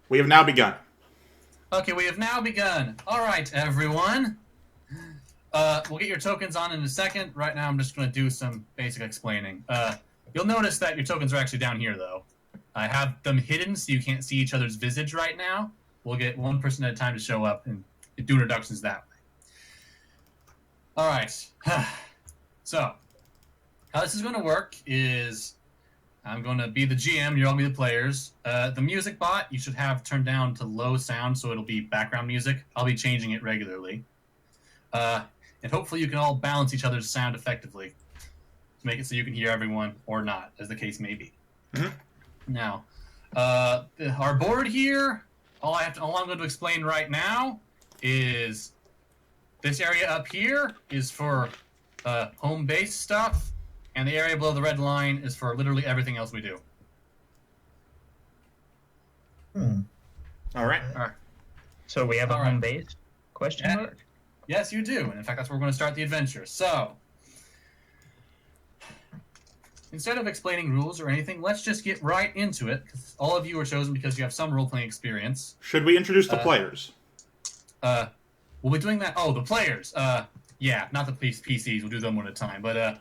We have now begun. Okay, we have now begun. All right, everyone. We'll get your tokens on in a second. Right now, I'm just going to do some basic explaining. You'll notice that your tokens are actually down here, though. I have them hidden so you can't see each other's visage right now. We'll get one person at a time to show up and do introductions that way. All right. So, how this is going to work is I'm going to be the GM, you'll all be the players. The music bot, you should have turned down to low sound, so it'll be background music. I'll be changing it regularly. And hopefully you can all balance each other's sound effectively to make it so you can hear everyone, or not, as the case may be. Mm-hmm. Now, our board here, all I'm going to explain right now is this area up here is for home base stuff, and the area below the red line is for literally everything else we do. All right. So we have a home base? Question mark? Yes, you do. And in fact, that's where we're going to start the adventure. So, instead of explaining rules or anything, let's just get right into it. All of you are chosen because you have some role-playing experience. Should we introduce the players? We'll be doing that. Oh, the players. Yeah, not the PCs. We'll do them one at a time. But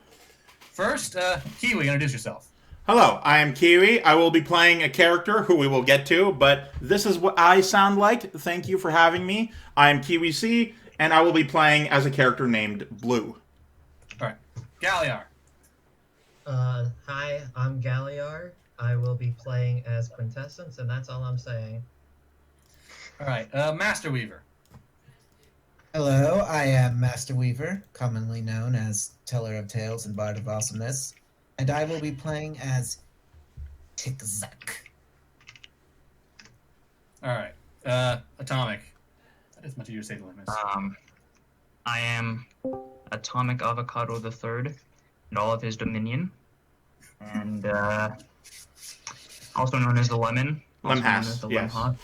first, Keywii, introduce yourself. Hello, I am Keywii. I will be playing a character who we will get to, but this is what I sound like. Thank you for having me. I am Keywii C, and I will be playing as a character named Blue. All right. Galliar. Hi, I'm Galliar. I will be playing as Quintessence, and that's all I'm saying. All right. Masterweaver. Hello, I am Masterweaver, commonly known as Teller of Tales and Bard of Awesomeness, and I will be playing as Tikzak. All right. Atomic. That is much easier to say than Lemhas. I am Atomic Avocado the Third and all of his dominion, and also known as the Lemon. Lemhas, yes. Lemhas,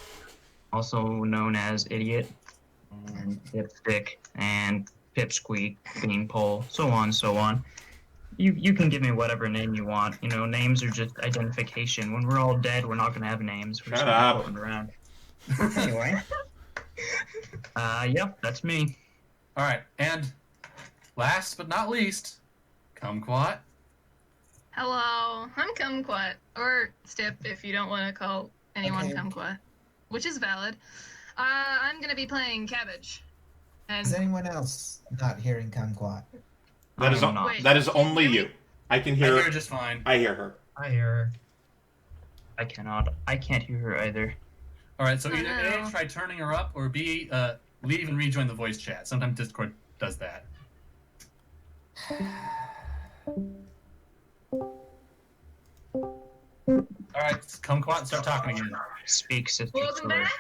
also known as Idiot, and Dipstick, and Pipsqueak, Beanpole, so on, so on. You can give me whatever name you want. You know, names are just identification. When we're all dead, we're not going to have names. We're just Shut up. floating around. Anyway. Yep, that's me. All right. And last but not least, Kumquat. Hello, I'm Kumquat, or Stip if you don't want to call anyone Okay. Kumquat, which is valid. I'm going to be playing Cabbage. And Is anyone else not hearing Kumquat? That is I am not. Wait. that is only you. I can I hear. hear her just fine. I hear her. I hear her. I cannot. I can't hear her either. All right. So Oh, either no. A, try turning her up, or B, leave and rejoin the voice chat. Sometimes Discord does that. All right. Kumquat, start talking again. Speak, sister. welcome Sora. back.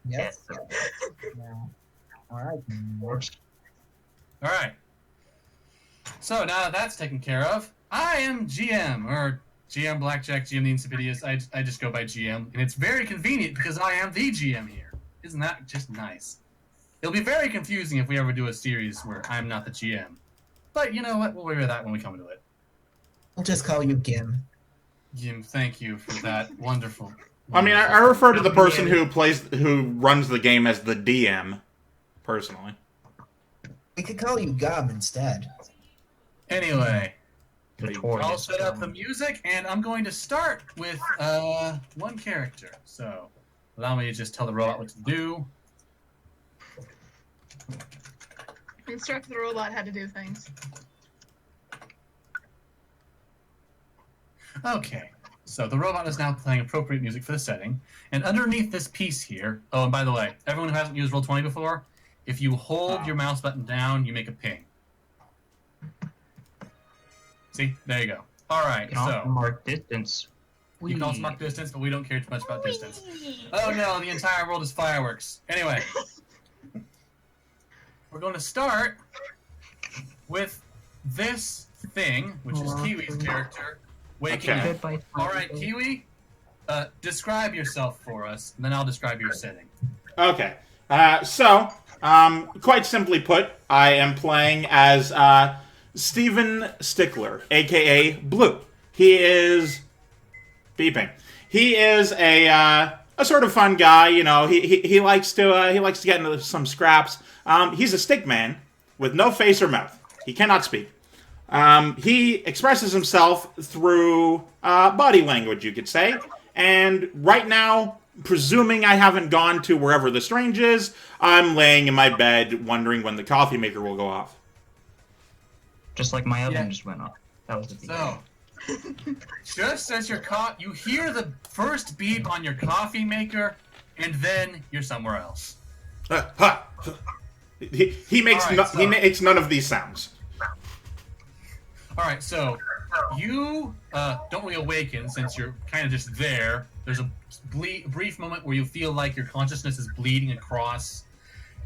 Yes. Yeah. All right. All right. So now that that's taken care of, I am GM, or GM Blackjack, GM the Insidious. I just go by GM, and it's very convenient because I am the GM here. Isn't that just nice? It'll be very confusing if we ever do a series where I'm not the GM. But you know what? We'll worry about that when we come to it. We'll just call you Gim. Jim, thank you for that wonderful. I mean, I refer to the person who runs the game as the DM, personally. We could call you Gum instead. Anyway, Notorious. I'll set up the music, and I'm going to start with one character. So allow me to just tell the robot what to do. Instruct the robot how to do things. Okay, so the robot is now playing appropriate music for the setting, and underneath this piece here, oh, and by the way, everyone who hasn't used Roll20 before, if you hold your mouse button down, you make a ping. See? There you go. All right, You can also so mark distance. you can also mark distance, but we don't care too much about distance. Oh no, the entire world is fireworks. Anyway, we're going to start with this thing, which is Kiwi's character, waking Okay. up. All right, Keywii, describe yourself for us, and then I'll describe your setting. Okay. Quite simply put, I am playing as Steven Stickler, a.k.a. Blue. He is... beeping. He is a a sort of fun guy. You know, he likes to get into some scraps. He's a stick man with no face or mouth. He cannot speak. He expresses himself through body language, you could say. And right now, presuming I haven't gone to wherever the strange is, I'm laying in my bed wondering when the coffee maker will go off. Just like my oven Yeah. just went off. That was the beat. So, just as you hear the first beep on your coffee maker, and then you're somewhere else. He makes All right, he makes none of these sounds. All right, so you don't really awaken since you're kind of just there. There's a brief moment where you feel like your consciousness is bleeding across,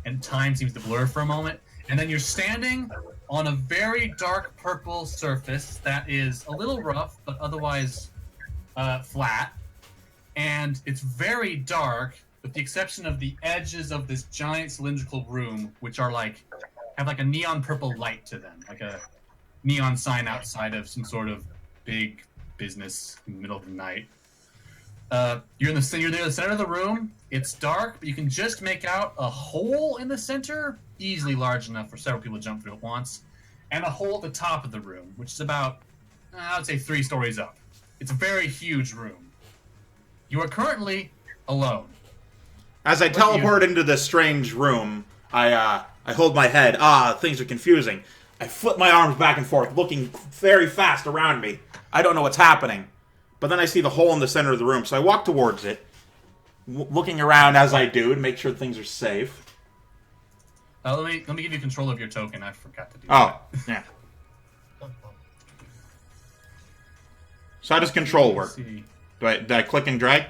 and time seems to blur for a moment. And then you're standing on a very dark purple surface that is a little rough, but otherwise flat. And it's very dark, with the exception of the edges of this giant cylindrical room, which are have a neon purple light to them, like a neon sign outside of some sort of big business in the middle of the night. You're near the center of the room. It's dark, but you can just make out a hole in the center, easily large enough for several people to jump through at once, and a hole at the top of the room, which is about, I would say, 3 stories up. It's a very huge room. You are currently alone. As I teleport into this strange room, I hold my head. Things are confusing. I flip my arms back and forth, looking very fast around me. I don't know what's happening. But then I see the hole in the center of the room, so I walk towards it, looking around as I do to make sure things are safe. Let me give you control of your token. I forgot to do that. Oh, yeah. So how does control work? See. Do I click and drag?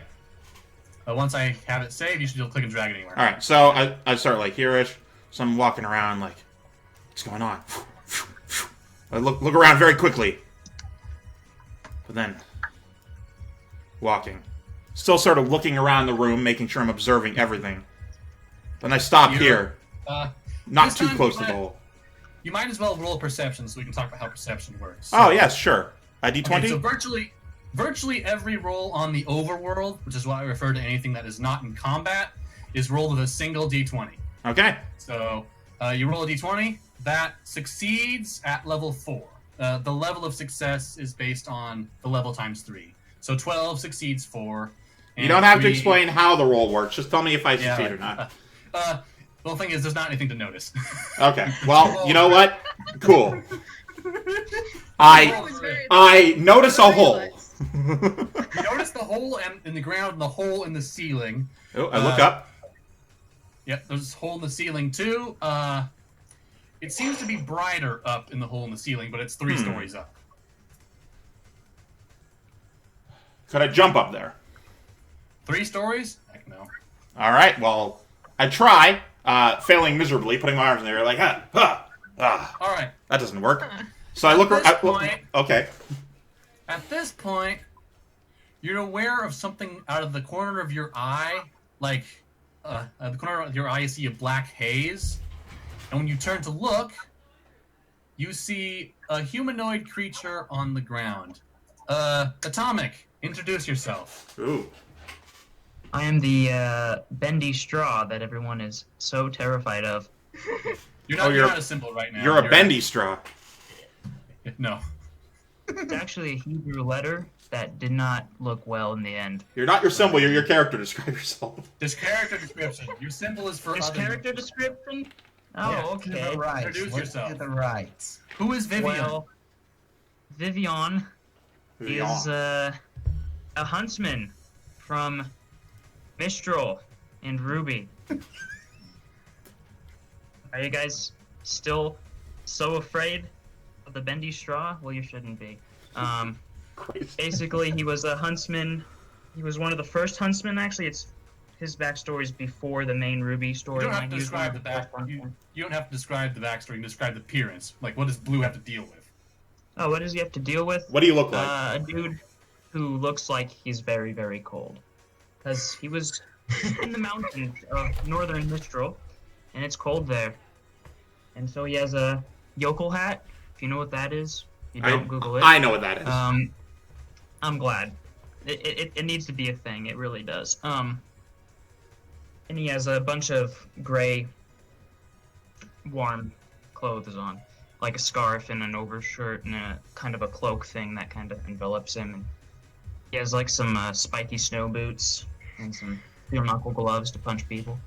Once I have it saved, you should be able to click and drag it anywhere. All right, so I start here-ish. So I'm walking around what's going on? I look around very quickly. But then, walking. Still sort of looking around the room, making sure I'm observing everything. Then I stop here. Not this too time close to the hole. You might as well roll a perception so we can talk about how perception works. Oh, yes, sure. A D20? Okay, so virtually every roll on the overworld, which is why I refer to anything that is not in combat, is rolled with a single D20. Okay. So you roll a D20, that succeeds at level 4. The level of success is based on the level times 3. So 12 succeeds 4. You don't have to 3 explain how the roll works. Just tell me if I succeed or not. Well, the thing is, there's not anything to notice. Okay. Well, you know what? Cool. I notice a hole. You notice the hole in the ground and the hole in the ceiling. Oh, I look up. Yep, there's a hole in the ceiling too. It seems to be brighter up in the hole in the ceiling, but it's 3 stories up. Could I jump up there? 3 stories? Heck no. All right. Well, I try, failing miserably, putting my arms in the air All right. That doesn't work. So I look around. Okay. At this point, you're aware of something out of the corner of your eye, at the corner of your eye, you see a black haze, and when you turn to look, you see a humanoid creature on the ground. Atomic, introduce yourself. Ooh. I am the bendy straw that everyone is so terrified of. You're not a symbol right now. You're a bendy straw. No. It's actually a Hebrew letter that did not look well in the end. You're not your symbol. You're your character. Describe yourself. This character description. Your symbol is for This other. character description? Oh, Yeah. To okay. the right. Introduce Look yourself. To the right. Who is Vivian? Well, Vivian is a huntsman from Mistral and Ruby. Are you guys still so afraid of the bendy straw? Well, you shouldn't be. Basically, he was a huntsman. He was one of the first huntsmen, actually. His backstory's before the main Ruby story. You don't have to describe the back. You don't have to describe the backstory. You can describe the appearance. Like, what does Blue have to deal with? Oh, what does he have to deal with? What do you look like? A dude who looks like he's very, very cold. Because he was in the mountains of northern Mistral, and it's cold there. And so he has a yokel hat, if you know what that is. You don't Google it. I know what that is. I'm glad. It needs to be a thing. It really does. And he has a bunch of gray, warm clothes on, like a scarf and an overshirt and a kind of a cloak thing that kind of envelops him. And he has like some spiky snow boots and some steel knuckle gloves to punch people.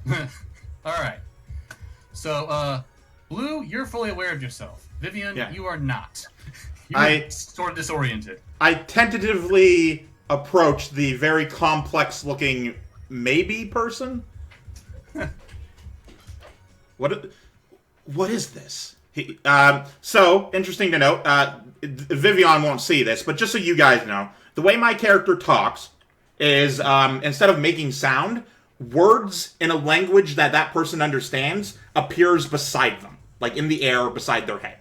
All right. So, Blue, you're fully aware of yourself. Vivian, Yeah. you are not. You're sort of disoriented. I tentatively approach the very complex-looking maybe person. What is this? So, interesting to note, Vivian won't see this, but just so you guys know, the way my character talks is, instead of making sound, words in a language that that person understands appears beside them, like in the air beside their head.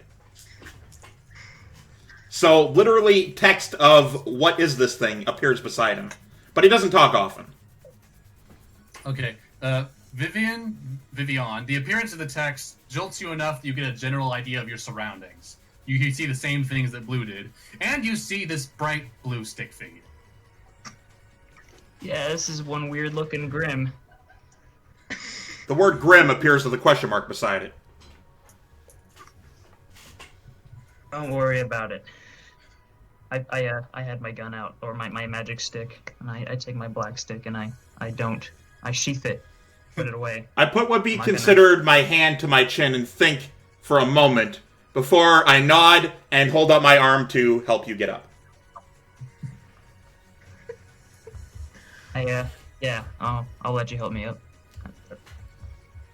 So, literally, text of, what is this thing, appears beside him. But he doesn't talk often. Okay. Vivian, the appearance of the text jolts you enough that you get a general idea of your surroundings. You see the same things that Blue did, and you see this bright blue stick figure. Yeah, this is one weird-looking Grim. The word grim appears with a question mark beside it. Don't worry about it. I had my gun out, or my magic stick, and I take my black stick and I sheath it, put it away. I put what be considered my hand to my chin and think for a moment before I nod and hold up my arm to help you get up. Yeah, I'll let you help me up.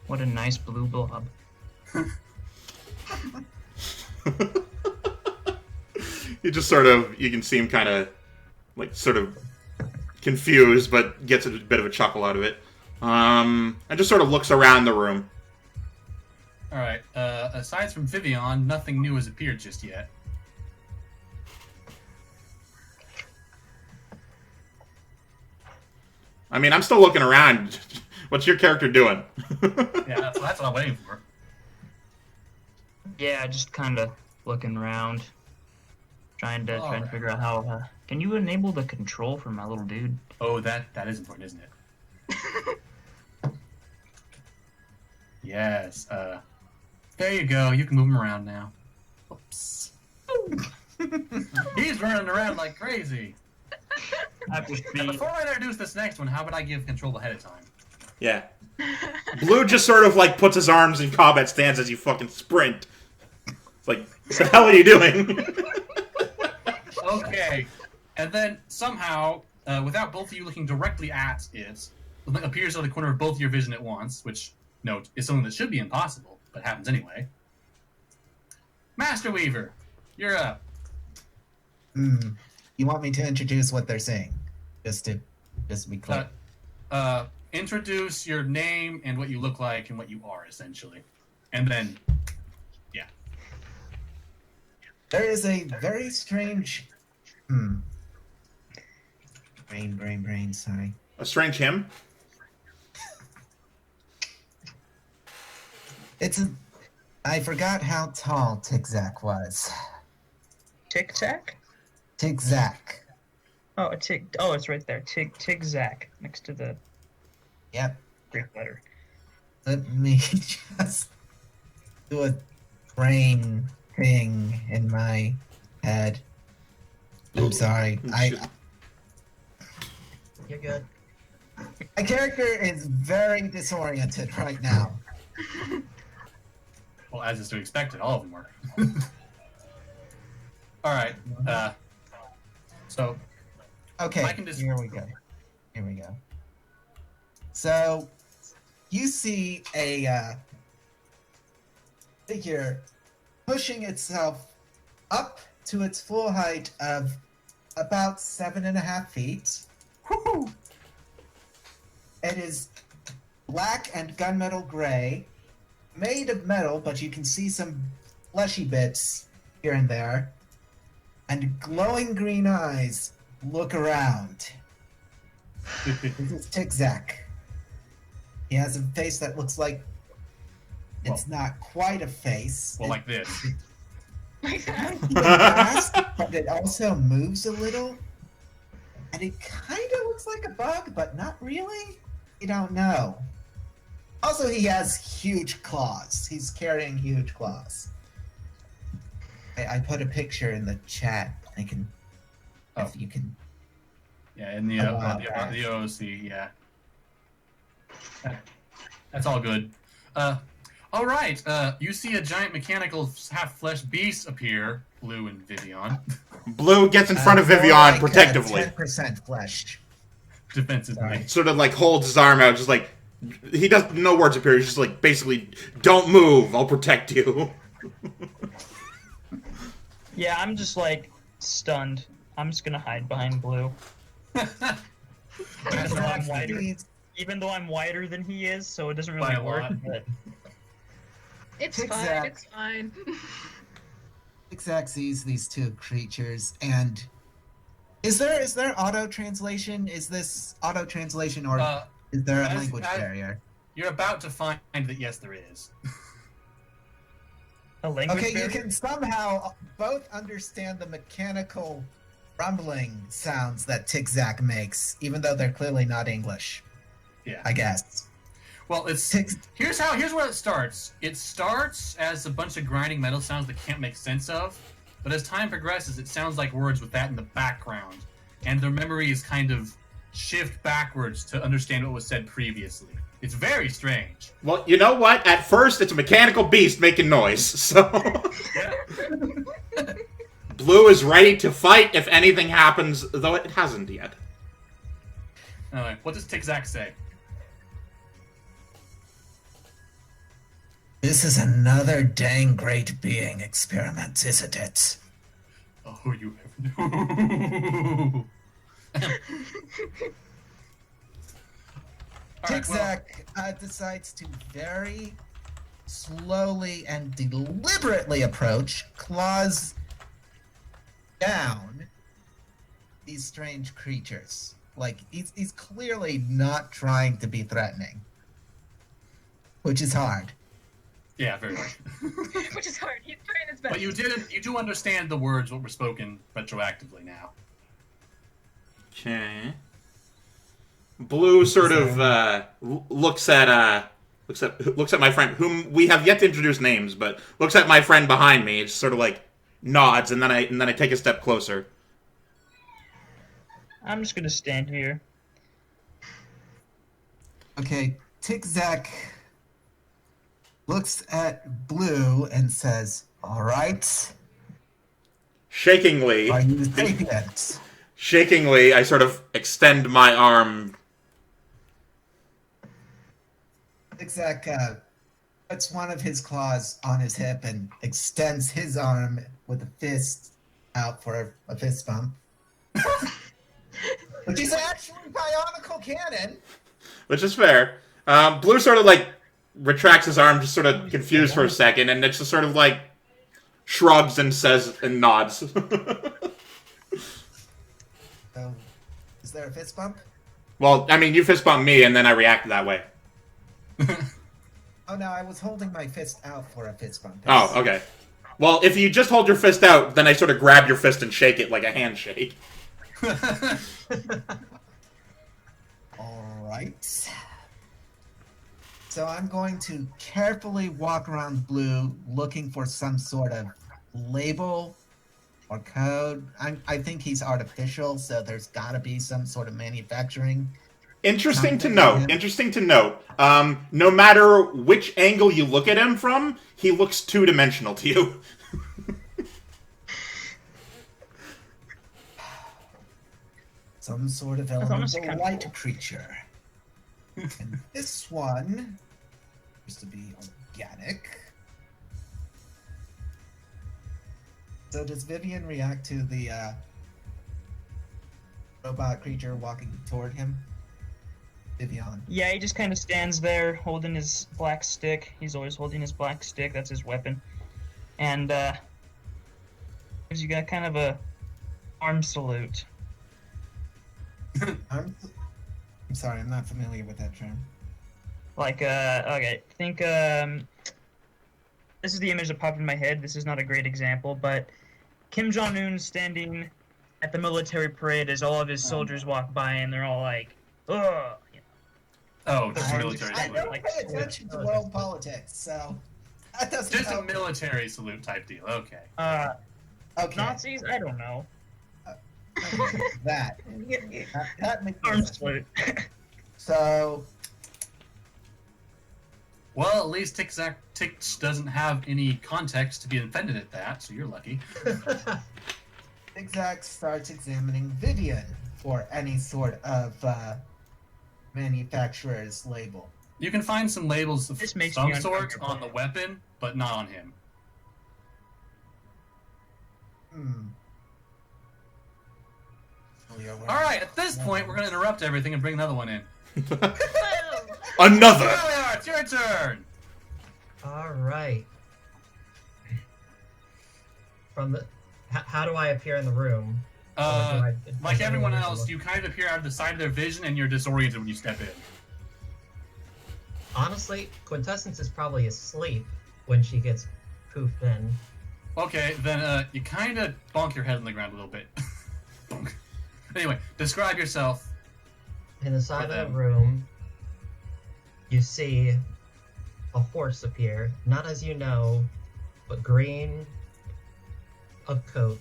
What a nice blue blob. You just sort of, you can see him kind of, like, sort of confused, but gets a bit of a chuckle out of it. And just sort of looks around the room. Alright, aside from Vivian, nothing new has appeared just yet. I mean, I'm still looking around. What's your character doing? Yeah, that's what I'm waiting for. Yeah, just kind of looking around, trying to figure out how. Can you enable the control for my little dude? Oh, that is important, isn't it? Yes. There you go. You can move him around now. Oops. He's running around like crazy. Before I introduce this next one, how about I give control ahead of time? Yeah. Blue just sort of, like, puts his arms in combat stance as you fucking sprint. It's like, what the hell are you doing? Okay. And then, somehow, without both of you looking directly at it, it appears out of the corner of both your vision at once, which, note, is something that should be impossible, but happens anyway. Masterweaver, you're up. You want me to introduce what they're saying? Just to be clear. Introduce your name and what you look like and what you are, essentially. And then, yeah. There is a very strange... Brain, sorry. A strange him? I forgot how tall Tic-Zac was. Tic-Tac? Tic-Zac. Oh, it's right there. Tic-Zac, next to the Yep. Greek letter. Let me just do a brain thing in my head. I'm sorry. You're good. My character is very disoriented right now. Well, as is to be expected, all of them were. All right. So. Okay. Here we go. So, you see a figure pushing itself up to its full height of about 7.5 feet. Woo-hoo! It is black and gunmetal gray, made of metal, but you can see some fleshy bits here and there, and glowing green eyes look around. This is Tic-Zac. He has a face that looks like it's not quite a face. Well, like this. Like that. Mask, but it also moves a little. And it kind of looks like a bug, but not really. You don't know. Also, he has huge claws. He's carrying huge claws. I put a picture in the chat. I can, if you can. Yeah, in the OOC, yeah. That's all good. All right. You see a giant mechanical half-flesh beast appear, Blue and Vivian. Blue gets in front of More Vivian like, protectively. 10% flesh. Defensively. Sort of like holds his arm out, just like he does. No words appear. He's just like basically, don't move. I'll protect you. Yeah, I'm just like stunned. I'm just gonna hide behind Blue. That's though right. I'm wider. Even though I'm wider than he is, so it doesn't By really a work. lot. But It's Zigzag. fine. It's fine. Zigzag sees these two creatures, and is there auto translation? Is this auto translation, or is there a language barrier? You're about to find that yes, there is. a language Okay, you barrier? can somehow both understand the mechanical rumbling sounds that Zigzag makes, even though they're clearly not English. Yeah. I guess. Well, it's here's where it starts. It starts as a bunch of grinding metal sounds that can't make sense of, but as time progresses, it sounds like words with that in the background, and their memories kind of shift backwards to understand what was said previously. It's very strange. Well, you know what? At first, it's a mechanical beast making noise. So Yeah. Blue is ready to fight if anything happens, though it hasn't yet. Anyway, what does Zigzag say? This is another dang great being experiment, isn't it? Oh, you have no. Zigzag decides to very slowly and deliberately approach, claws down these strange creatures. Like, he's clearly not trying to be threatening, which is hard. Yeah, very much. Which is hard. He's trying his best. But you do understand the words what were spoken retroactively now. Okay. Blue sort of looks at my friend, whom we have yet to introduce names, but looks at my friend behind me. It's sort of like nods, and then I take a step closer. I'm just gonna stand here. Okay, Zigzag looks at Blue and says, "All right, Shakingly, are you sapient?" shakingly, I sort of extend my arm. Zigzag puts one of his claws on his hip and extends his arm with a fist out for a fist bump. Which is actually bionicle cannon. Which is fair. Blue sort of like retracts his arm, just sort of confused for a second, and it's just sort of like shrugs and says and nods. So, is there a fist bump? Well, I mean, you fist bumped me, and then I reacted that way. Oh no, I was holding my fist out for a fist bump. Oh, okay. Well, if you just hold your fist out, then I sort of grab your fist and shake it like a handshake. Alright. So I'm going to carefully walk around Blue looking for some sort of label or code. I think he's artificial, so there's gotta be some sort of manufacturing. Interesting to Something note. like him. Interesting to note. No matter which angle you look at him from, he looks two-dimensional to you. Some sort of honestly elemental kinda light cool. creature. And this one appears to be organic. So does Vivian react to the robot creature walking toward him? Vivian. Yeah, he just kind of stands there holding his black stick. He's always holding his black stick. That's his weapon. And gives you got kind of a arm salute. I'm sorry, I'm not familiar with that term. Like, okay, think, this is the image that popped in my head. This is not a great example, but Kim Jong-un standing at the military parade as all of his soldiers walk by, and they're all like, ugh. Oh, just a military I salute. don't pay attention to world politics, so that doesn't Just a help. military salute type deal. Okay. Okay, Nazis? I don't know. okay, that makes Arm sense. salute. So Well, at least Tix doesn't have any context to be offended at that, so you're lucky. Zigzag starts examining Vivian for any sort of manufacturer's label. You can find some labels of This makes some me sort uncomfortable. on the weapon, but not on him. All right, at this point, we're going to interrupt everything and bring another one in. Another. Galliar, it's your turn. All right. From the, how do I appear in the room? Or do I- Like does everyone anyone need to else, look? you kind of appear out of the side of their vision, and you're disoriented when you step in. Honestly, Quintessence is probably asleep when she gets poofed in. Okay, then you kind of bonk your head on the ground a little bit. Bonk. Anyway, describe yourself. In the side For of them. the room, you see a horse appear, not as you know, but green, a coat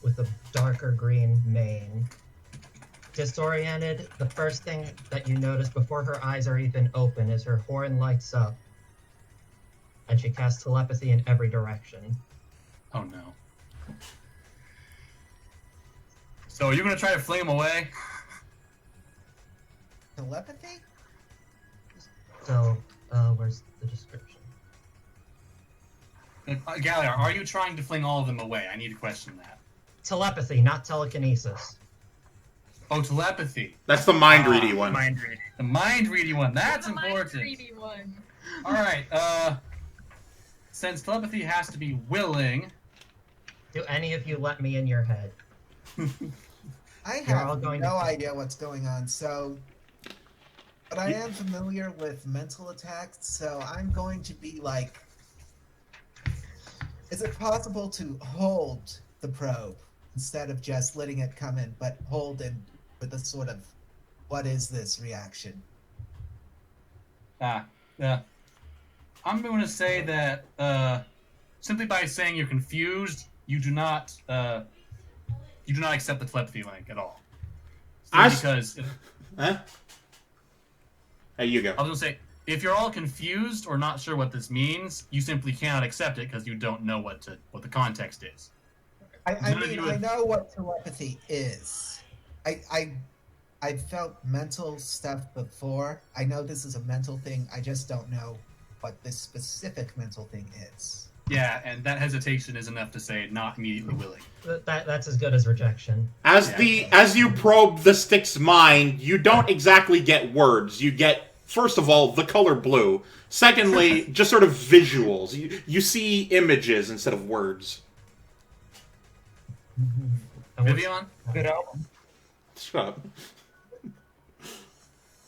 with a darker green mane. Disoriented, the first thing that you notice before her eyes are even open is her horn lights up, and she casts telepathy in every direction. Oh no. So are you going to try to fling him away? Telepathy? So, where's the description? Galliar, are you trying to fling all of them away? I need to question that. Telepathy, not telekinesis. Oh, telepathy. That's the mind ready one. Mind read. The mind-ready one. That's The mind important. greedy one. Alright, since telepathy has to be willing... Do any of you let me in your head? I You're all have going no to- idea what's going on, so... But I am familiar with mental attacks, so I'm going to be like... Is it possible to hold the probe instead of just letting it come in, but hold it with a sort of, what is this reaction? Yeah. I'm going to say that, simply by saying you're confused, you do not accept the telepathy link at all. Because... Huh? Hey, you go. I was going to say, if you're all confused or not sure what this means, you simply cannot accept it because you don't know what the context is. I None of mean, you I have- know what telepathy is. I've felt mental stuff before. I know this is a mental thing. I just don't know what this specific mental thing is. Yeah, and that hesitation is enough to say not immediately willing. That's as good as rejection. As you probe the stick's mind, you don't exactly get words. You get, first of all, the color blue. Secondly, just sort of visuals. You see images instead of words. And what's- Vivian? Good album. Shut up.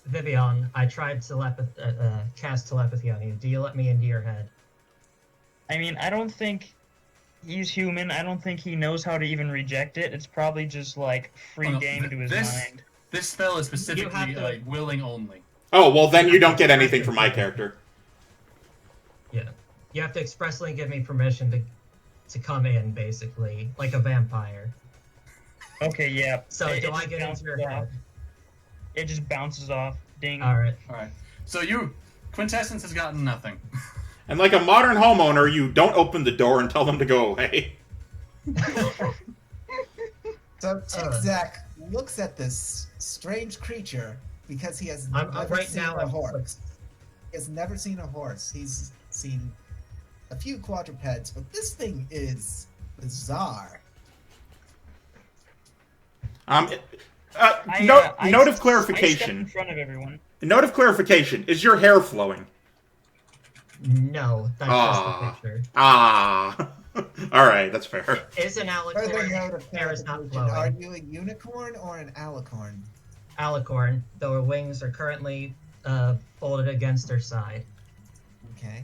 Vivian, I tried to cast telepathy on you. Do you let me into your head? I mean, I don't think he's human. I don't think he knows how to even reject it. It's probably just like free Oh, no, game to his this- mind. This spell is specifically have to- willing only. Oh, well, then you don't get anything from my character. Yeah. You have to expressly give me permission to come in, basically, like a vampire. Okay, yeah. So It do I just get into bounces your off. head? It just bounces off. Ding. All right. All right. So Quintessence has gotten nothing. And like a modern homeowner, you don't open the door and tell them to go away. So Tic-Zac looks at this strange creature because he has I'm never right seen now. a horse. He has never seen a horse. He's seen a few quadrupeds, but this thing is bizarre. Note I of step in clarification. front of everyone. Note of clarification. Is your hair flowing? No, that's just the picture. Ah. All right, that's fair. Is an Further alicorn. note of Hair is not clarification, are flowing. you a unicorn or an alicorn? Alicorn, though her wings are currently folded against her side. Okay.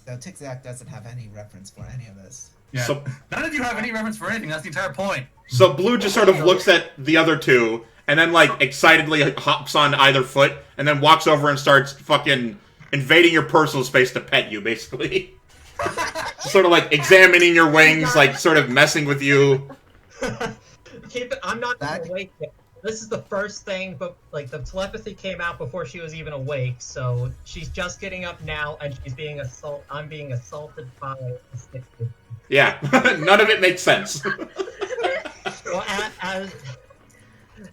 So Tic-Zac doesn't have any reference for any of this. Yeah. So- None of you have any reference for anything. That's the entire point. So Blue just sort of looks at the other two and then like excitedly hops on either foot, and then walks over and starts fucking invading your personal space to pet you, basically. Sort of like examining your wings, like sort of messing with you. Keep it. I'm not That- awake yet. This is the first thing, but like the telepathy came out before she was even awake, so she's just getting up now, and she's being I'm being assaulted by a stick. Yeah, none of it makes sense. Well,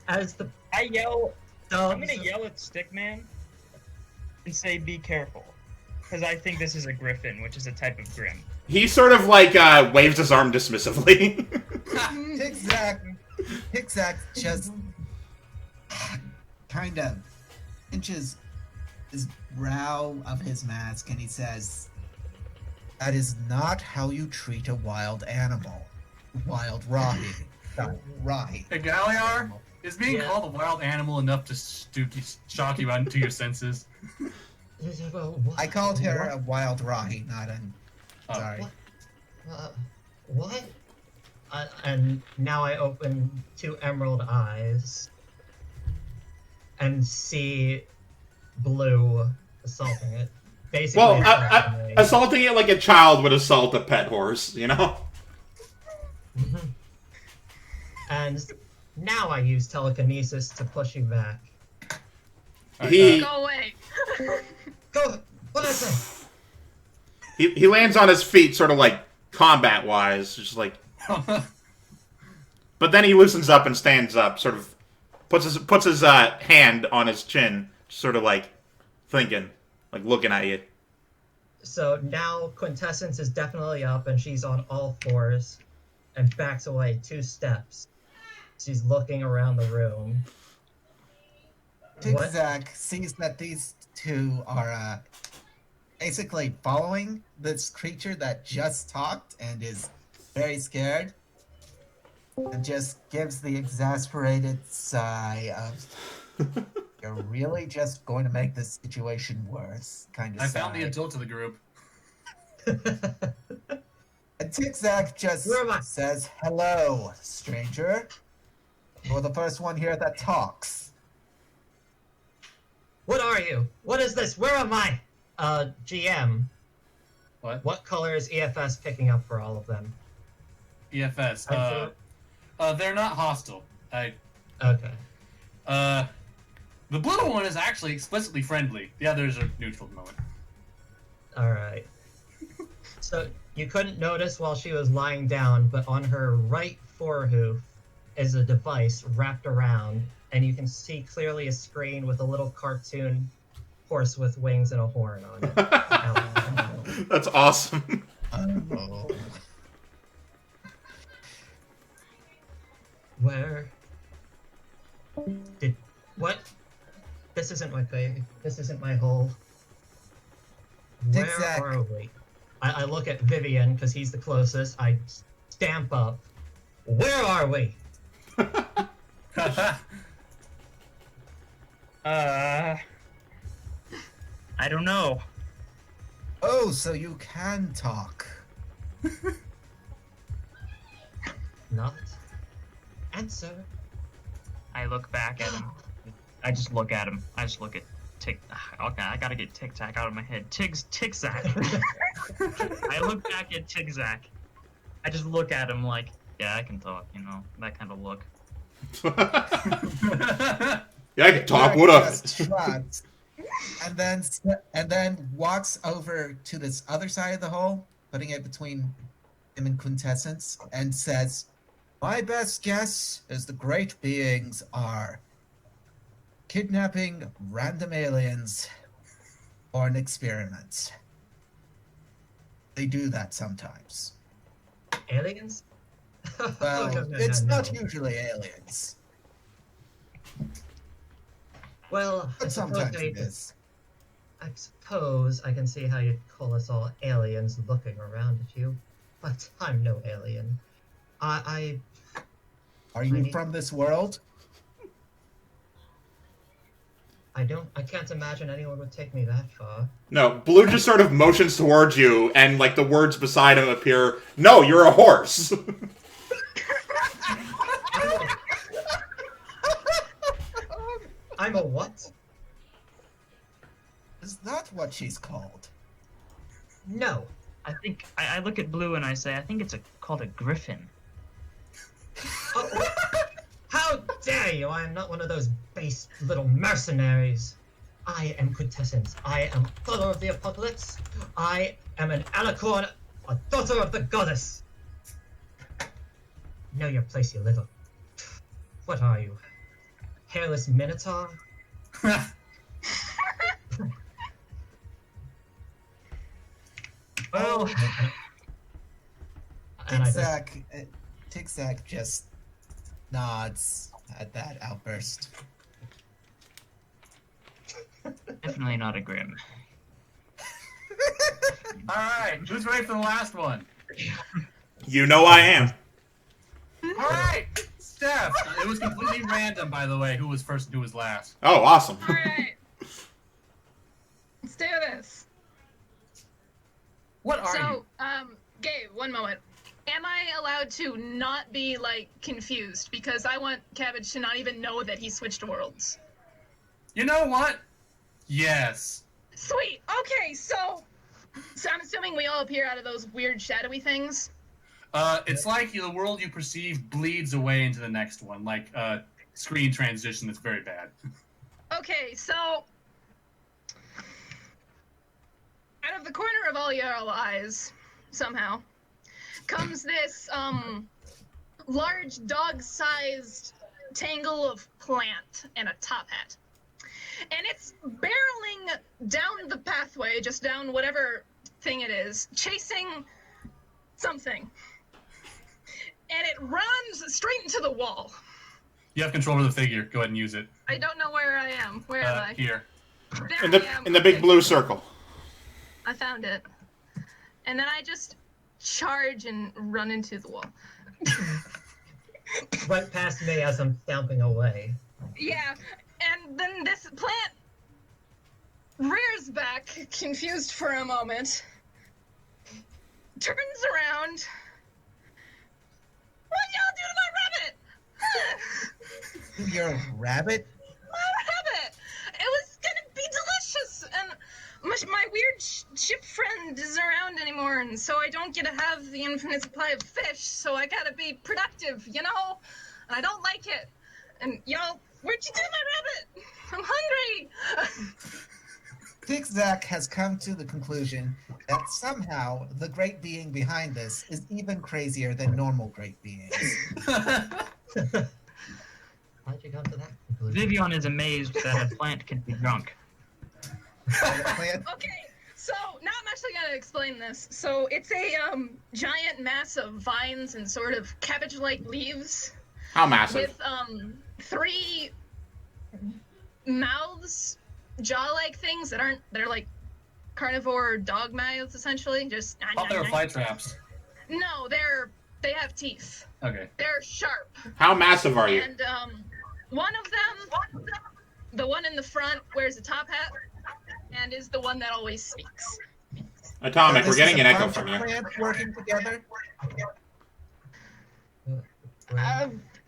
as the I yell. I'm thumbs, gonna yell at Stickman and say, "Be careful," because I think this is a griffin, which is a type of grim. He sort of like waves his arm dismissively. Tic-Tac just kind of inches his brow of his mask and he says, "That is not how you treat a wild animal. Wild Rahi. Rahi." Hey, Galliar, is being Yeah. called a wild animal enough to shock you out into your senses? I called her a wild Rahi, not an... Oh. Sorry. What? And now I open two emerald eyes and see Blue assaulting it. Basically, Well, assaulting me. assaulting it like a child would assault a pet horse, you know? Mhm. And now I use telekinesis to push you back. He Go away. Go! What is it? he lands on his feet, sort of like combat-wise, just like. But then he loosens up and stands up, sort of puts his hand on his chin, sort of like thinking, like looking at you. So now Quintessence is definitely up and she's on all fours and backs away 2 steps. She's looking around the room. What? Tic-Tac sees that these two are basically following this creature that just talked and is very scared. And just gives the exasperated sigh of, "You're really just going to make this situation worse," kind of I sigh. found the adult of the group. And Tic-Tac just Where am I? says, "Hello, stranger. You're the first one here that talks." What are you? What is this? Where am I? GM, What? what color is EFS picking up for all of them? EFS. I They're not hostile. Okay. The blue one is actually explicitly friendly. The others are neutral at the moment. Alright. So, you couldn't notice while she was lying down, but on her right forehoof is a device wrapped around, and you can see clearly a screen with a little cartoon horse with wings and a horn on it. That's awesome. Oh. Where did what? This isn't my thing. This isn't my hole. Where Tic-Tac. are we? I look at Vivian because he's the closest. I stamp up. Where are we? I don't know. Oh, so you can talk. Not. Answer. I look back at him. I just look at him. I just look at Okay, I gotta get Tic Tac out of my head. Tic-Tac. I look back at Tic-Tac. I just look at him like, yeah, I can talk, you know, that kind of look. Yeah, I can talk. What Jack up? just shrugs, and then walks over to this other side of the hole, putting it between him and Quintessence, and says, "My best guess is the great beings are kidnapping random aliens for an experiment. They do that sometimes. Aliens? Well, Oh, no, it's no. not usually aliens, Well, I but suppose sometimes it is. I suppose I can see how you'd call us all aliens looking around at you, but I'm no alien. I Are you I mean- from this world? I can't imagine anyone would take me that far. No, Blue just sort of motions towards you, and like the words beside him appear. No, you're a horse. I'm a what? Is that what she's called? No. I think I look at Blue and I say, I think it's called a griffin. Oh, how dare you! I am not one of those base little mercenaries. I am quintessence. I am follower of the apocalypse. I am an alicorn, a daughter of the goddess. Know your place, you little. What are you? Hairless minotaur? Well, And I just, Tic-Tac just nods at that outburst. definitely not a grim. All right, who's ready for the last one? You know I am. All right, Steph. It was completely random, by the way, who was first and who was last. Oh, awesome. All right. Let's do this. What are you? So, Gabe, one moment. Am I allowed to not be, like, confused? Because I want Cabbage to not even know that he switched worlds. You know what? Yes. Sweet. Okay, so I'm assuming we all appear out of those weird shadowy things. It's like the world you perceive bleeds away into the next one, like screen transition that's very bad. Okay, so out of the corner of all your eyes, somehow, comes this large dog-sized tangle of plant and a top hat. And it's barreling down the pathway, just down whatever thing it is, chasing something. And it runs straight into the wall. You have control over the figure. Go ahead and use it. I don't know where I am. Where am I? Here. There In I the am. in the big Okay. blue circle. I found it. And then I just charge and run into the wall. right past me as I'm stomping away. Yeah, and then this plant rears back, confused for a moment, turns around. What y'all do to my rabbit? Your rabbit? My rabbit! It was gonna be delicious, and my weird ship friend isn't around anymore, and so I don't get to have the infinite supply of fish, so I gotta be productive, you know? And I don't like it. And y'all, where'd you do my rabbit? I'm hungry! Tic-Tac has come to the conclusion that somehow the great being behind this is even crazier than normal great beings. How'd you come to that conclusion? Vivian is amazed that a plant can be drunk. Plant- Okay, so now I'm actually gonna explain this. So it's a giant mass of vines and sort of cabbage-like leaves How massive? with 3 mouths, jaw-like things they're like carnivore dog mouths essentially. Just Oh, there are fly traps. No, they have teeth. Okay. They're sharp. How massive are you? And one of them, the one in the front, wears a top hat and is the one that always speaks. Atomic, we're This getting is an a echo bunch from of you. plants working together.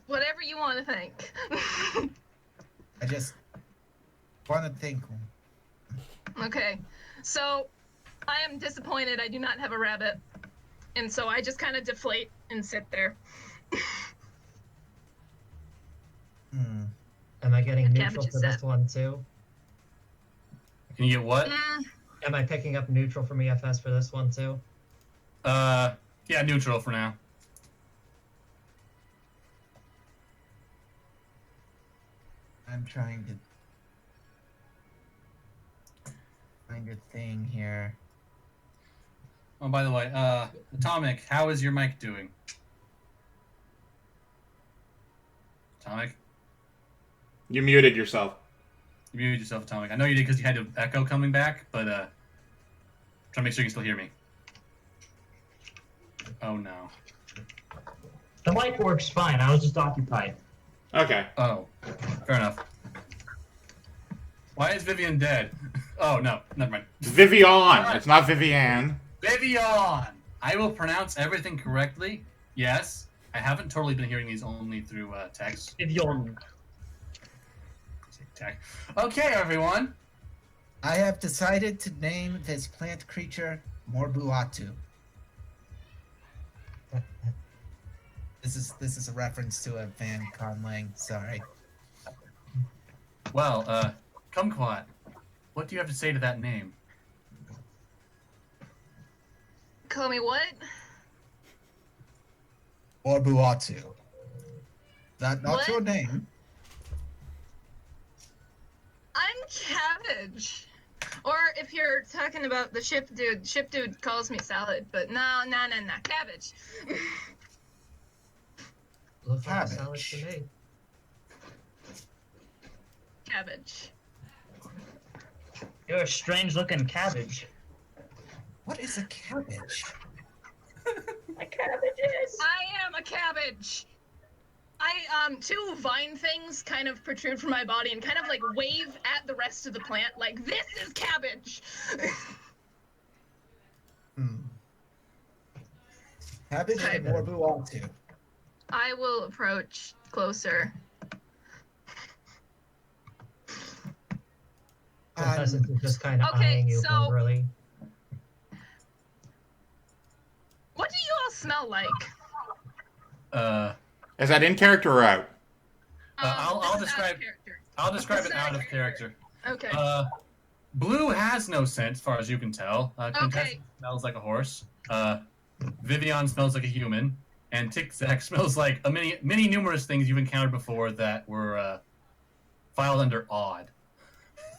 Whatever you want to think. I just want to think. Okay, so I am disappointed I do not have a rabbit, and so I just kind of deflate and sit there. Am I getting The neutral cabbage for is this set. one too? Can you get what? Am I picking up neutral from EFS for this one too? Yeah, neutral for now. I'm trying to find a thing here. Oh, by the way, Atomic, how is your mic doing? Atomic? You muted yourself. You muted yourself, Atomic. I know you did because you had an echo coming back, but trying to make sure you can still hear me. Oh no. The mic works fine. I was just occupied. Okay. Oh, fair enough. Why is Vivian dead? Oh no, never mind. Vivian. It's not Vivian. Vivian! I will pronounce everything correctly. Yes, I haven't totally been hearing these only through text. Vivian. Okay. Okay, everyone. I have decided to name this plant creature Morbuatu. This is a reference to a Van Conlang. Sorry. Well, Kumquat, what do you have to say to that name? Call me what? Morbuatu. That not What? your name. I'm Cabbage. Or if you're talking about the ship dude calls me Salad, but no, Cabbage. Looks like a Cabbage. salad to me. Cabbage. You're a strange-looking cabbage. What is a cabbage? A cabbage is. I am a cabbage. Two vine things kind of protrude from my body and kind of like wave at the rest of the plant like, this is cabbage. Cabbage Okay. and Morbuatu. I will approach closer. The peasant is just kind of Okay, eyeing you so- hungrily. What do you all smell like? Is that in character or out? I'll This is out of describe- character. I'll describe it This is out of character. Okay. Blue has no scent, as far as you can tell. Contestant smells like a horse. Vivian smells like a human. And Tic-Tac smells like many numerous things you've encountered before that were filed under odd.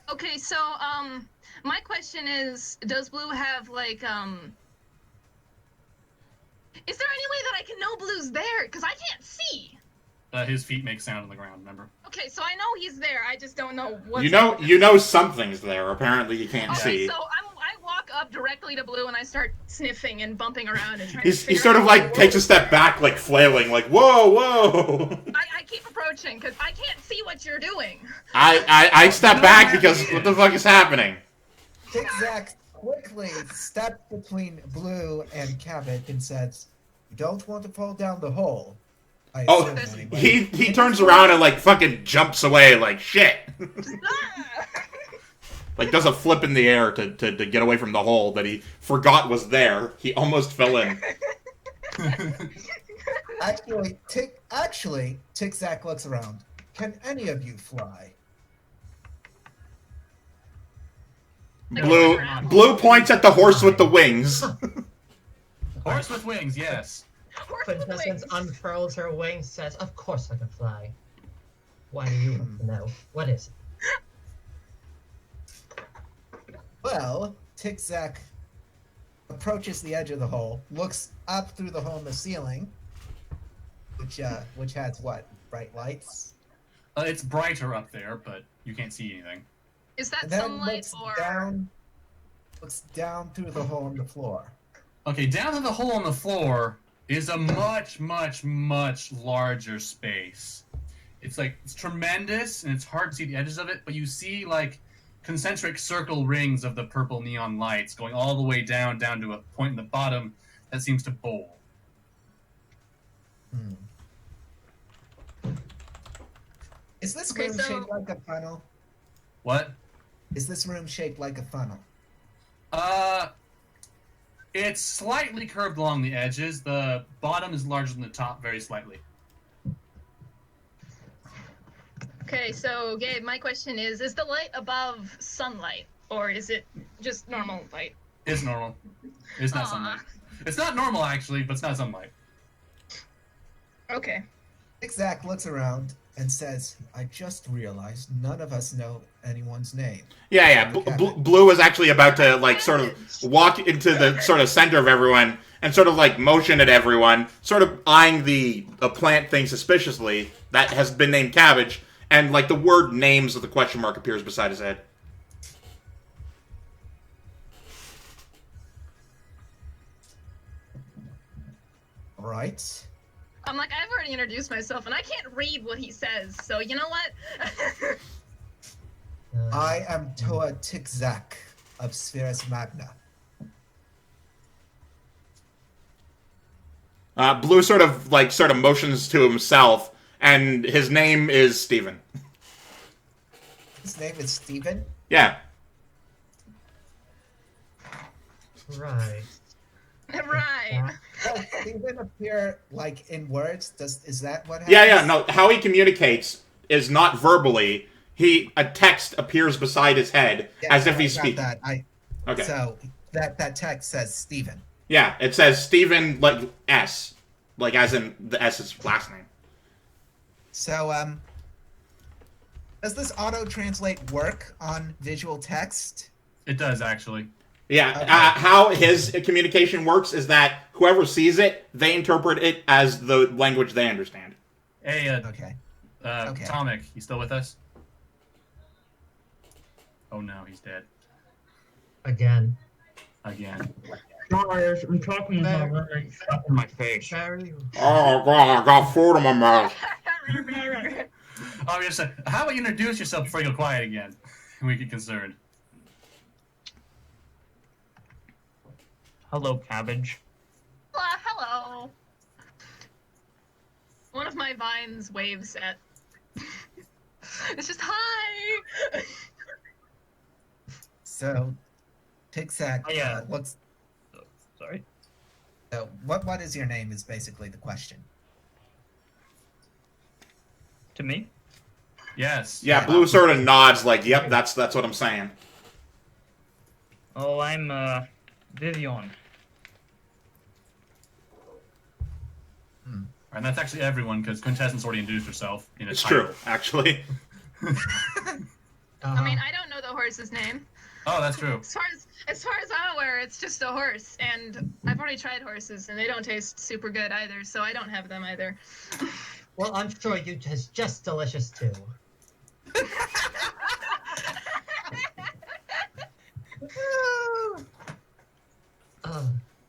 Okay, so my question is, does Blue have like is there any way that I can know Blue's there? Because I can't see. His feet make sound on the ground, remember? Okay, so I know he's there. I just don't know what. You know something's there. Apparently you can't Okay, see. so I walk up directly to Blue and I start sniffing and bumping around and trying He to figure sort of out like what takes a world- step back, like flailing, like whoa, whoa. I keep approaching because I can't see what you're doing. I step back because what the fuck is happening? Tic-Tac quickly steps between Blue and Cabbage and says, "You don't want to fall down the hole." I Oh, assume, anyway. he turns around and like fucking jumps away like shit. Like does a flip in the air to get away from the hole that he forgot was there. He almost fell in. Actually, Tic-Tac looks around. Can any of you fly? Blue points at the horse with the wings. Horse with wings, yes. Horse with Quintessence wings. unfurls her wings, says, "Of course I can fly. Why do you want to know? What is it?" Well, Tic-Tac approaches the edge of the hole, looks up through the hole in the ceiling, which has what? Bright lights? It's brighter up there, but you can't see anything. Is that And then sunlight looks down through the hole in the floor. Okay, down to the hole on the floor is a much, much, much larger space. It's tremendous, and it's hard to see the edges of it, but you see like concentric circle rings of the purple neon lights going all the way down to a point in the bottom that seems to bowl. Is this Okay, room so- shaped like a funnel? What? Is this room shaped like a funnel? It's slightly curved along the edges. The bottom is larger than the top, very slightly. Okay, so Gabe, my question is the light above sunlight, or is it just normal light? It's normal. It's not Aw. sunlight. It's not normal, actually, but it's not sunlight. Okay. Tic-Tac looks around and says, "I just realized none of us know anyone's name." Yeah. Blue was actually about to like sort of walk into the sort of center of everyone and sort of like motion at everyone, sort of eyeing the plant thing suspiciously that has been named Cabbage, and like the word names with the question mark appears beside his head. All right. I'm like, I've already introduced myself, and I can't read what he says, so you know what? I am Toa Tic-Tac of Spherus Magna. Blue sort of motions to himself, and his name is Steven. His name is Steven? Yeah. Right. Right. Does Steven appear, like, in words? Is that what happens? Yeah. No, how he communicates is not verbally. A text appears beside his head as if he's I got speaking. that. Okay. So that text says Steven. Yeah, it says Steven, like, S. Like, as in the S's last name. So, does this auto-translate work on visual text? It does, actually. Yeah, Okay. how his communication works is that whoever sees it, they interpret it as the language they understand. Hey, Okay. Okay. Tomic, you still with us? Oh no, he's dead. Again. Again. Guys, I'm talking with my roommate. Stuff in my face. Very. Oh, God, I got food in my mouth. Oh, yes. How about you introduce yourself before you go quiet again? We get concerned. Hello, cabbage. Hello. One of my vines waves at. It's just hi. So, Tic-Tac, Oh, yeah. what's... Sorry. what is your name is basically the question. To me? Yes. Yeah, Blue sort of nods like, yep, that's what I'm saying. Oh, I'm, Vivian. And that's actually everyone, because Quintessence already introduced herself in a It's title. true, actually. I mean, I don't know the horse's name. Oh, that's true. As far as I'm aware, it's just a horse, and I've already tried horses, and they don't taste super good either, so I don't have them either. Well, I'm sure you taste just delicious too.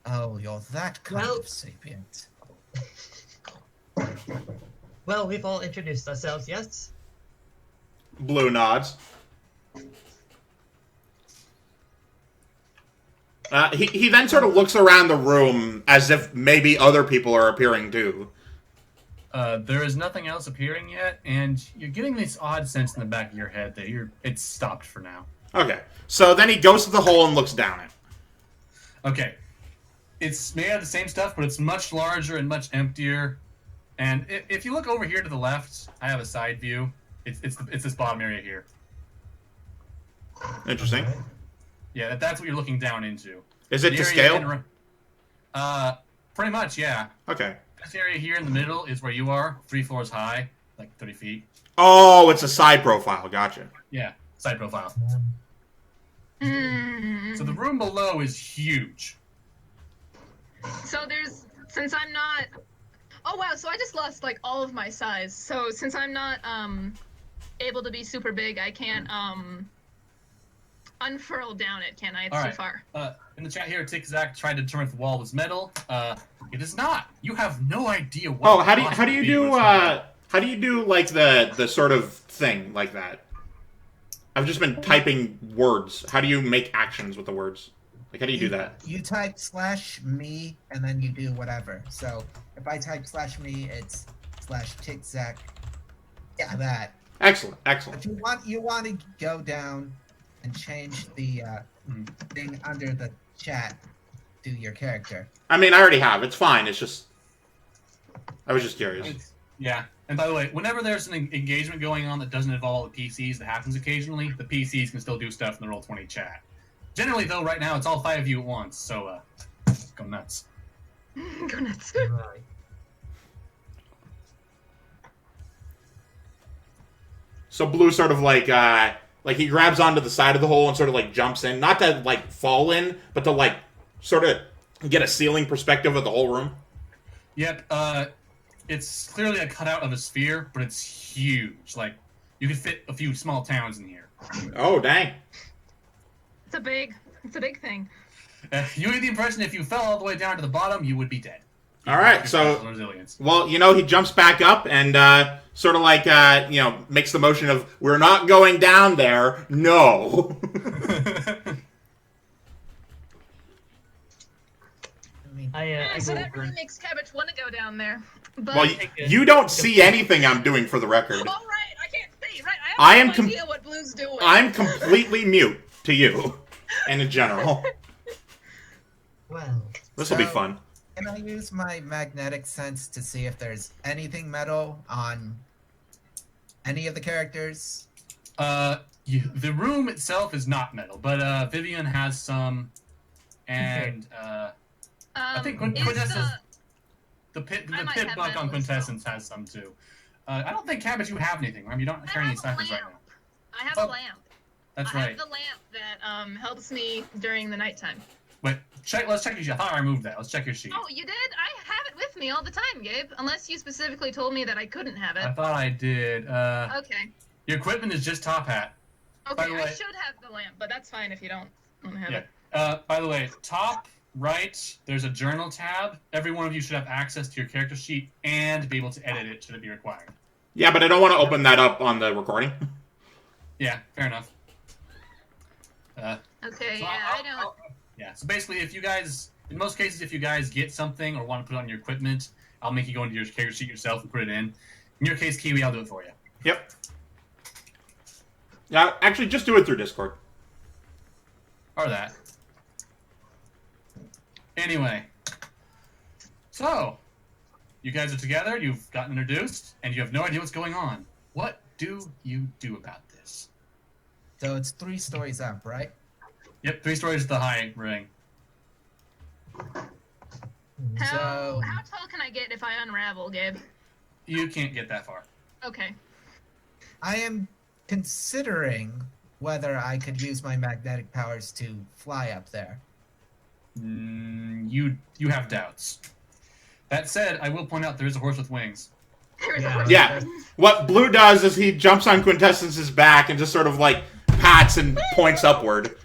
Oh, you're that kind Well- of sapient. Well, we've all introduced ourselves, yes? Blue nods. He then sort of looks around the room as if maybe other people are appearing too. There is nothing else appearing yet, and you're getting this odd sense in the back of your head that it's stopped for now. Okay, so then he goes to the hole and looks down it. Okay. It's made out of the same stuff, but it's much larger and much emptier. And if you look over here to the left, I have a side view. It's this bottom area here. Interesting. Alright. Yeah, that's what you're looking down into. Is it The to area scale? pretty much, yeah. Okay. This area here in the middle is where you are, 3 floors high, like 30 feet. Oh, it's a side profile. Gotcha. Yeah, side profile. Mm. So the room below is huge. So since I'm not. Oh wow! So I just lost like all of my size. So since I'm not able to be super big, I can't unfurl down it, can I? It's All too right. far. In the chat here, Tic-Tac tried to determine if the wall was metal. It is not. You have no idea what. Oh, it how do possibly you be do with something. how do you do like the sort of thing like that? I've just been typing words. How do you make actions with the words? Like how do you do that? You type /me and then you do whatever. So if I type /me, it's /Tic-Tac. Yeah, that. Excellent, excellent. But you want to go down and change the thing under the chat to your character. I mean, I already have. It's fine. It's just I was just curious. Yeah. And by the way, whenever there's an engagement going on that doesn't involve all the PCs, that happens occasionally, the PCs can still do stuff in the Roll20 chat. Generally, though, right now, it's all 5 of you at once, so, go nuts. Go nuts. Right. So Blue sort of like he grabs onto the side of the hole and sort of like jumps in, not to like fall in, but to like sort of get a ceiling perspective of the whole room. Yep, it's clearly a cutout of a sphere, but it's huge. Like, you could fit a few small towns in here. Oh, dang. It's a big thing. You get the impression if you fell all the way down to the bottom, you would be dead. All right, Your so special resilience. well, you know, he jumps back up and sort of like you know, makes the motion of we're not going down there. No. I mean, I So go that over really and- makes Cabbage want to go down there. But Well, you don't see anything I'm doing for the record. oh right, I can't see. Right, I I am have no idea what Blue's Who's doing? I'm completely mute to you, and in general. Well, This will be So- fun. Can I use my magnetic sense to see if there's anything metal on any of the characters? The room itself is not metal, but Vivian has some, and I think is Quintessence, the pit I might pit have bug on metal as Quintessence has some too. I don't think Cabbage, you have anything. Right? You don't I carry any have a snipers right now. lamp. I have Oh, a lamp. That's I right. have the lamp that helps me during the nighttime. Wait, let's check your sheet. I thought I removed that. Let's check your sheet. Oh, you did? I have it with me all the time, Gabe. Unless you specifically told me that I couldn't have I it. thought I did. Okay. Your equipment is just top hat. Okay, the I way- should have the lamp, but that's fine if you don't want to have Yeah. it. By the way, top right, there's a journal tab. Every one of you should have access to your character sheet and be able to edit it should it be required. Yeah, but I don't want to open that up on the recording. Yeah, fair enough. Okay, So yeah, I don't. Yeah, so basically, in most cases, if you guys get something or want to put it on your equipment, I'll make you go into your character sheet yourself and put it in. In your case, Keywii, I'll do it for you. Yep. Yeah, actually, just do it through Discord. Or that. Anyway. So, you guys are together, you've gotten introduced, and you have no idea what's going on. What do you do about this? So it's 3 stories up, right? Yep, 3 stories to the high ring. How So- tall can I get if I unravel, Gabe? You can't get that far. Okay. I am considering whether I could use my magnetic powers to fly up there. You have doubts. That said, I will point out there is a horse with wings. There's Yeah. a horse. Yeah. What Blue does is he jumps on Quintessence's back and just sort of like pats and points upward.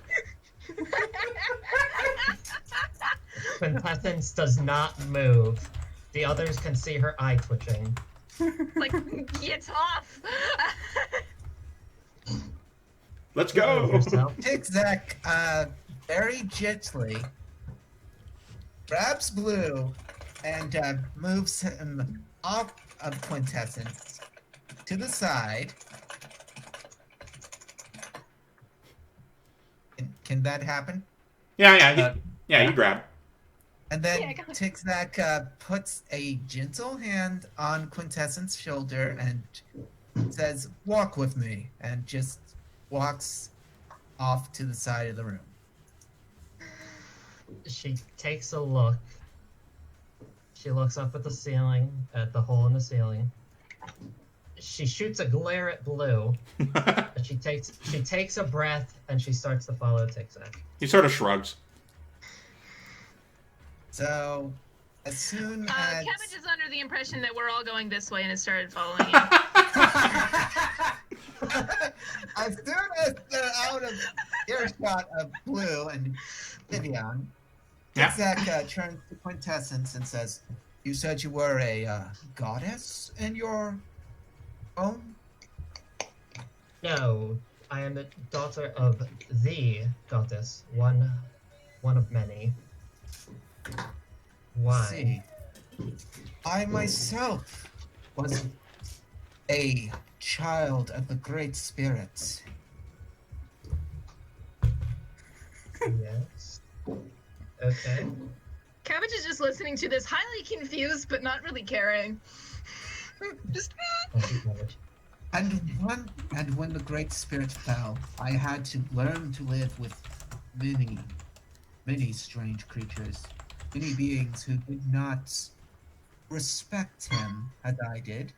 Quintessence does not move. The others can see her eye twitching. Like, get off! Let's Move go. yourself. Zigzag, very gently grabs Blue and moves him off of Quintessence to the side. Can that happen? Yeah, you grab. And then Yeah, go on. Tic-Tac puts a gentle hand on Quintessence's shoulder and says, "Walk with me," and just walks off to the side of the room. She takes a look. She looks up at the ceiling, at the hole in the ceiling. She shoots a glare at Blue. And she takes a breath and she starts to follow Tic-Tac. He sort of shrugs. So, as soon as Cabbage is under the impression that we're all going this way and has started following you. as soon as they're out of earshot of Blue and Vivian, Yeah. Tic-Tac turns to Quintessence and says, "You said you were a goddess in your home?" No, I am the daughter of the goddess, one of many. Why? See, I myself was a child of the Great Spirits. Yes. Okay. Cabbage is just listening to this, highly confused but not really caring. Just Thank you, Cabbage. And when the Great Spirit fell, I had to learn to live with many strange creatures, many beings who did not respect him as I did.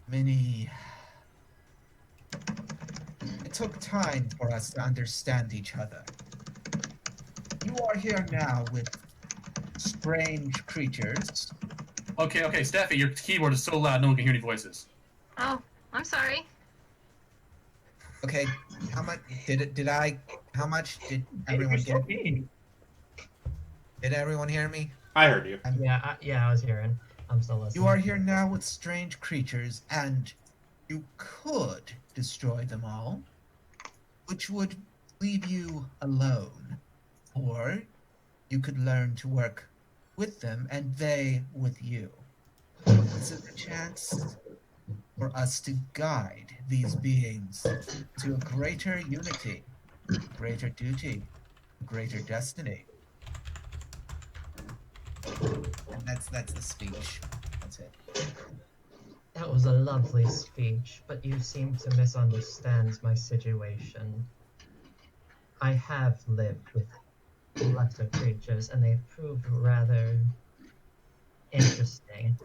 Many. It took time for us to understand each other. You are here now with strange creatures. Okay, Steffi, your keyboard is so loud no one can hear any voices. oh, I'm sorry. Okay, how much how much did everyone get? Did everyone hear me? I heard you. Yeah, I was hearing. I'm still listening. You are here now with strange creatures, and you could destroy them all, which would leave you alone. Or you could learn to work with them, and they with you. This is a chance for us to guide these beings to a greater unity, greater duty, greater destiny. And that's the speech. That's it. That was a lovely speech, but you seem to misunderstand my situation. I have lived with lesser creatures, and they've proved rather interesting.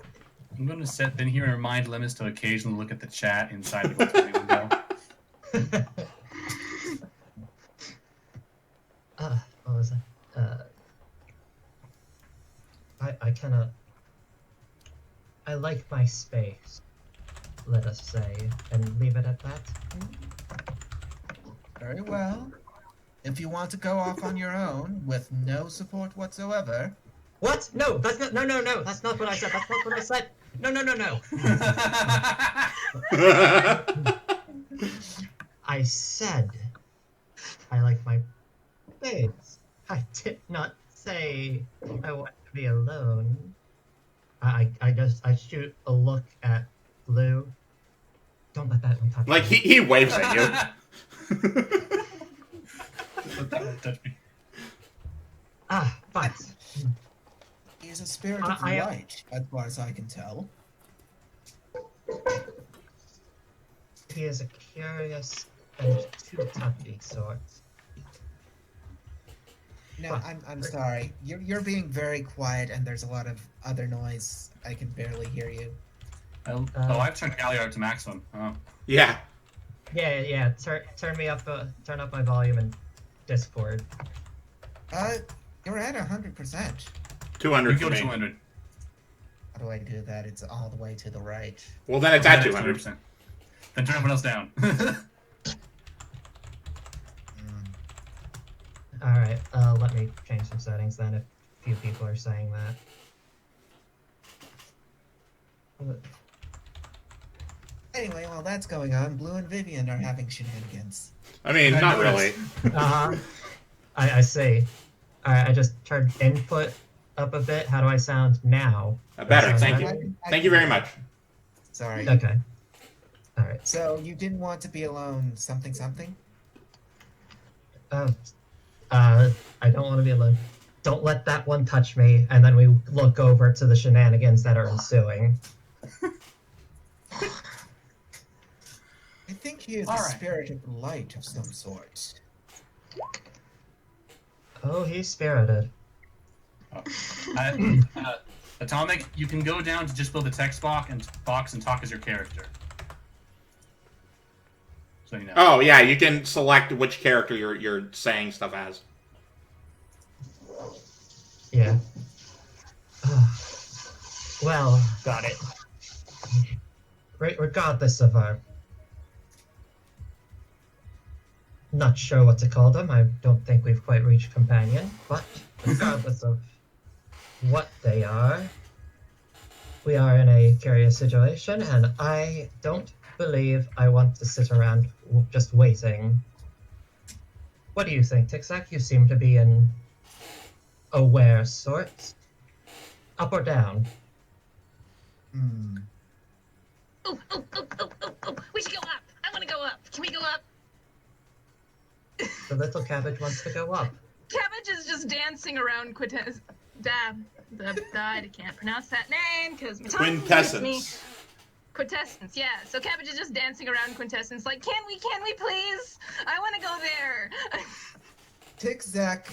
I'm going to sit in here and remind Lemhas to occasionally look at the chat inside the window. What was that? I cannot. I like my space, let us say, and leave it at that. Very well. If you want to go off on your own with no support whatsoever. What? No, that's not. No. That's not what I said. That's not what I said. No. I said I like my space. I did not say I want to be alone. I shoot a look at Blue. Don't let that one touch Like, me. he waves at you. That won't touch me. But He is a spirit of light, as far as I can tell. he is a curious and too touchy sort. No, I'm sorry. You're being very quiet, and there's a lot of other noise. I can barely hear you. I've turned Galliar to maximum. Oh. Yeah. Yeah. Turn me up. Turn up my volume in Discord. You're at 100%. 200 You for go to me. 200. How do I do that? It's all the way to the right. Well, then it's at Then 200. 100%. Then turn everyone else down. Alright, let me change some settings then if a few people are saying that. Anyway, while that's going on, Blue and Vivian are having shenanigans. I mean, I not noticed. really. I see. Alright, I just turned input up a bit. How do I sound now? Better, Sound thank better? you. Thank you very much. Sorry. Okay. Alright. So you didn't want to be alone, something? I don't want to be alone. Don't let that one touch me, and then we look over to the shenanigans that are ensuing. I think he is All a right. spirit of light of some sort. Oh, he's spirited. Atomic, you can go down to just below the text box and talk as your character. So you know. Oh, yeah, you can select which character you're saying stuff as. Yeah. Well, Got it. regardless of our... Not sure what to call them. I don't think we've quite reached companion, but regardless of what they are, we are in a curious situation, and I don't believe I want to sit around just waiting. What do you think, Tic-Tac? You seem to be an aware sort. Up or down? Oh, we should go up. I want to go up. Can we go up? The little cabbage wants to go up. Cabbage is just dancing around I can't pronounce that name because my tongue hurts me. Quintessence. Quintessence, yeah. So Cabbage is just dancing around Quintessence like, can we please? I want to go there. Tic-Zac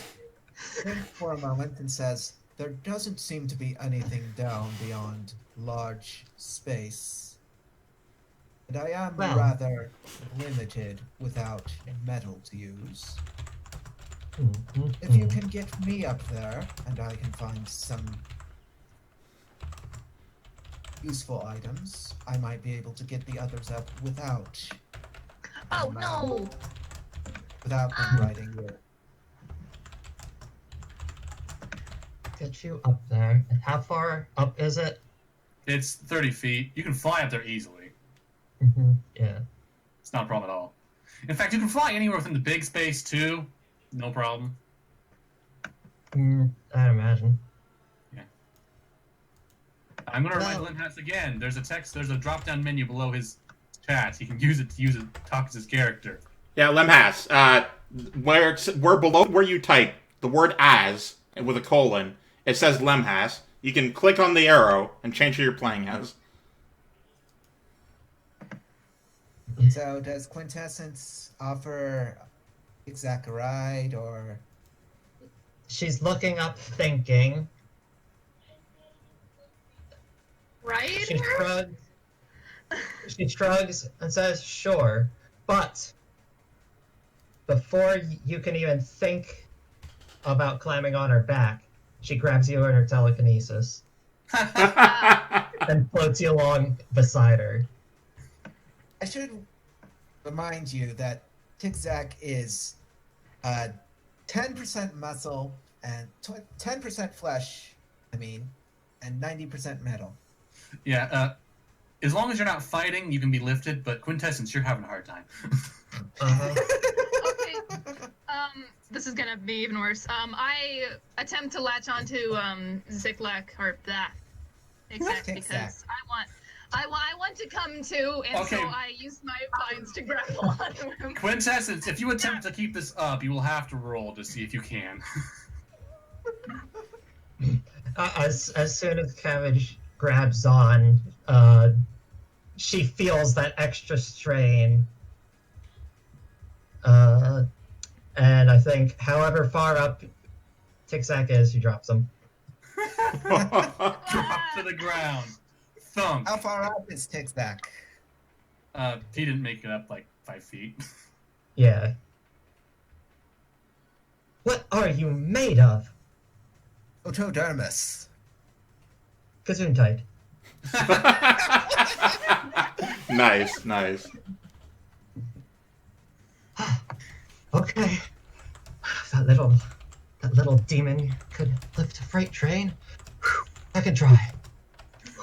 thinks for a moment and says, there doesn't seem to be anything down beyond large space. And I am Well. rather limited without metal to use. If you can get me up there, and I can find some useful items, I might be able to get the others up without Oh no. without them riding you. Get you up there. And how far up is it? It's 30 feet. You can fly up there easily. Yeah. It's not a problem at all. In fact, you can fly anywhere within the big space too. No problem. I'd imagine. Yeah. I'm gonna remind Lemhas again. There's a drop-down menu below his chat. He can use it to talk to his character. Yeah, Lemhas. Where below where you type the word "as" with a colon, it says Lemhas. You can click on the arrow and change who you're playing as. So does Quintessence offer Zach a ride, or She's looking up, thinking. Right? She shrugs and says, "Sure, but before you can even think about climbing on her back, she grabs you in her telekinesis and floats you along beside her." I should remind you that Tic-Zac is 10% muscle and 10% flesh, and 90% metal. Yeah, as long as you're not fighting, you can be lifted, but Quintessence, you're having a hard time. Okay. This is gonna be even worse. I attempt to latch onto Ziklak or that exact because I want to come too, and Okay. so I use my vines to grapple onto him. Quintessence, if you attempt to keep this up, you will have to roll to see if you can. As soon as Cabbage grabs on, she feels that extra strain. And I think, however far up Tic-Zac is, she drops him. Drop to the ground. Thump. How far up is Tic-Zac? He didn't make it up like 5 feet. Yeah. What are you made of? Otodermis. Gesundheit. Nice. Okay. That little demon could lift a freight train. I can try.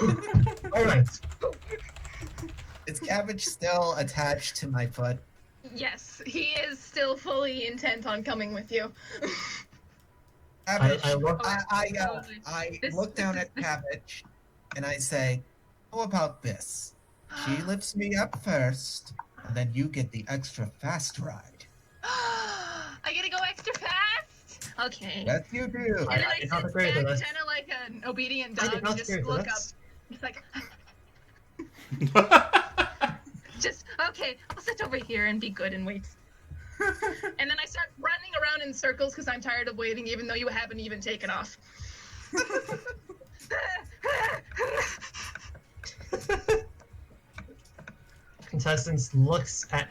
All right. Is Cabbage still attached to my foot? Yes, he is still fully intent on coming with you. Cabbage, I look- I look down at Cabbage and I say, "How about this? She lifts me up first, and then you get the extra fast ride." I gotta go extra fast. Okay. Yes, you do. And then I I did not sit agree to back, this. kind of like an obedient I did dog, not and just agree to look up. this. Just like, just okay. I'll sit over here and be good and wait. And then I start running around in circles because I'm tired of waiting, even though you haven't even taken off. Contestants looks at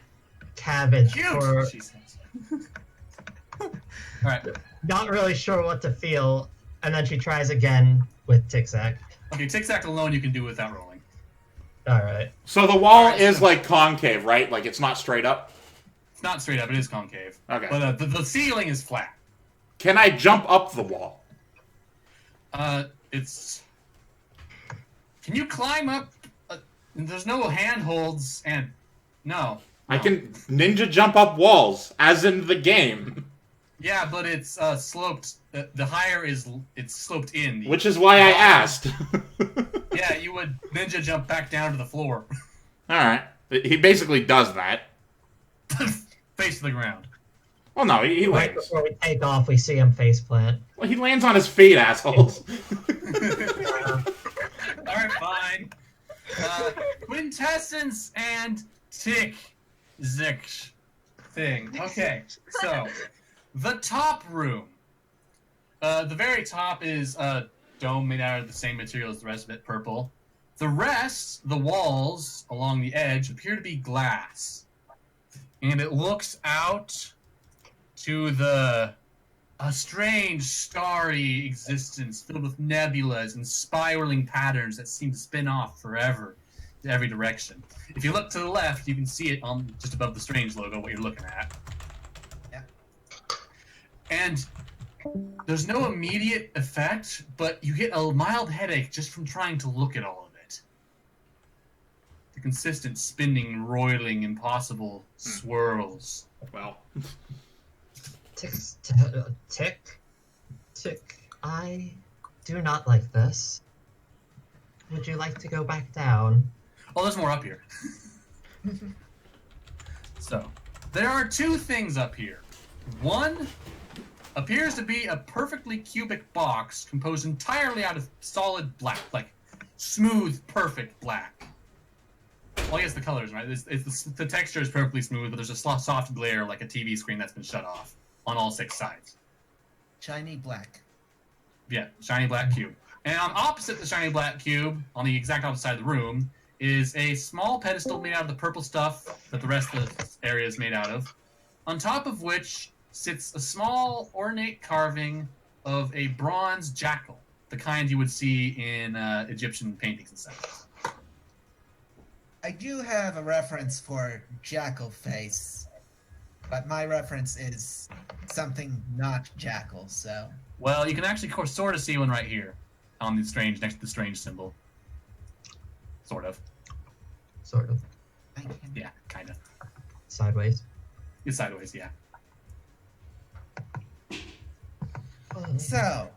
Cabbage Cute! for She says. Alright. not really sure what to feel, and then she tries again with Tic-Zac. Okay, Tic-Tac alone you can do without rolling. All right. So the wall Alright, is so- like concave, right? Like it's not straight up. It's not straight up, it is concave. Okay. But the ceiling is flat. Can I jump up the wall? It's... Can you climb up? There's no handholds, and... No. I can ninja jump up walls, as in the game. Yeah, but it's sloped. The higher it's sloped in. Which is why I asked. Yeah, you would ninja jump back down to the floor. Alright. He basically does that. Face to the ground. Well, no, he Right lands. before we take off, we see him faceplant. Well, he lands on his feet, assholes. Alright, fine. Quintessence and Tic-Zac thing. Okay, so the top room. The very top is a dome made out of the same material as the rest of it, purple. The rest, the walls along the edge, appear to be glass. And it looks out to a strange, starry existence filled with nebulas and spiraling patterns that seem to spin off forever in every direction. If you look to the left, you can see it on just above the strange logo, what you're looking at. Yeah. And there's no immediate effect, but you get a mild headache just from trying to look at all of it. The consistent spinning, roiling, impossible swirls. Well, Tick. I do not like this. would you like to go back down? Oh, there's more up here. So, there are two things up here. One appears to be a perfectly cubic box composed entirely out of solid black, like smooth, perfect black. Well, I guess the colors, right? The texture is perfectly smooth, but there's a soft glare like a TV screen that's been shut off on all 6 sides. Shiny black. Yeah, shiny black cube. And on opposite the shiny black cube, on the exact opposite side of the room, is a small pedestal made out of the purple stuff that the rest of the area is made out of, on top of which sits a small ornate carving of a bronze jackal, the kind you would see in Egyptian paintings and stuff. I do have a reference for jackal face, but my reference is something not jackal, so... Well, you can actually sort of see one right here, on the strange, next to the strange symbol. Sort of. Sort of. Yeah, kind of. Sideways. It's sideways, yeah. So...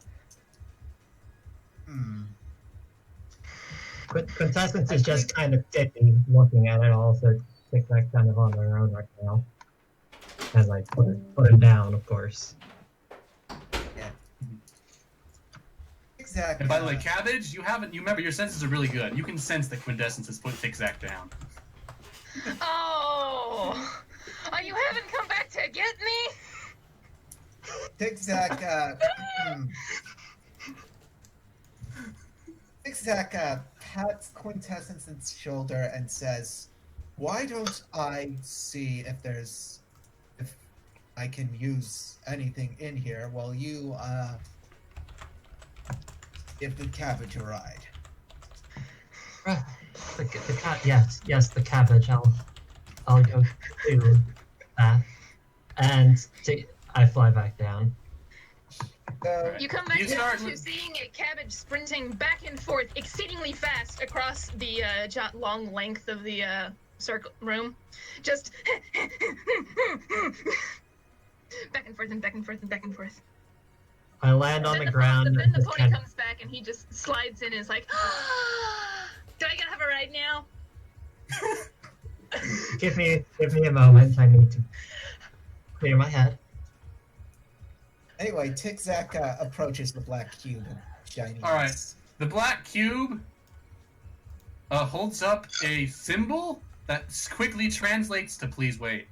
Quintessence is just kind of dippy looking at it all, so Tic Tac kind of on their own right now. As I put it down, of course. Yeah. Exactly. And by the way, Cabbage, you remember, your senses are really good. You can sense that Quintessence has put Tic-Tac down. Oh, you haven't come back to get me? Tic-Tac, Tic-Tac pats Quintessence's shoulder and says, "Why don't I see if I can use anything in here while you give the cabbage a ride?" Yes, the cabbage. I'll go do that, and I fly back down. So, You come back You down start- to seeing a cabbage sprinting back and forth exceedingly fast across the long length of the circle room. Just back and forth and back and forth and back and forth. I land on the ground. Then and the just pony kind of- comes back and he just slides in and is like, "Do I gotta have a ride now?" Give me a moment. I need to clear my head. anyway, Tic-Tac approaches the black cube and shiny. All right. eyes. The black cube holds up a symbol that quickly translates to "Please wait."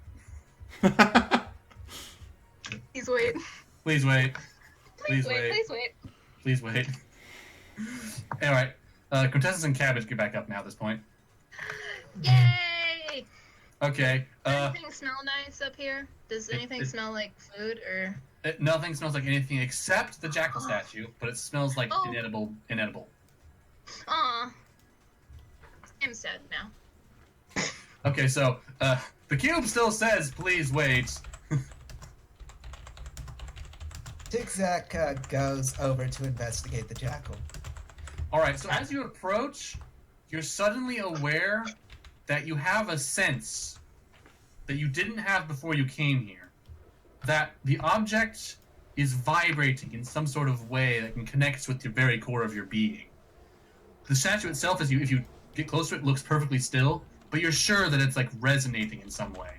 Please wait. Please wait. Please wait. Please wait. Please wait. All right. Quintessence and Cabbage get back up now at this point. Yay! Okay. Does anything smell nice up here? Does anything smell like food or? Nothing smells like anything except the jackal statue, but it smells like Oh. inedible. Aw. I'm sad now. Okay, so the cube still says "Please wait." Tic-Tac goes over to investigate the jackal. All right. So as you approach, you're suddenly aware that you have a sense that you didn't have before you came here. That the object is vibrating in some sort of way that can connect with the very core of your being. The statue itself, if you get close to it, looks perfectly still, but you're sure that it's like resonating in some way.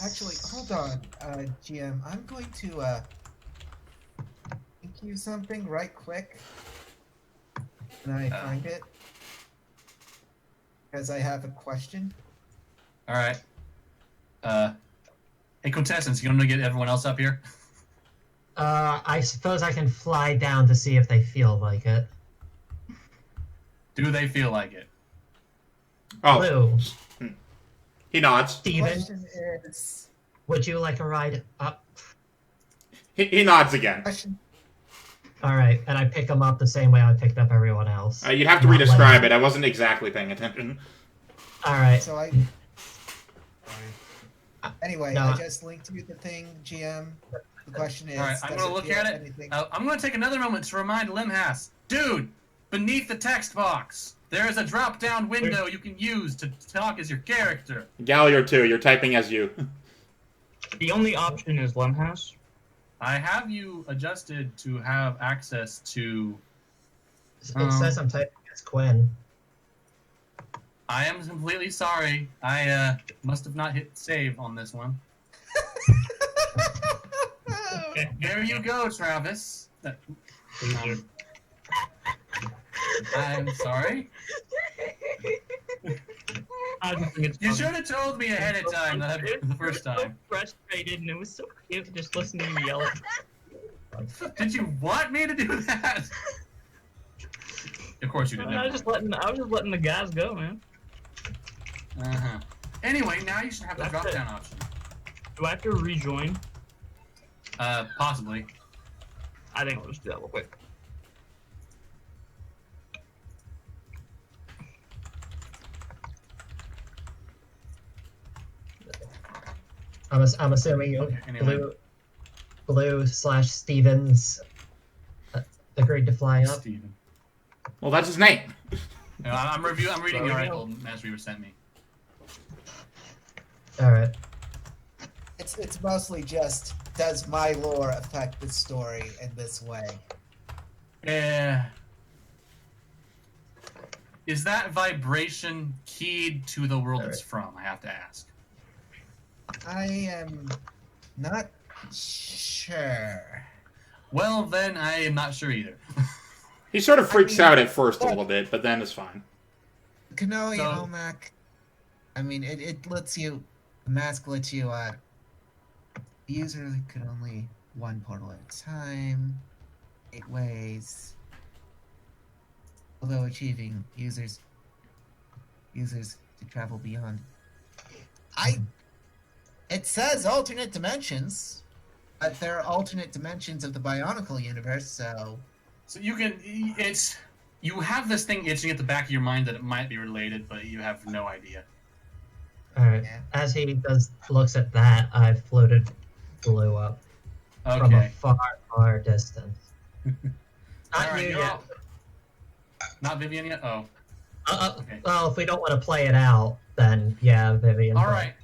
Actually, hold on, GM. I'm going to think you something right quick. Can I find it? Because I have a question. All right. Hey, Quintessence, you want to get everyone else up here? I suppose I can fly down to see if they feel like it. Do they feel like it? Oh, Blue, he nods. Steven, Question is. would you like a ride up? He nods again. Question. All right, and I pick them up the same way I picked up everyone else. You'd have to Not re-describe letting- it. I wasn't exactly paying attention. All right. So I. Anyway, No, I I- just linked you the thing, GM. The question is. All right, I'm does going to look feel at it. anything- I'm going to take another moment to remind Lemhas. Dude, beneath the text box, there is a drop-down window you can use to talk as your character. Galliar too. You're typing as you. The only option is Lemhas. I have you adjusted to have access to It says I'm typing as Quinn. I am completely sorry. I must have not hit save on this one. There you go, Travis. I'm sorry. I just think it's You funny. should have told me ahead of time the first So time. frustrated, and it was so cute just listening to you yell at. Did you want me to do that? Of course you didn't. I was just letting the guys go, man. Uh-huh. Anyway, now you should have the That's drop it. down option. Do I have to rejoin? Possibly. I think I'll just do that real quick. I'm assuming Okay, anyway. Blue/Stevens agreed to fly up. Steven. Well, that's his name. No, I'm reading the There we article Masterweaver sent me. All right. It's mostly just, does my lore affect the story in this way? Is that vibration keyed to the world it's from? I have to ask. I am not sure. Well, then I am not sure either. He sort of freaks mean, out at first a little bit, but then it's fine. Kanoi So- Omak, I mean, it lets you, the mask lets you, the user could only one portal at a time, 8 ways, although achieving users to travel beyond. It says alternate dimensions, but there are alternate dimensions of the Bionicle universe, so... So you have this thing itching at the back of your mind that it might be related, but you have no idea. All right. Yeah. As he looks at that, I floated Blue up from a Okay. far distance. Not Alright, you you're yet. all- Not Vivian yet? Oh. Okay. Well, if we don't want to play it out, then yeah, Vivian. Alright.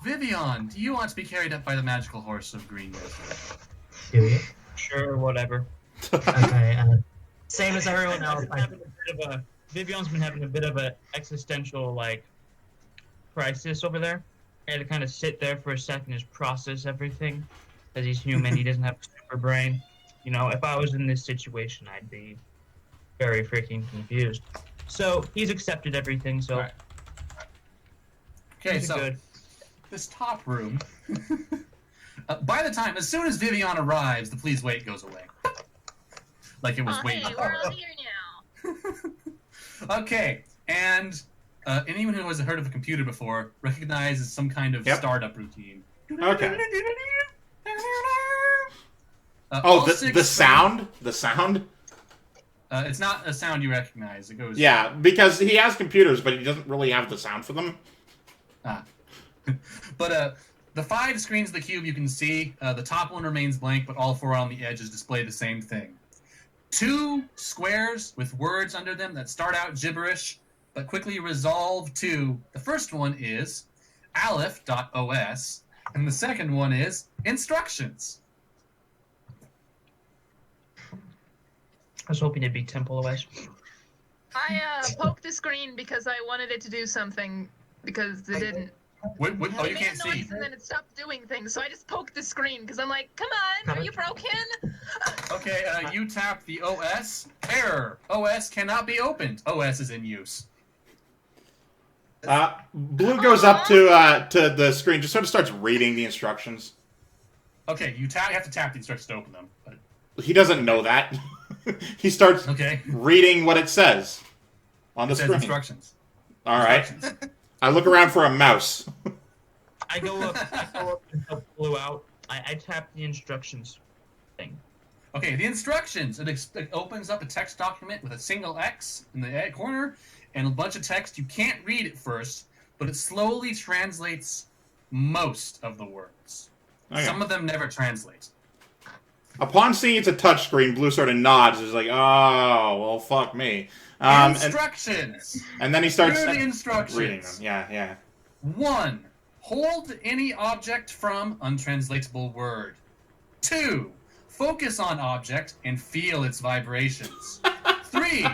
Vivian, do you want to be carried up by the magical horse of green desert? Do you? Sure, whatever. Okay. Same as everyone else. Vivian's been having a bit of a existential crisis over there. He had to kind of sit there for a second, just process everything. As he's human, he doesn't have a super brain. You know, if I was in this situation, I'd be very freaking confused. So he's accepted everything. So Alright. Okay, he's so good. this top room. By the time, as soon as Vivian arrives, the please wait goes away. Like it was Oh, waiting. hey, we're all here now. Okay, and anyone who has heard of a computer before recognizes some kind of Yep. startup routine. Okay. All Oh, six the sound? The sound? It's not a sound you recognize. It goes. Yeah, because he has computers, but he doesn't really have the sound for them. But the 5 screens of the cube you can see, the top one remains blank, but all 4 on the edges display the same thing. 2 squares with words under them that start out gibberish, but quickly resolve to, the first one is aleph.os, and the second one is instructions. I was hoping it'd be Temple OS. I poked the screen because I wanted it to do something because it didn't. What, oh, It you made can't a noise see. and then it stopped doing things, so I just poked the screen because I'm like, come on, are you broken? Okay, you tap the OS. Error. OS cannot be opened. OS is in use. Blue goes up to the screen, just sort of starts reading the instructions. Okay, you have to tap the instructions to open them. But, He doesn't know that. He starts okay. reading what it says on the It says screen. instructions. All right. Instructions. I look around for a mouse. I go up and help Blue out. I tap the instructions thing. Okay, the instructions. It opens up a text document with a single X in the corner and a bunch of text. You can't read at first, but it slowly translates most of the words. Okay. Some of them never translate. Upon seeing it's a touchscreen, Blue sort of nods. Is like, oh, well, fuck me. Instructions. And then he starts Here are the instructions. reading them. Yeah. 1. Hold any object from untranslatable word. 2. Focus on object and feel its vibrations. 3.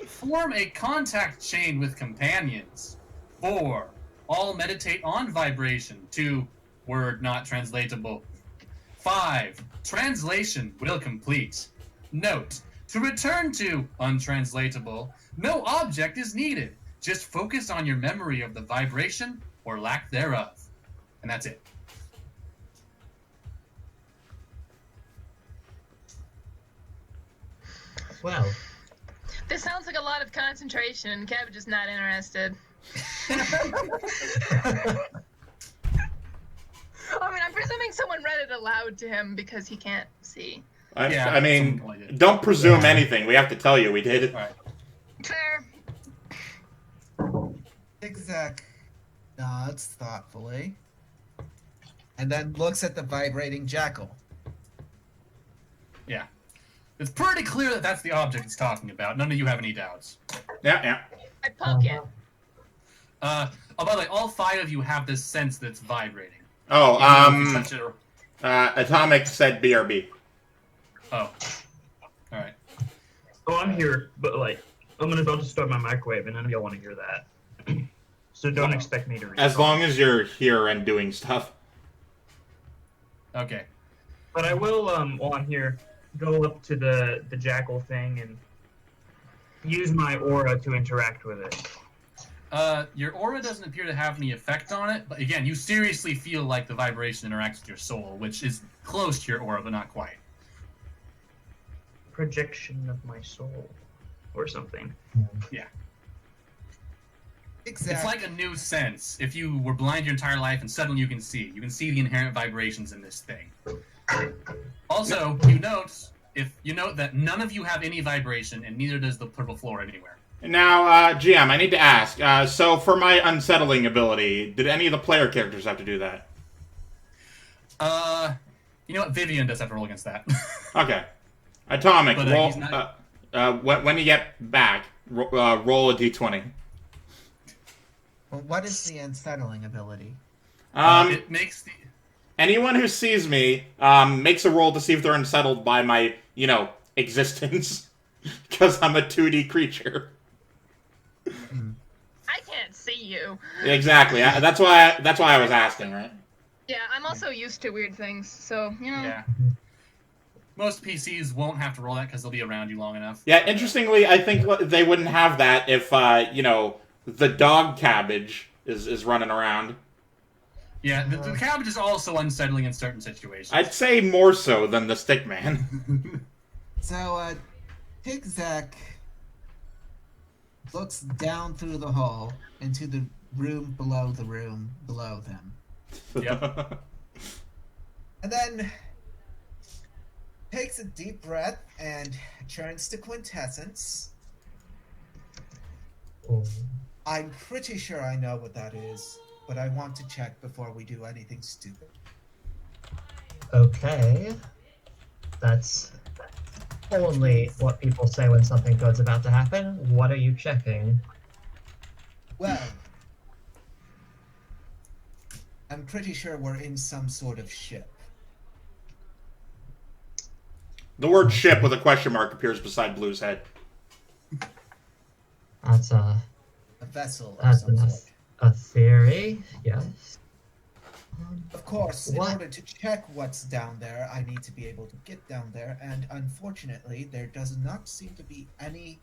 Form a contact chain with companions. 4. All meditate on vibration. 2. Word not translatable. 5. Translation will complete. Note, to return to untranslatable, no object is needed. Just focus on your memory of the vibration or lack thereof. And that's it. Well, This sounds like a lot of concentration, and Cabbage is not interested. I mean, I'm presuming someone read it aloud to him because he can't see. Yeah, I mean, someone did. don't presume anything. We have to tell you we did it. All right. Fair. Zigzag nods thoughtfully, and then looks at the vibrating jackal. Yeah. It's pretty clear that that's the object it's talking about. None of you have any doubts. Yeah. I poke it. Oh, by the way, all 5 of you have this sense that it's vibrating. Oh, Even if you touch it or- Atomic said BRB. Oh. Alright. Oh, I'm here, but like, I'm about to start my microwave, and none of y'all want to hear that. So don't expect me to read. As long as you're here and doing stuff. Okay. But I will, while I'm here, go up to the jackal thing and use my aura to interact with it. Your aura doesn't appear to have any effect on it, but again, you seriously feel like the vibration interacts with your soul, which is close to your aura, but not quite. Projection of my soul, or something. Exactly. It's like a new sense. If you were blind your entire life and suddenly you can see the inherent vibrations in this thing. Also, you note that none of you have any vibration, and neither does the purple floor anywhere. Now, GM, I need to ask. So for my unsettling ability, did any of the player characters have to do that? You know what? Vivian does have to roll against that. Okay. Atomic, But, roll. he's not- When you get back, roll a d20. Well, what is the unsettling ability? It makes the... Anyone who sees me makes a roll to see if they're unsettled by my, existence, because I'm a 2D creature. I can't see you. Exactly. That's why I was asking, right? Yeah, I'm also used to weird things, so, Yeah. Most PCs won't have to roll that because they'll be around you long enough. Yeah. Interestingly, I think they wouldn't have that if the dog cabbage is running around. Yeah, the cabbage is also unsettling in certain situations. I'd say more so than the stick man. So, Zigzag looks down through the hall into the room below them. Yep. And then takes a deep breath and turns to Quintessence. oh, I'm pretty sure I know what that is, but I want to check before we do anything stupid. okay. That's only what people say when something good's about to happen. What are you checking? Well, I'm pretty sure we're in some sort of ship. The word ship with a question mark appears beside Blue's head. That's A vessel of that's some sort. a theory. Yes. Of course, in What? order to check what's down there, I need to be able to get down there, and unfortunately, there does not seem to be any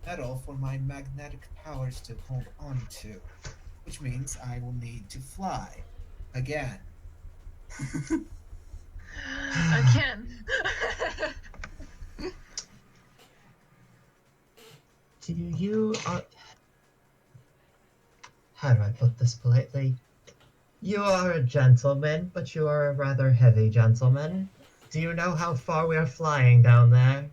metal for my magnetic powers to hold on to, which means I will need to fly again. Again. Do you? How do I put this politely? You are a gentleman, but you are a rather heavy gentleman. Do you know how far we are flying down there?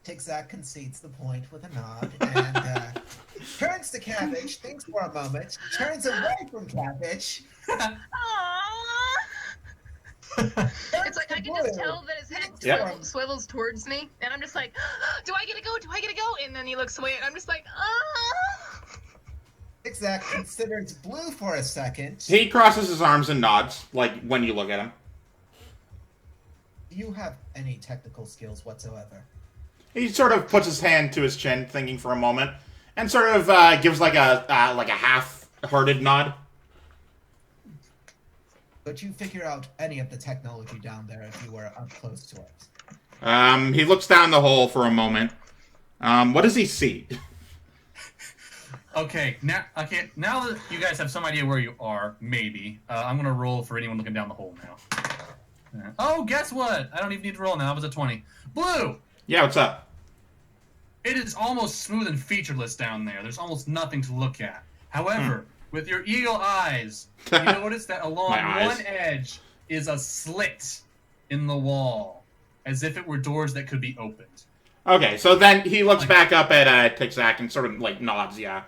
Zigzag concedes the point with a nod and turns to Cabbage, thinks for a moment, turns away from Cabbage. Aww. It's like I can just tell that his head Yep. swivels towards me, and I'm just like, do I get to go? Do I get to go? And then he looks away, and I'm just like, ah. Zigzag considers Blue for a second. He crosses his arms and nods, like when you look at him. Do you have any technical skills whatsoever? He sort of puts his hand to his chin, thinking for a moment, and sort of gives like a half-hearted nod. Could you figure out any of the technology down there if you were up close to it? He looks down the hole for a moment. What does he see? Okay, now that you guys have some idea where you are, maybe, I'm gonna roll for anyone looking down the hole now. Oh, guess what? I don't even need to roll now. It was a 20. Blue! Yeah, what's up? It is almost smooth and featureless down there. There's almost nothing to look at. However, with your eagle eyes, you notice that along one edge is a slit in the wall, as if it were doors that could be opened. Okay, so then he looks back up at Tic-Tac and sort of like nods, yeah.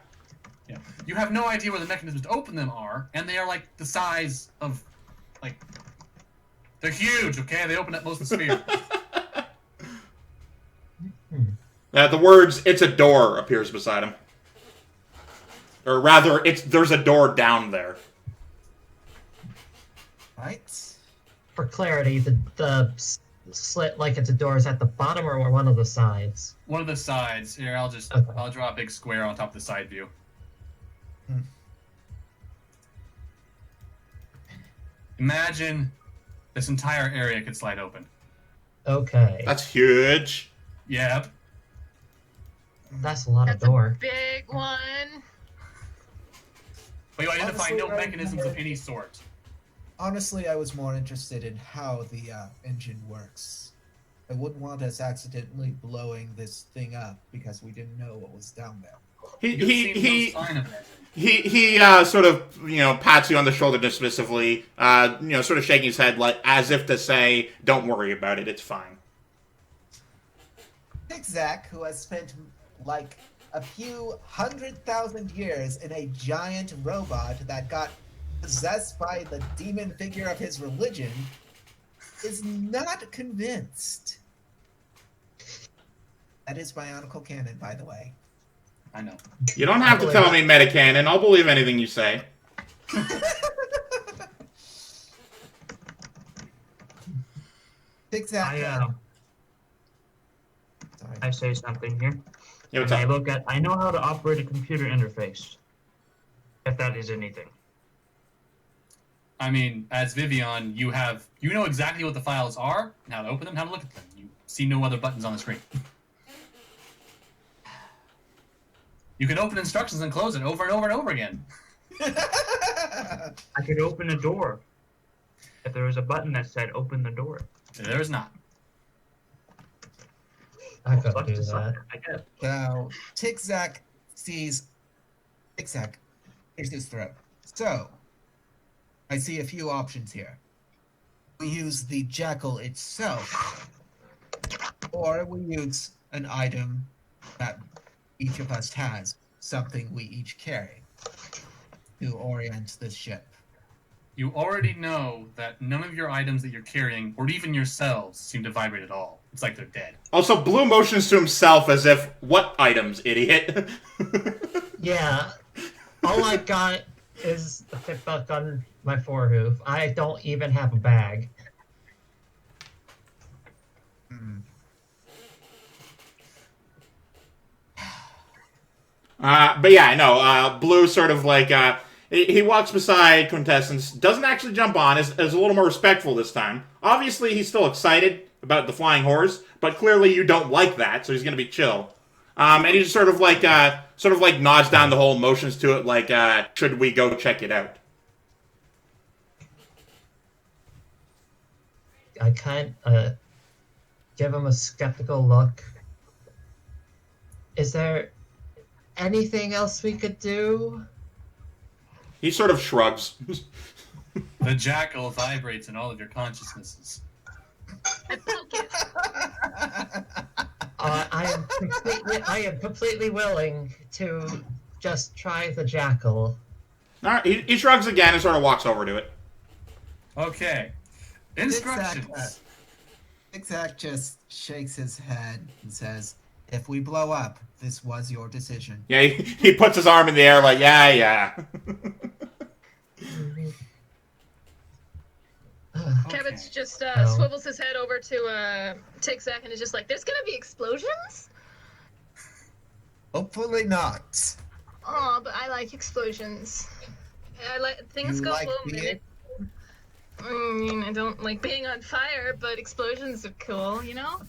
Yeah. You have no idea where the mechanisms to open them are, and they are like the size of, like, they're huge, okay? They open up most of the sphere. The words, "it's a door," appears beside him. Or rather, there's a door down there. Right? For clarity, the slit like it's a door is at the bottom or one of the sides? One of the sides. Here, I'll draw a big square on top of the side view. Imagine this entire area could slide open. Okay. That's huge. Yep. That's a lot That's of door. a big one. But you identify Honestly, no I mechanisms of remember- any sort. Honestly, I was more interested in how the engine works. I wouldn't want us accidentally blowing this thing up because we didn't know what was down there. You've seen no sign of it. He sort of, pats you on the shoulder dismissively, sort of shaking his head like as if to say, "Don't worry about it, it's fine." Zach, who has spent like a few 100,000 years in a giant robot that got possessed by the demon figure of his religion, is not convinced. That is Bionicle canon, by the way. I know. You don't have to tell me metacanon. I'll believe anything you say. Exactly. I say something here. Yeah, what's And up? I know how to operate a computer interface. If that is anything. I mean, as Vivian, you know exactly what the files are, and how to open them, how to look at them. You see no other buttons on the screen. You can open instructions and close it over and over and over again. I could open a door. If there was a button that said open the door. There is not. I could Suck do to suck, that. I guess. Now, Tic-Tac sees... Tic-Tac, here's his throat. So, I see a few options here. We use the jackal itself, or we use an item that each of us has, something we each carry, to orient this ship. You already know that none of your items that you're carrying, or even yourselves, seem to vibrate at all. It's like they're dead. Also, Blue motions to himself as if, "What items, idiot?" Yeah. All I got is a Fitbuck on my forehoof. I don't even have a bag. But yeah, no, Blue sort of like, he walks beside Quintessence, doesn't actually jump on, is a little more respectful this time. Obviously, he's still excited about the flying horse, but clearly you don't like that, so he's gonna be chill. And he just sort of like nods down the hole, motions to it like, should we go check it out? I kind give him a skeptical look. Is there anything else we could do? He sort of shrugs. The jackal vibrates in all of your consciousnesses. I poke it. I am completely willing to just try the jackal. Alright, he shrugs again and sort of walks over to it. Okay. Instructions. Tic-Tac just shakes his head and says, "If we blow up, this was your decision." Yeah, he puts his arm in the air like, yeah. Kevitz just No. swivels his head over to Tic-Tac and is just like, there's gonna be explosions? Hopefully not. Oh, but I like explosions. I like things You go like boom. being- I mean, I don't like being on fire, but explosions are cool, you know?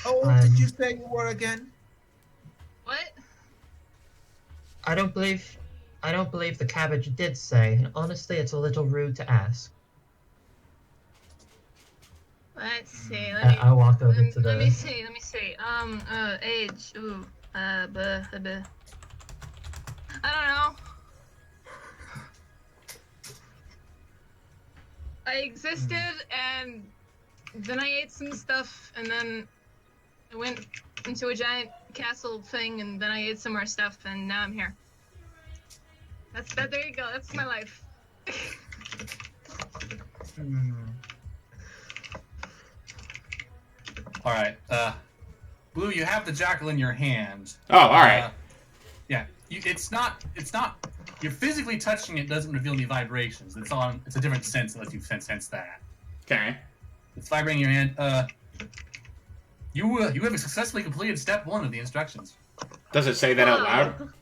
How old did you say you were again? What? I don't believe the cabbage did say, and honestly, it's a little rude to ask. Let's see. Let me. I walk over to Let me the. see. Let me see. Age. Ooh. I don't know. I existed, and then I ate some stuff, and then I went into a giant castle thing, and then I ate some more stuff, and now I'm here. That's that. There you go. That's my life. All right. Blue, you have the jackal in your hand. Oh, all right. Yeah. It's not. You're physically touching it doesn't reveal any vibrations. It's a different sense that lets you sense that. Okay. It's vibrating in your hand. You have successfully completed step 1 of the instructions. Does it say that out loud?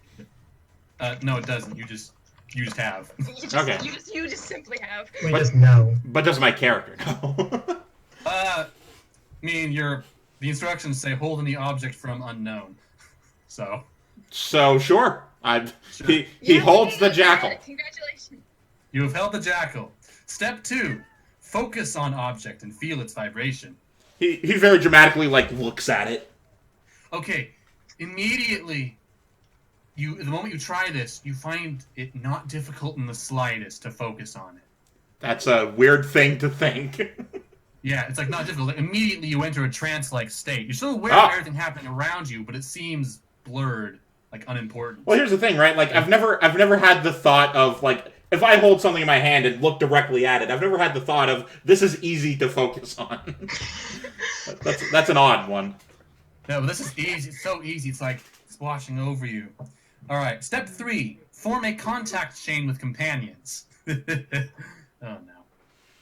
No, it doesn't. You just have. Okay. You just simply have. We just know. But does my character know? I mean, the instructions say hold any object from unknown. So. So sure. Sure. He Yeah, holds the jackal. Congratulations. You have held the jackal. Step 2, focus on object and feel its vibration. He very dramatically looks at it. Okay, immediately, the moment you try this, you find it not difficult in the slightest to focus on it. That's a weird thing to think. Yeah, it's not difficult. Immediately you enter a trance-like state. You're still aware of everything happening around you, but it seems blurred, unimportant. Well, here's the thing, right? I've never had the thought of if I hold something in my hand and look directly at it, I've never had the thought of this is easy to focus on. That's an odd one. No, but this is easy. It's so easy. It's it's washing over you. All right, step 3, form a contact chain with companions. Oh no.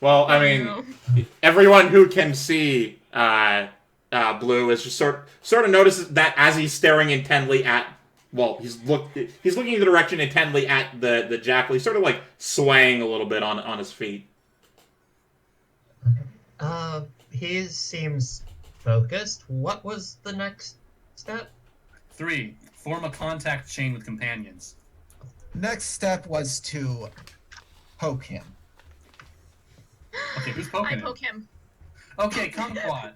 Well, I mean, everyone who can see Blue is just sort of notices that as he's staring intently at. Well, he's looking in the direction intently at the jackal. He's sort of swaying a little bit on his feet. He seems focused. What was the next step? 3, form a contact chain with companions. Next step was to poke him. Okay, who's poking I him? poke him. Okay, Kumquat.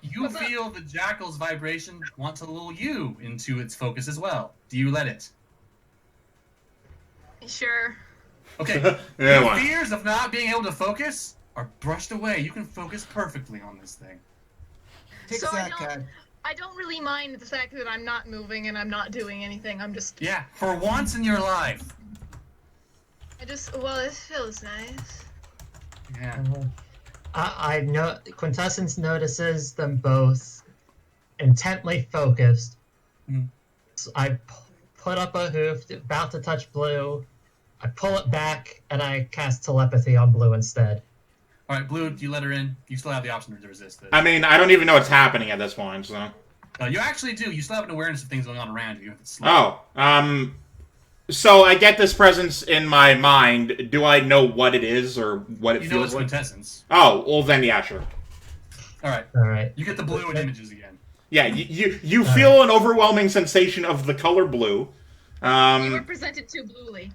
You feel the jackal's vibration want to lull you into its focus as well. Do you let it? Sure. Okay. Yeah, Your why? fears of not being able to focus are brushed away. You can focus perfectly on this thing. So Tic-Tac, I don't really mind the fact that I'm not moving and I'm not doing anything. I'm just. Yeah, for once in your life. Well, it feels nice. Yeah. I know Quintessence notices them both intently focused. Mhm. So I put up a hoof, about to touch Blue. I pull it back, and I cast telepathy on Blue instead. All right, Blue, you let her in. You still have the option to resist this. I mean, I don't even know what's happening at this point, so. You actually do. You still have an awareness of things going on around you. It's slow. Oh, so I get this presence in my mind. Do I know what it is or what it You know feels it's like? quintessence. Oh, well then, yeah, sure. All right. All right. You get the blue and images again. Yeah, you feel an overwhelming sensation of the color blue. You were presented too bluely.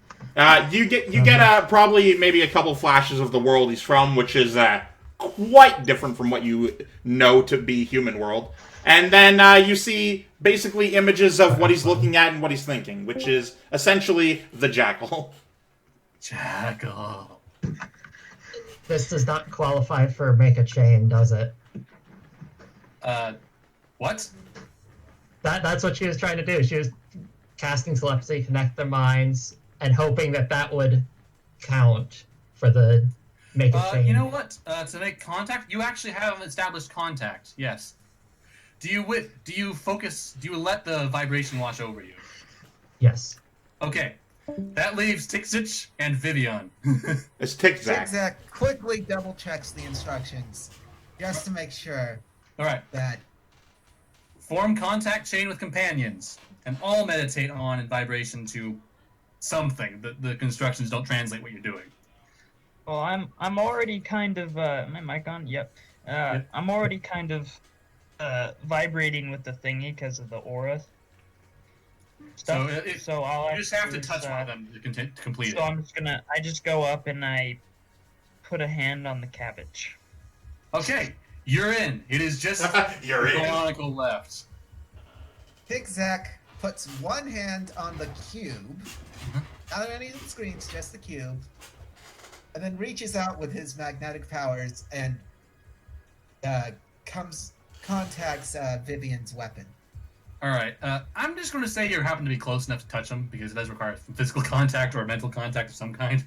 You get probably maybe a couple flashes of the world he's from, which is quite different from what you know to be human world. And then you see basically images of what he's looking at and what he's thinking, which is essentially the jackal. Jackal. This does not qualify for make a chain, does it? What? That's what she was trying to do. She was casting telepathy, connect their minds, and hoping that would count for the make a chain. You know what? To make contact, you actually have established contact. Yes. Do you focus? Do you let the vibration wash over you? Yes. Okay. That leaves Tixich and Vivian. It's Tic-Tac. Zigzag quickly double checks the instructions just to make sure All right. that Form contact chain with companions, and all meditate on and vibration to something. The constructions don't translate what you're doing. Well, I'm already kind of my mic on? Yep. Yep. I'm already kind of vibrating with the thingy because of the aura stuff. So I'll You just have do to is, touch one of them to complete So it. I just go up and I put a hand on the cabbage. Okay, you're in. It is just You're in. Bionicle left. Zigzag puts one hand on the cube, not on any of the screens, just the cube, and then reaches out with his magnetic powers and contacts Vivian's weapon. All right. I'm just going to say you happen to be close enough to touch them because it does require physical contact or mental contact of some kind.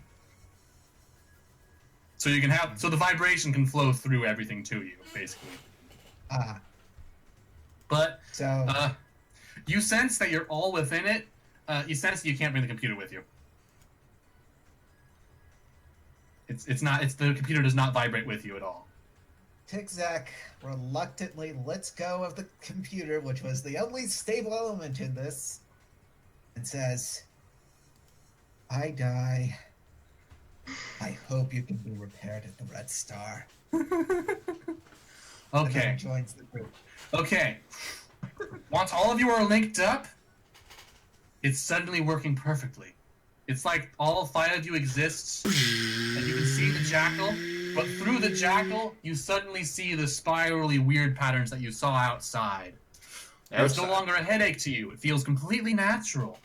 So you can have the vibration can flow through everything to you, basically. But So you sense that you're all within it. You sense that you can't bring the computer with you. The computer does not vibrate with you at all. Zigzag reluctantly lets go of the computer, which was the only stable element in this, and says, "I die. I hope you can be repaired at the Red Star." And Okay. then joins the group. Okay. Once all of you are linked up, it's suddenly working perfectly. It's like all 5 of you exist, and you can see the jackal, but through the jackal, you suddenly see the spirally weird patterns that you saw outside. It's no longer a headache to you. It feels completely natural.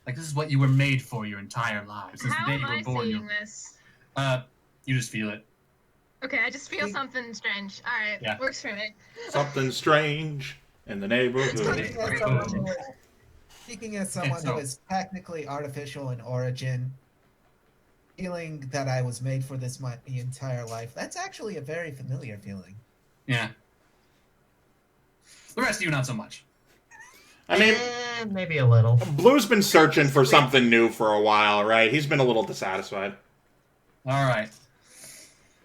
Like this is what you were made for your entire lives. Since How the day am you I were born, seeing this? you just feel it. Okay, I just feel something strange. All right, Yeah. works for me. Something strange in the neighborhood. Speaking as someone who is technically artificial in origin, feeling that I was made for this my entire life, that's actually a very familiar feeling. Yeah. The rest of you, not so much. I mean, Maybe a little. Blue's been searching for something new for a while, right? He's been a little dissatisfied. All right.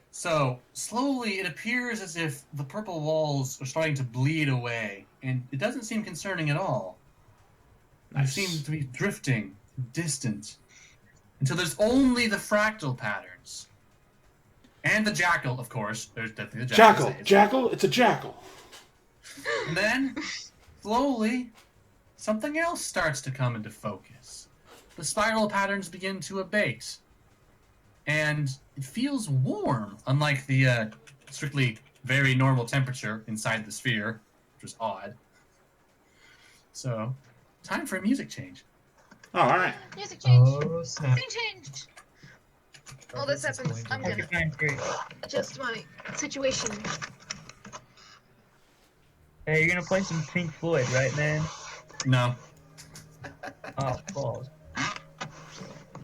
So, slowly, it appears as if the purple walls are starting to bleed away, and it doesn't seem concerning at all. Nice. They seem to be drifting, distant, until there's only the fractal patterns. And the jackal, of course. There's definitely the jackal. Jackal! Jackal? It's a jackal. And then, slowly, something else starts to come into focus. The spiral patterns begin to abate. And it feels warm, unlike the strictly very normal temperature inside the sphere, which was odd. So, time for a music change. Oh, alright. Music change. Oh, snap. Scene changed. Well, this happens. I'm gonna adjust my situation. Hey, you're gonna play some Pink Floyd, right, man? No. Oh, balls.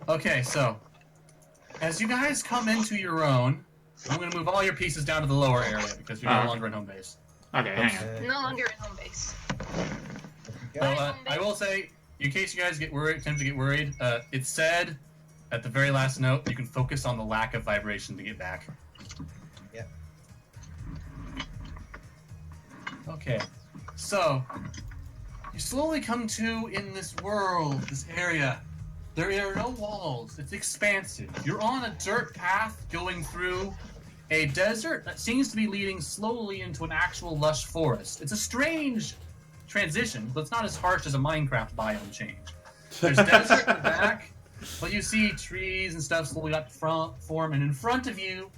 Okay, so, as you guys come into your own, I'm going to move all your pieces down to the lower area because you're no longer in home base. Okay, hang on. No longer in home base. So, I will say, in case you guys tend to get worried, it said at the very last note you can focus on the lack of vibration to get back. Yep. Okay, so you slowly come to in this world, this area. There are no walls. It's expansive. You're on a dirt path going through a desert that seems to be leading slowly into an actual lush forest. It's a strange transition, but it's not as harsh as a Minecraft biome change. There's desert in the back, but you see trees and stuff slowly up form, and in front of you,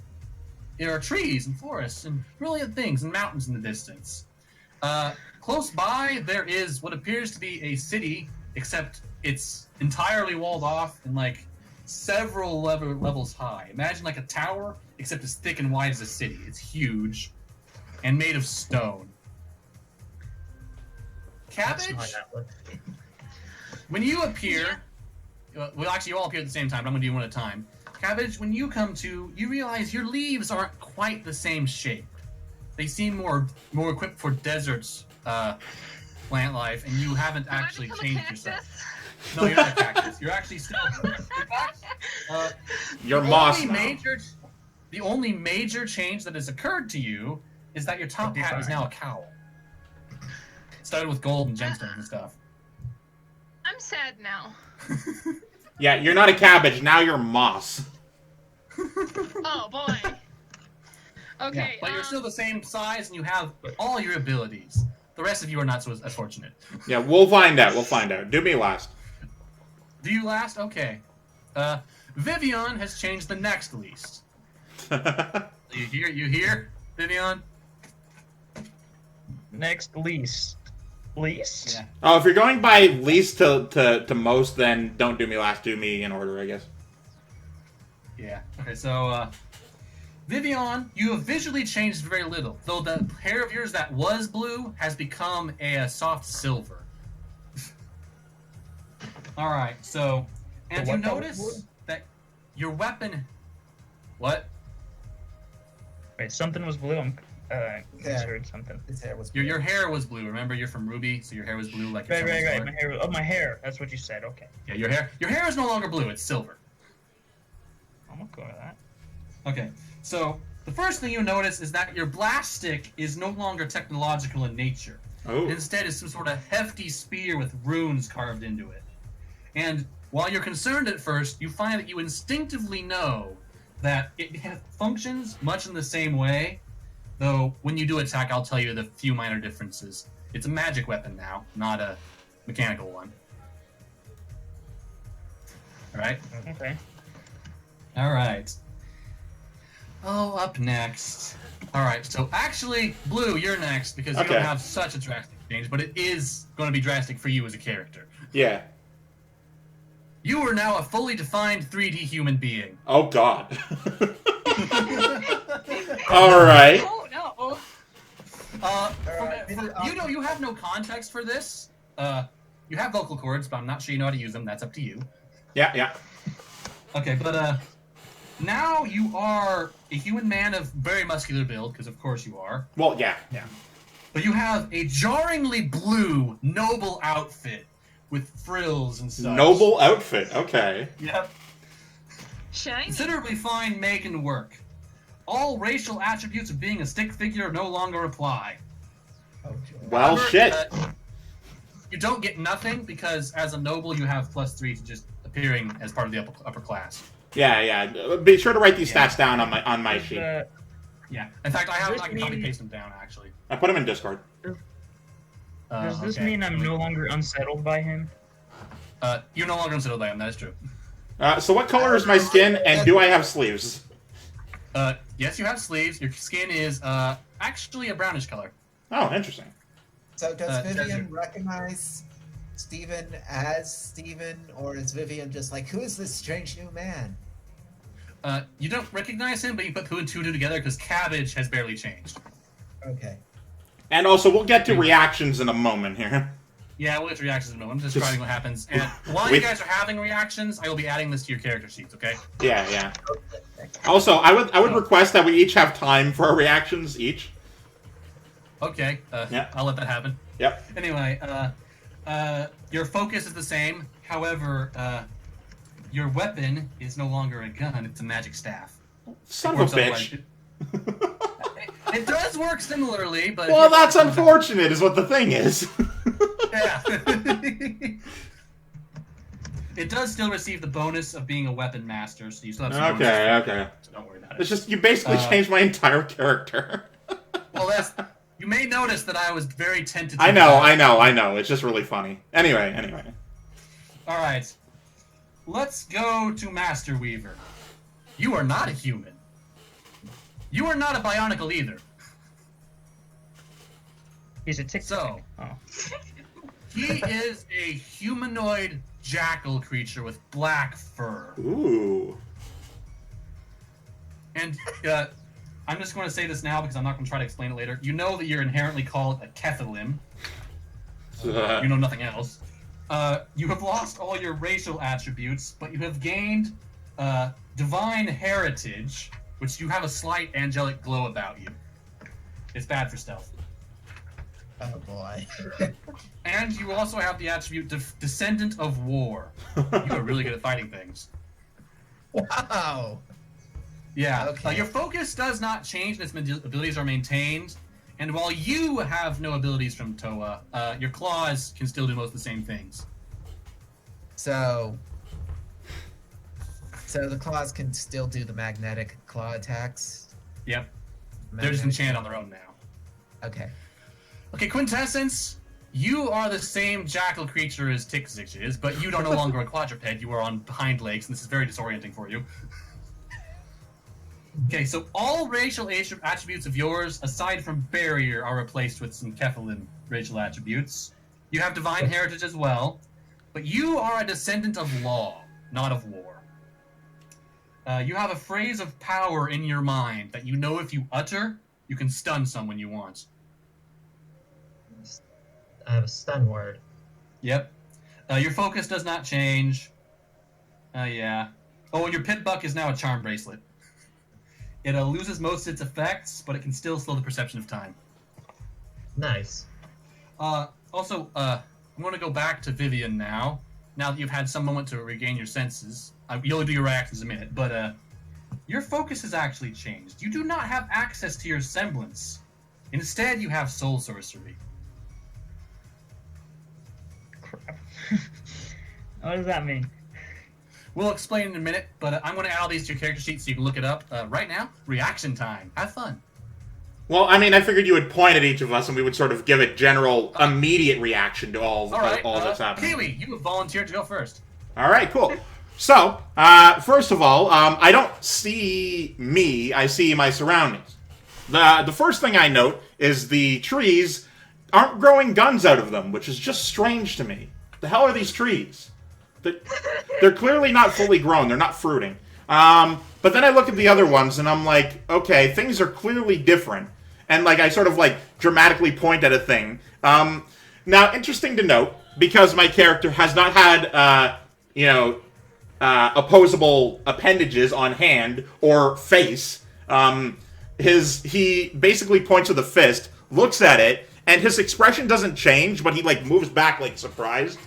there are trees and forests and brilliant things and mountains in the distance. Close by, there is what appears to be a city, except it's entirely walled off and like several levels high. Imagine like a tower, except as thick and wide as a city. It's huge and made of stone. Cabbage, when you appear, well, actually, you all appear at the same time, but I'm going to do one at a time. Cabbage, when you come to, you realize your leaves aren't quite the same shape. They seem more equipped for deserts, plant life, and you haven't actually changed yourself. No, you're not a cactus. You're actually still. In fact, You're the moss only now. the only major change that has occurred to you is that your top hat is now a cowl. It started with gold and gemstones and stuff. I'm sad now. Yeah, you're not a cabbage. Now you're moss. Oh boy. Okay. Yeah, but you're still the same size and you have all your abilities. The rest of you are not so as fortunate. Yeah, we'll find out. We'll find out. Do me last. Do you last? Okay. Vivian has changed the next least. You hear, Vivian? Next least. Least? Yeah. Oh, if you're going by least to most, then don't do me last. Do me in order, I guess. Yeah. Okay, so, Vivian, you have visually changed very little, though the hair of yours that was blue has become a soft silver. Alright, so, and So you what color notice was blue? that your weapon... What? Wait, something was blue. I Yeah. heard something. His hair was Your hair was blue, remember? You're from Ruby, so your hair was blue like your Right. someone's My hair. Oh, my hair. That's what you said. Okay. Yeah, your hair is no longer blue, it's silver. I'm okay with that. Okay, so the first thing you notice is that your blast stick is no longer technological in nature. Oh. Instead, it's some sort of hefty spear with runes carved into it. And while you're concerned at first, you find that you instinctively know that it functions much in the same way, though when you do attack, I'll tell you the few minor differences. It's a magic weapon now, not a mechanical one. Alright? Okay. Alright. Oh, up next. Alright, so actually, Blue, you're next because you Okay. don't have such a drastic change, but it is going to be drastic for you as a character. Yeah. You are now a fully defined 3D human being. Oh God. All right. Oh no. You know, you have no context for this. You have vocal cords, but I'm not sure you know how to use them. That's up to you. Yeah, yeah. Okay, but now you are a human man of very muscular build, because of course you are. Well, yeah. But you have a jarringly blue, noble outfit with frills and such. Noble outfit. Okay. Yep. Shiny. Considerably fine make and work. All racial attributes of being a stick figure no longer apply. Oh, joy. Well, However, shit. You don't get nothing because as a noble you have +3 to just appearing as part of the upper class. Yeah, yeah. Be sure to write these Yeah. stats down on my sheet. Yeah. In fact, I have Does I this can copy mean- paste them down actually. I put them in Discord. Does this Okay. mean I'm no longer unsettled by him? You're no longer unsettled by him. That is true. So what color is my skin, and do I have sleeves? Yes, you have sleeves. Your skin is actually a brownish color. Oh, interesting. So does Vivian Treasure. recognize Steven as Steven, or is Vivian just like, who is this strange new man? You don't recognize him, but you put 2 and 2 together because Cabbage has barely changed. Okay. And also, we'll get to reactions in a moment here. Yeah, we'll get to reactions in a moment. I'm just describing what happens. And while We- you guys are having reactions, I will be adding this to your character sheets, okay? Yeah, yeah. Also, I would request that we each have time for our reactions each. Okay, Yeah. I'll let that happen. Yep. Anyway, your focus is the same. However, your weapon is no longer a gun, it's a magic staff. Son It of a works bitch. It does work similarly, but... Well, that's unfortunate, is what the thing is. Yeah. It does still receive the bonus of being a weapon master, so you still have some bonuses Okay, for it, okay. so don't worry about it. It's just, you basically changed my entire character. Well, you may notice that I was very tentative. I know. It's just really funny. Anyway. All right. Let's go to Masterweaver. You are not a human. You are not a bionicle either. He's a tick. So, Oh. he is a humanoid jackal creature with black fur. Ooh. And I'm just going to say this now because I'm not going to try to explain it later. You know that you're inherently called a Kethalim. You know nothing else. You have lost all your racial attributes, but you have gained divine heritage, which you have a slight angelic glow about you. It's bad for stealth. Oh boy. And you also have the attribute Descendant of War. You are really good at fighting things. Wow. Yeah. Okay. Your focus does not change, and its abilities are maintained. And while you have no abilities from Toa, your claws can still do most of the same things. So the claws can still do the magnetic claw attacks. Yep. They're just enchanted on their own now. Okay. Okay, Quintessence, you are the same jackal creature as Tixix is, but you are no longer a quadruped. You are on hind legs, and this is very disorienting for you. Okay, so all racial attributes of yours, aside from Barrier, are replaced with some Kefalin racial attributes. You have Divine Heritage as well, but you are a descendant of law, not of war. You have a phrase of power in your mind that you know if you utter, you can stun someone you want. I have a stun word. Yep. Your focus does not change. Yeah. Oh, and your pit buck is now a charm bracelet. It loses most of its effects, but it can still slow the perception of time. Nice. Also, I'm going to go back to Vivian now. Now that you've had some moment to regain your senses. You'll do your reactions in a minute, but your focus has actually changed. You do not have access to your semblance. Instead, you have soul sorcery. Crap. What does that mean? We'll explain in a minute, but I'm going to add all these to your character sheet so you can look it up. Right now, reaction time. Have fun. Well, I mean, I figured you would point at each of us and we would sort of give a general, immediate reaction to all that's happening. Keywii, you have volunteered to go first. All right, cool. So, first of all, I don't see me, I see my surroundings. The first thing I note is the trees aren't growing guns out of them, which is just strange to me. The hell are these trees? They're clearly not fully grown. They're not fruiting. But then I look at the other ones and I'm like, okay, things are clearly different. And like I sort of like dramatically point at a thing. Now, interesting to note, because my character has not had, opposable appendages on hand or face, he basically points with a fist, looks at it, and his expression doesn't change, but he like moves back like surprised.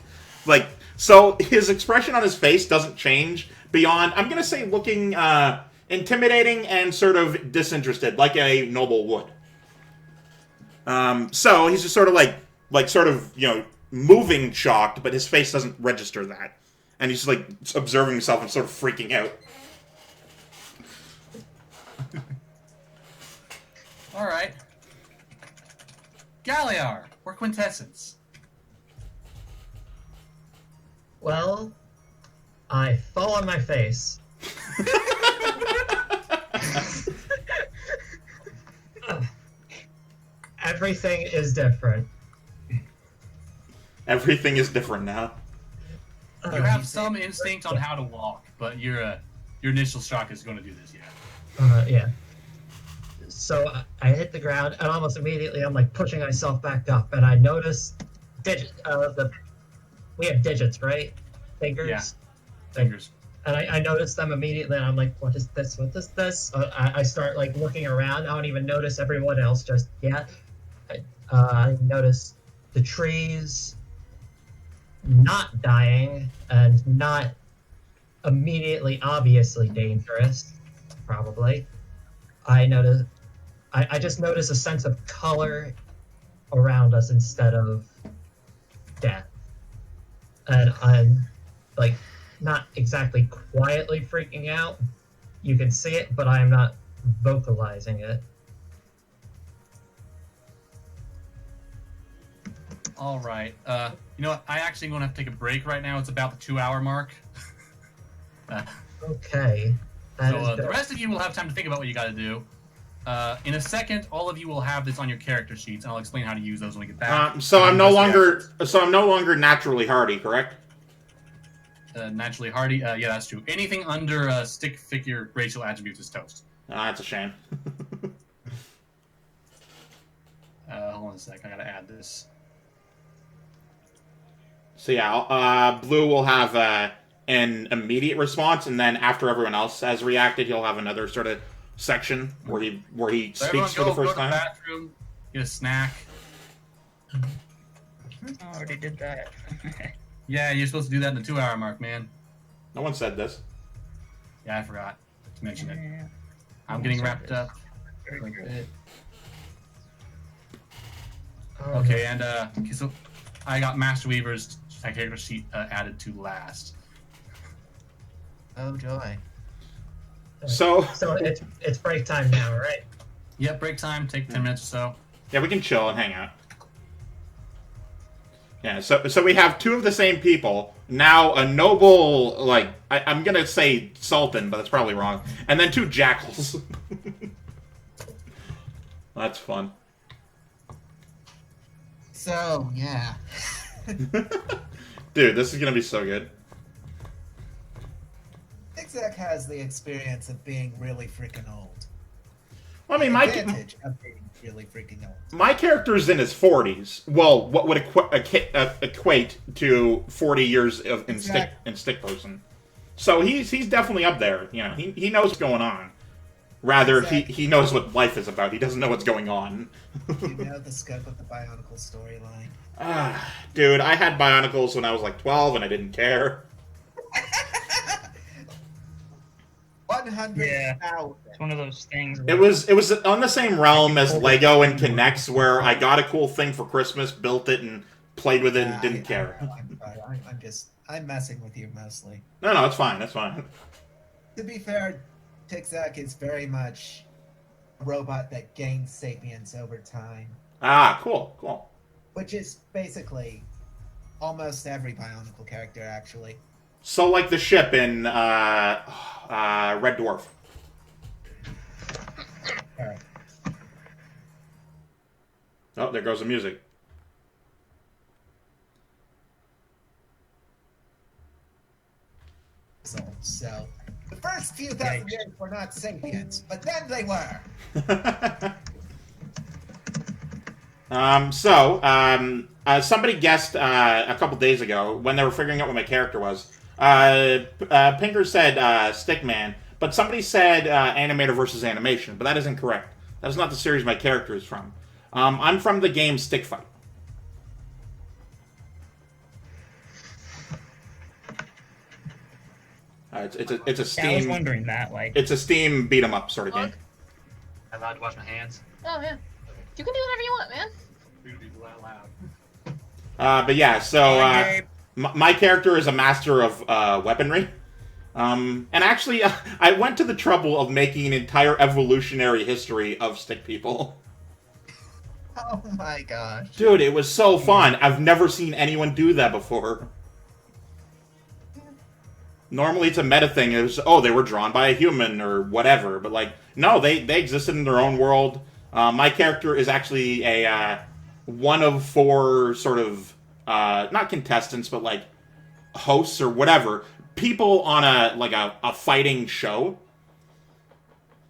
Like, so his expression on his face doesn't change beyond, I'm gonna say, looking intimidating and sort of disinterested, like a noble would. So he's just sort of moving shocked, but his face doesn't register that. And he's just like observing himself and sort of freaking out. Alright. Galliar, or Quintessence. Well, I fall on my face. Everything is different. Everything is different now. You have some instinct on how to walk, but your initial shock is going to do this, yeah. Yeah. So I hit the ground, and almost immediately I'm like pushing myself back up, and I notice we have digits, right? Fingers. Yeah. Fingers. And I notice them immediately, and I'm like, what is this? What is this? I start like looking around. I don't even notice everyone else just yet. I notice the trees not dying and not immediately obviously dangerous, probably. I just notice a sense of color around us instead of death. And I'm like not exactly quietly freaking out. You can see it, but I am not vocalizing it. All right. You know what? I actually going to have to take a break right now. It's about the 2-hour mark. Okay. The rest of you will have time to think about what you got to do. In a second, all of you will have this on your character sheets, and I'll explain how to use those when we get back. So I'm no longer naturally hardy, correct? Naturally hardy. Yeah, that's true. Anything under stick figure racial attributes is toast. That's a shame. Hold on a sec. I gotta add this. So yeah, Blue will have an immediate response, and then after everyone else has reacted, he'll have another sort of section where he So speaks for the first time. Go to the bathroom, get a snack. I already did that. Yeah, you're supposed to do that in the 2-hour mark, man. No one said this. Yeah, I forgot to mention it. Yeah. I'm getting wrapped up. Very Like good. it. Oh, Okay, and okay, so I got Masterweaver's character sheet added to last. Oh joy. So So it's break time now, right? Yep, break time. Take 10 minutes or so. yeah, we can chill and hang out. Yeah, so we have two of the same people. Now a noble, like, I'm gonna say sultan, but that's probably wrong. And then two jackals. That's fun. So yeah. Dude, this is gonna be so good. Zigzag has the experience of being really freaking old. I mean, Advantage of being really freaking old. my character's in his 40s. Well, what would equate to 40 years of in stick person. So he's definitely up there. You know, he knows what's going on. Rather, Exactly. he knows what life is about. He doesn't know what's going on. Do you know the scope of the Bionicle storyline? Dude, I had Bionicles when I was like 12 and I didn't care. 100,000. It's one of those things. It was on the same realm as Lego and Kinects, where I got a cool thing for Christmas, built it, and played with it and didn't care. I'm sorry. I'm messing with you mostly. No, it's fine. That's fine. To be fair, Tic-Tac is very much a robot that gains sapience over time, Ah, cool. which is basically almost every Bionicle character, actually. So, like the ship in Red Dwarf. Alright. Oh, there goes the music. So, the first few thousand years were not sapiens, but then they were. Somebody guessed a couple days ago when they were figuring out what my character was. Pinker said Stickman, but somebody said animator versus animation, but that is incorrect. That is not the series my character is from. I'm from the game Stick Fight. It's a Steam. Yeah, I was wondering that. Like, It's a Steam beat 'em up sort of game. Am I allowed to wash my hands? Oh yeah. You can do whatever you want, man. You're gonna be loud. But yeah, so Gabe. my character is a master of weaponry. And actually, I went to the trouble of making an entire evolutionary history of stick people. Oh my gosh. Dude, it was so fun. I've never seen anyone do that before. Normally it's a meta thing. It was, oh, they were drawn by a human or whatever. But, like, no, they existed in their own world. My character is actually a one of 4 sort of, not contestants, but, like, hosts or whatever. People on a fighting show.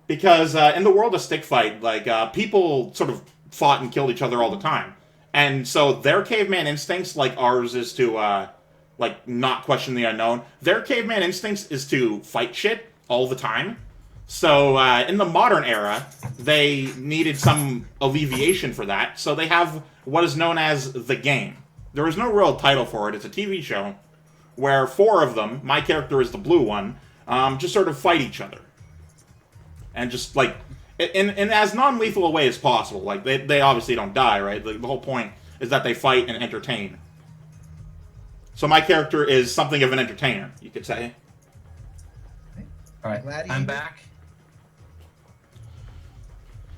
Because in the world of stick fight, like, people sort of fought and killed each other all the time. And so their caveman instincts, like ours, is to, like, not question the unknown. Their caveman instincts is to fight shit all the time. So, in the modern era, they needed some alleviation for that, so they have what is known as the game. There is no real title for it. It's a TV show where 4 of them, my character is the blue one, just sort of fight each other. And just, like, in as non-lethal a way as possible. Like, they obviously don't die, right? The whole point is that they fight and entertain. So my character is something of an entertainer, you could say. Alright, Glad I'm you- back.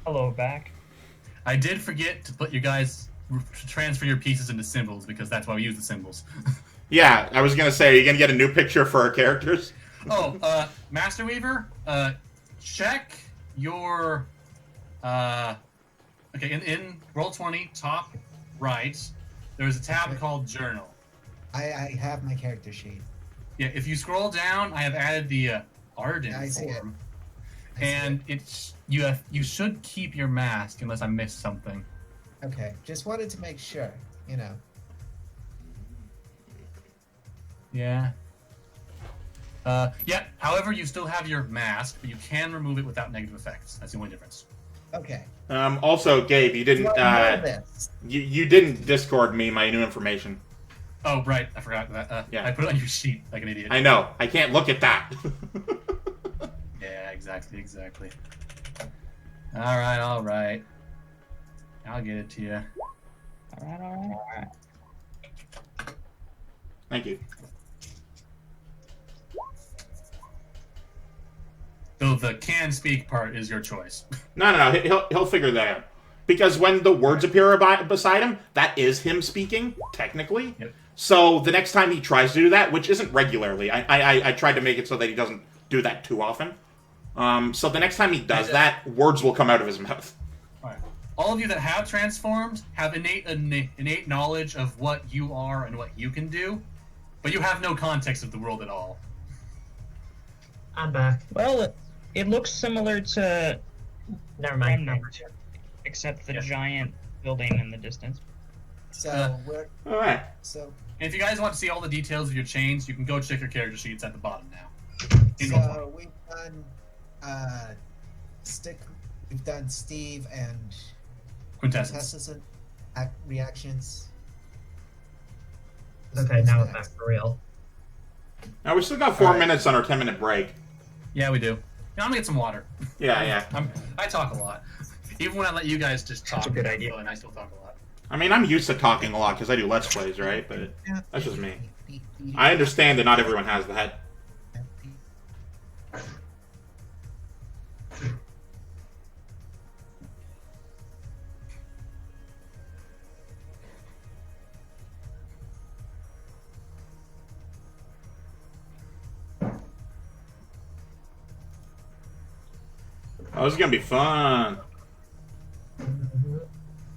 hello, back. I did forget to put you guys to transfer your pieces into symbols because that's why we use the symbols. Yeah, I was gonna say, are you gonna get a new picture for our characters? Oh, Masterweaver, check your okay, in Roll20 top right, there's a tab called Journal. I have my character sheet. Yeah, if you scroll down, I have added the Arden I see it. form. And it's you should keep your mask unless I missed something. Okay, just wanted to make sure, you know. Yeah. Yeah, however, you still have your mask, but you can remove it without negative effects. That's the only difference. Okay. Also, Gabe, you didn't Do I know this? you didn't Discord me my new information. Oh, right. I forgot that. Yeah. I put it on your sheet like an idiot. I know. I can't look at that. Yeah, exactly. All right. I'll get it to you. All right. Thank you. So the can speak part is your choice. No. He'll figure that out. Because when the words appear beside him, that is him speaking, technically. Yep. So the next time he tries to do that, which isn't regularly, I tried to make it so that he doesn't do that too often. So the next time he does that, words will come out of his mouth. Alright. All of you that have transformed have innate knowledge of what you are and what you can do, but you have no context of the world at all. I'm back. Well, it looks similar to Never mind. number 2, except the Yeah. giant building in the distance. So we're All right. so And if you guys want to see all the details of your chains, you can go check your character sheets at the bottom now. In roll so we've done Stick. We've done Steve and Quintessence. Quintessence reactions. Okay, now I'm back for real. Now we still got 4 All right. minutes on our 10-minute break. Yeah, we do. Now I'm gonna get some water. Yeah. I talk a lot. Even when I let you guys just talk, That's a good idea. and I still talk a lot. I mean, I'm used to talking a lot because I do Let's Plays, right? But that's just me. I understand that not everyone has that. Oh, this is gonna be fun.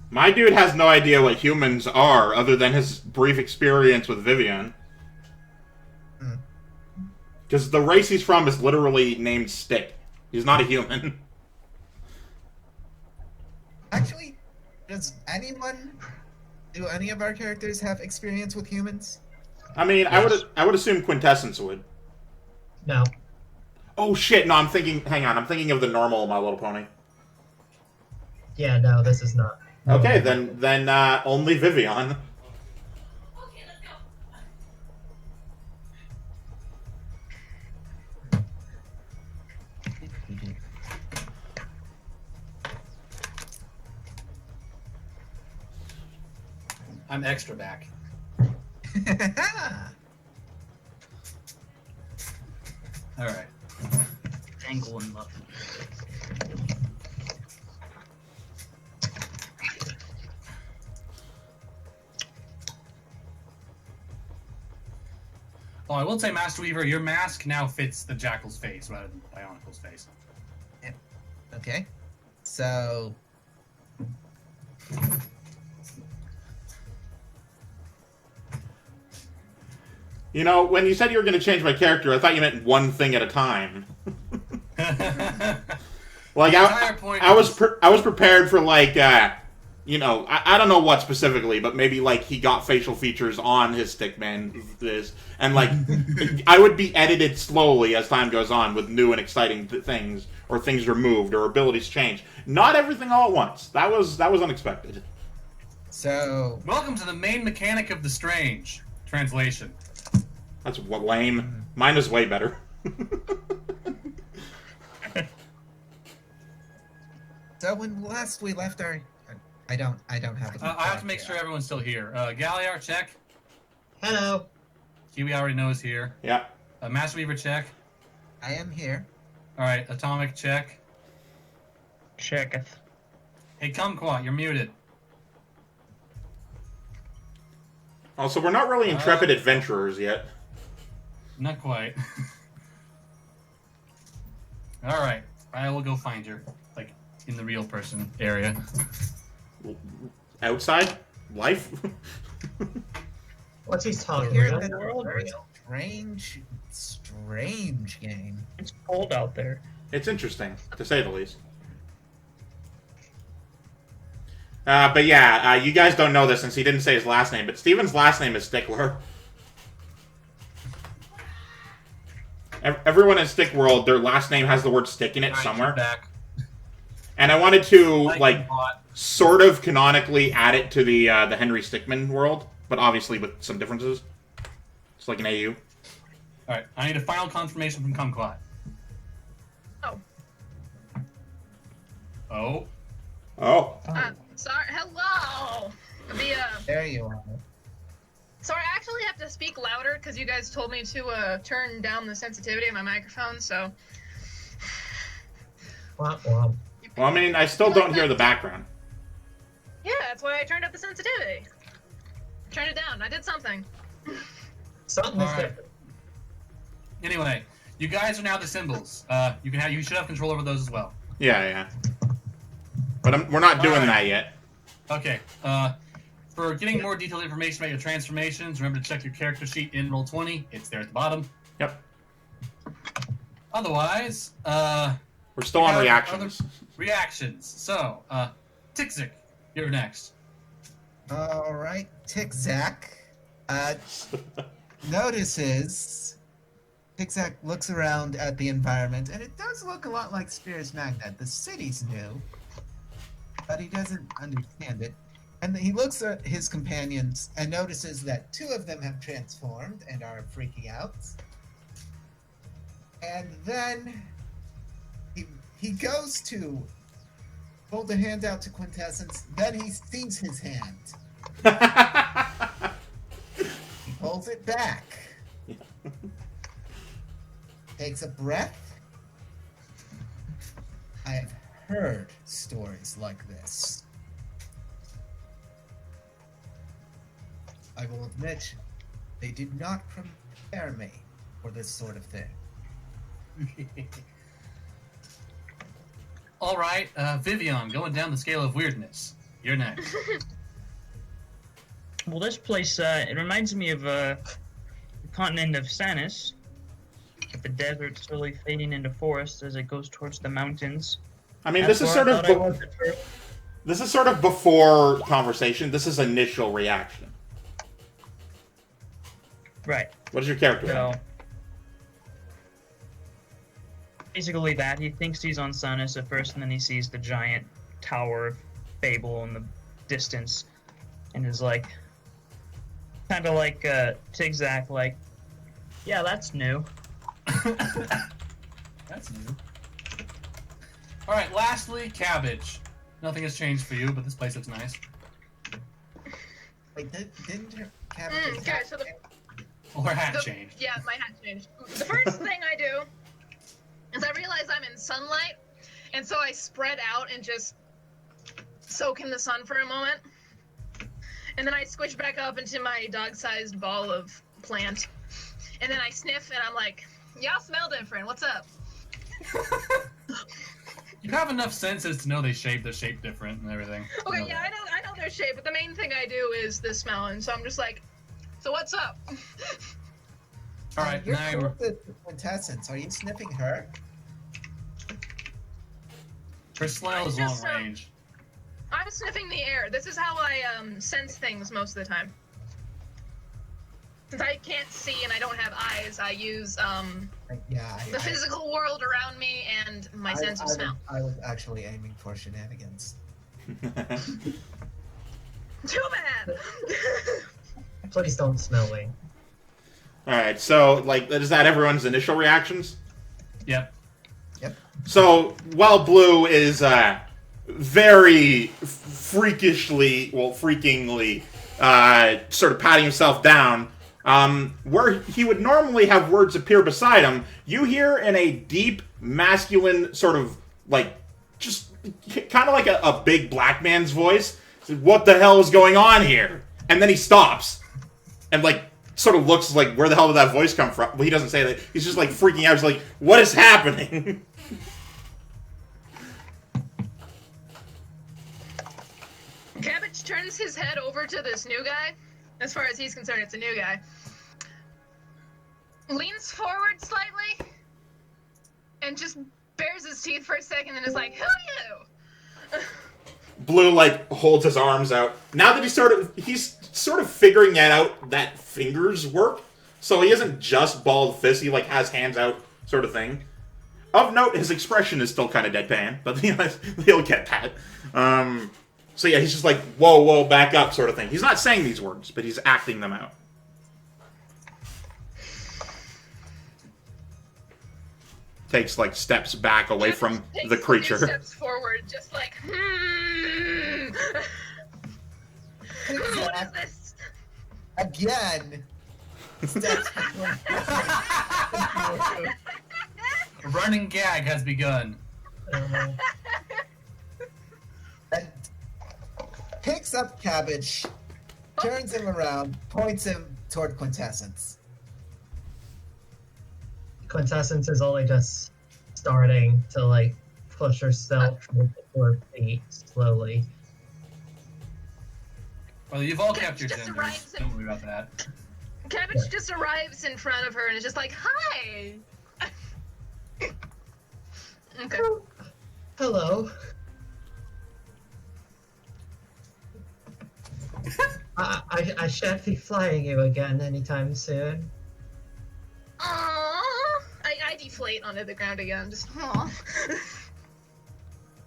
My dude has no idea what humans are, other than his brief experience with Vivian. Because the race he's from is literally named Stick. He's not a human. Actually, do any of our characters have experience with humans? I mean, Yes. I would assume Quintessence would. No. Oh shit! No, I'm thinking. Hang on, I'm thinking of the normal My Little Pony. Yeah, no, this is not. Okay, then only Vivian. I'm extra back. All right. Tangle and love. Oh, I will say, Masterweaver, your mask now fits the Jackal's face rather than Bionicle's face. Okay. So You know, when you said you were going to change my character, I thought you meant one thing at a time. Like The entire point I was is- I was prepared for like you know, I don't know what specifically, but maybe like he got facial features on his Stickman this, and like I would be edited slowly as time goes on with new and exciting things, or things removed, or abilities changed. Not everything all at once. That was unexpected. so Welcome to the main mechanic of the strange. Translation. That's what lame. Mine is way better. so when last we left our, I don't have. I have to make sure everyone's still here. Galliar, check. Hello. Keywii already knows here. Yeah. Masterweaver, check. I am here. All right, Atomic, check. Checketh. Hey, Kumquat, you're muted. Also, we're not really intrepid adventurers yet. Not quite. All right, I will go find her, like in the real person area. Outside life. What's he talking Here about? in the Real? very strange game. It's cold out there. It's interesting, to say the least. But yeah, you guys don't know this since he didn't say his last name, but Steven's last name is Stickler. Everyone in Stick World, their last name has the word stick in it All right, somewhere. she's back. And I wanted to, like, Kumquat. sort of canonically add it to the Henry Stickmin world, but obviously with some differences. It's like an AU. Alright, I need a final confirmation from Kumquat. Oh. Oh. Oh. Sorry. Hello. There you are. Sorry, I actually have to speak louder because you guys told me to turn down the sensitivity of my microphone. So. Womp womp. Well, I mean, I still don't hear the background. Yeah, that's why I turned up the sensitivity. Turned it down. I did something. Something is Alright. different. Anyway, you guys are now the symbols. You should have control over those as well. Yeah. But we're not doing Alright. that yet. Okay. For getting more detailed information about your transformations, remember to check your character sheet in Roll20. It's there at the bottom. Yep. Otherwise, We're still on have reactions. other reactions. So, Tixik, you're next. All right, Tic-Zac notices. Tic-Zac looks around at the environment, and it does look a lot like Spears Magnet. The city's new, but he doesn't understand it. And he looks at his companions and notices that 2 of them have transformed and are freaking out. And then he goes to hold a hand out to Quintessence. Then he sees his hand. He pulls it back. Takes a breath. I have heard stories like this. I will admit, they did not prepare me for this sort of thing. All right, Vivian, going down the scale of weirdness. You're next. Well, this place, it reminds me of the continent of Sanus, with the desert slowly fading into forest as it goes towards the mountains. I mean, That's this is where I sort of thought I was at first. this is sort of before conversation. This is initial reaction. Right. What is your character? So, basically that. He thinks he's on Sanus at first, and then he sees the giant tower of Babel in the distance, and is like, kind of like Tic-Zac, like, yeah, that's new. That's new. All right, lastly, Cabbage. Nothing has changed for you, but this place looks nice. Wait, didn't your cabbage Okay, so the Or hat changed. Yeah, my hat changed. The first thing I do is I realize I'm in sunlight, and so I spread out and just soak in the sun for a moment. And then I squish back up into my dog-sized ball of plant. And then I sniff, and I'm like, y'all smell different. What's up? You have enough senses to know they're shaped different and everything. Okay, You know yeah, that. I know their shape, but the main thing I do is the smell, and so I'm just like, so what's up? All right, You're now cool with Quintessence. Are you sniffing her? her smell is Just, long range. I'm sniffing the air. This is how I sense things most of the time. Since I can't see and I don't have eyes, I use Yeah. the physical world around me and my sense of smell. I was actually aiming for shenanigans. Too bad. Please don't smell me. All right, so like, is that everyone's initial reactions? Yep. So, while Blue is very freakingly, sort of patting himself down, where he would normally have words appear beside him, you hear in a deep, masculine, sort of, like, just kind of like a big black man's voice, what the hell is going on here? And then he stops, and, like, sort of looks like, where the hell did that voice come from? Well, he doesn't say that. He's just, like, freaking out. He's like, what is happening? Cabbage turns his head over to this new guy. As far as he's concerned, it's a new guy. Leans forward slightly and just bares his teeth for a second and is like, who are you? Blue, like, holds his arms out. Now that he's sort of figuring out that fingers work, so he isn't just bald fist, he, like, has hands out sort of thing. Of note, his expression is still kind of deadpan, but he'll get that. So yeah, he's just like, whoa, whoa, back up sort of thing. He's not saying these words, but he's acting them out. Takes like steps back away from the creature. Steps forward, just like, What is this? Again. Steps before- A running gag has begun. Uh, and picks up Cabbage, turns him around, points him toward Quintessence. Quintessence is only just starting to like push herself with the 4 feet slowly. Well, you've all kept your Just genders. arrives Don't worry about that. Cabbage just arrives in front of her and is just like, hi! Okay. Hello. I shan't be flying you again anytime soon. Aww. I deflate onto the ground again, just aww.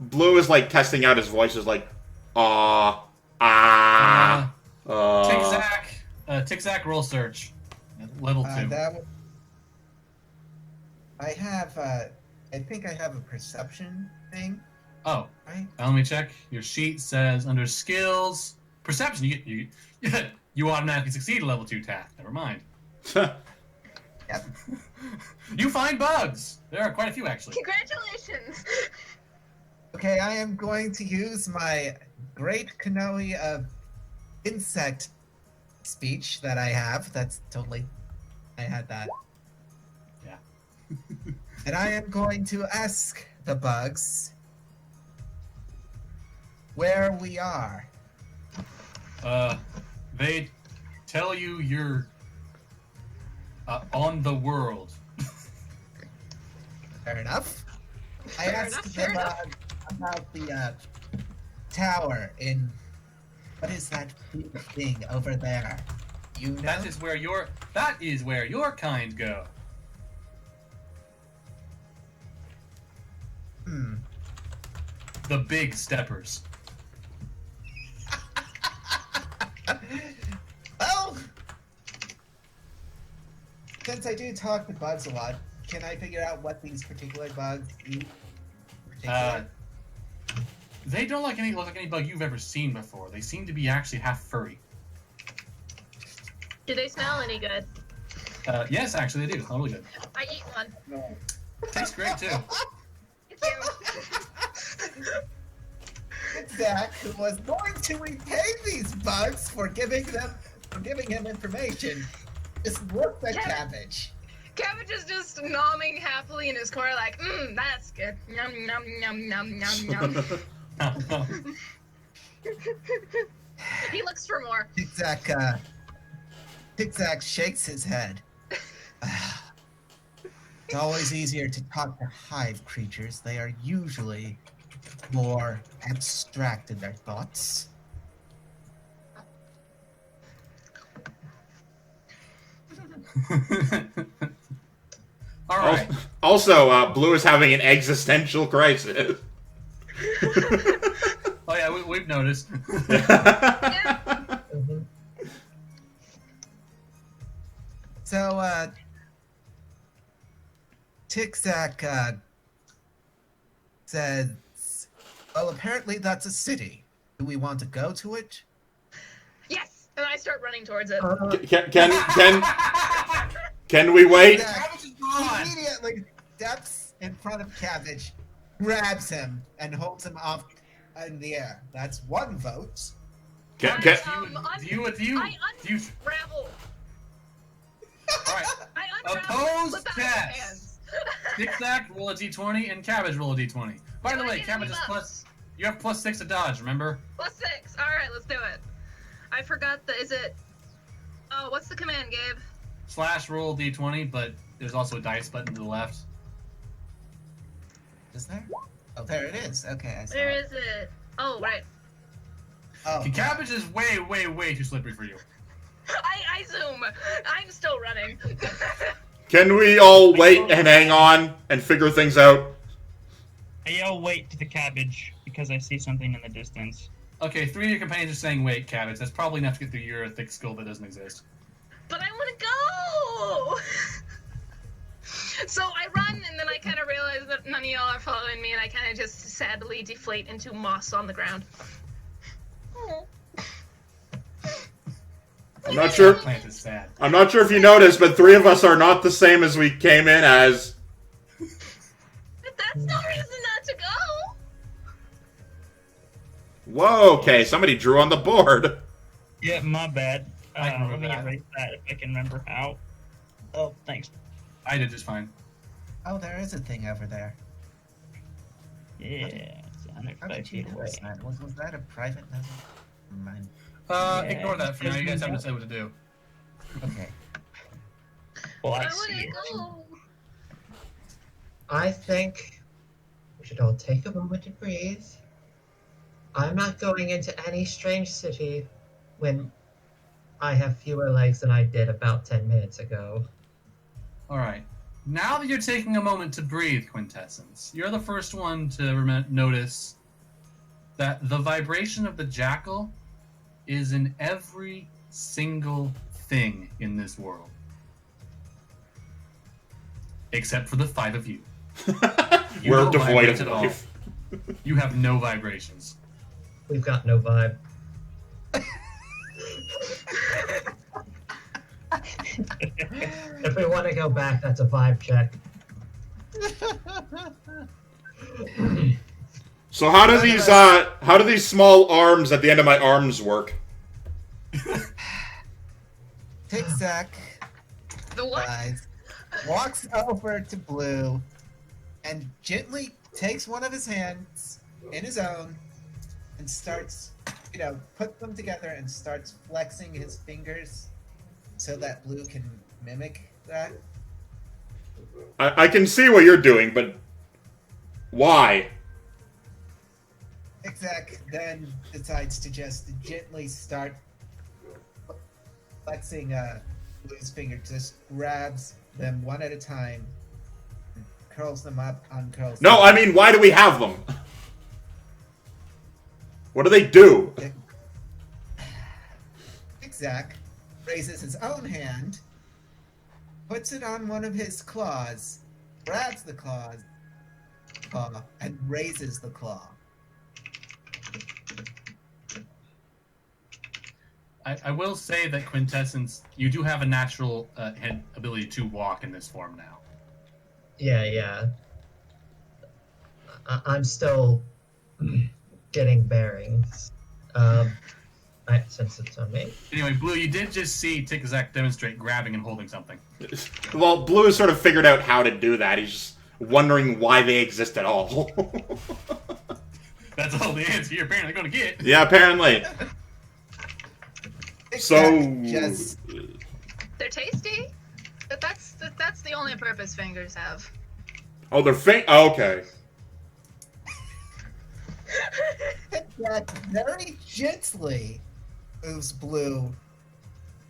Blue is like testing out his voice, is like, Tic-Zac, roll search. Level 2. I have, I think I have a perception thing, Oh, right? let me check. Your sheet says under skills, perception, you automatically succeed a level 2 task. Never mind. Yep. You find bugs. There are quite a few, actually. Congratulations! Okay, I am going to use my great canoe of insect speech that I have. That's totally... I had that. Yeah. And I am going to ask the bugs where we are. They tell you you're on the world. Fair enough. I Fair asked enough, them fair enough. about the tower in... What is that big thing over there? You know? That is where your kind go. The big steppers. Well, since I do talk to bugs a lot, can I figure out what these particular bugs eat? They don't look like any bug you've ever seen before. They seem to be actually half furry. Do they smell any good? Yes, actually they do. Totally good. I eat one. No. Tastes great too. Thank you. Zach, who was going to repay these bugs for giving him information, just looked at Cabbage. Cabbage is just nomming happily in his corner like, that's good. Yum, yum, yum, yum, yum, yum. He looks for more. Tic-Zac shakes his head. It's always easier to talk to hive creatures. They are usually more abstract in their thoughts. All right. Also, Blue is having an existential crisis. Oh yeah, we've noticed. Yeah. Mhm. So, Tic-Zac says, well, apparently that's a city. Do we want to go to it? Yes! And I start running towards it. Can we wait? Tic-Zac immediately steps in front of Cabbage, grabs him, and holds him off in the air. That's one vote. Can, I do you? unravel. All right. I unravel Opposed with the test. hands. Tic-Tac, roll a d20, and Cabbage, roll a d20. By the Do I way, get Cabbage any is buffs? plus. You have +6 to dodge. Remember? +6. Alright, let's do it. I forgot is it... Oh, what's the command, Gabe? / roll d20, but there's also a dice button to the left. Is there? Oh, there it is. Okay, I saw Where it. is it? Oh, right. Oh, Cabbage is way, way, way too slippery for you. I zoom. I'm still running. Can we all wait and hang on and figure things out? I yell wait to the cabbage because I see something in the distance. Okay, 3 of your companions are saying wait, Cabbage. That's probably enough to get through your thick skull that doesn't exist. But I want to go! So I run, and then I kind of realize that none of y'all are following me, and I kind of just sadly deflate into moss on the ground. I'm not sure. Plant is sad. I'm not sure if you noticed, but 3 of us are not the same as we came in as. But that's no reason not to go! Whoa, okay, somebody drew on the board. Yeah, my bad. I can Let me remember that. erase that if I can remember how. Oh, thanks. I did just fine. Oh, there is a thing over there. Yeah, it's How 105 did you feet away. notice that? Was that a private message? Never mind. Yeah, Ignore that for now. You guys haven't just- decided what to do. Okay. Well, I I see want it. to go! I think we should all take a moment to breathe. I'm not going into any strange city when I have fewer legs than I did about 10 minutes ago. Alright. Now that you're taking a moment to breathe, Quintessence, you're the first one to notice that the vibration of the jackal is in every single thing in this world. Except for the 5 of you. You We're don't devoid vibrate of at all. life. You have no vibrations. We've got no vibe. If we want to go back, that's a vibe check. So how do these small arms at the end of my arms work? Tic-Tac The what? walks over to Blue and gently takes one of his hands in his own and starts, put them together and starts flexing his fingers so that Blue can mimic that. I can see what you're doing, but why? Tic-Tac then decides to just gently start flexing Blue's finger, just grabs them one at a time, and curls them up, uncurls them. No, I mean, why do we have them? What do they do? Tic-Tac raises his own hand, puts it on one of his claws, grabs the claw, and raises the claw. I will say that Quintessence, you do have a natural ability to walk in this form now. Yeah. I'm still getting bearings. Since it's on me. Anyway, Blue, you did just see Tic-Tac demonstrate grabbing and holding something. Well, Blue has sort of figured out how to do that. He's just wondering why they exist at all. That's all the answer you're apparently going to get. Yeah, apparently. So... Just They're tasty. But that's the only purpose fingers have. Oh, they're oh, okay. Tic-Tac very gently moves Blue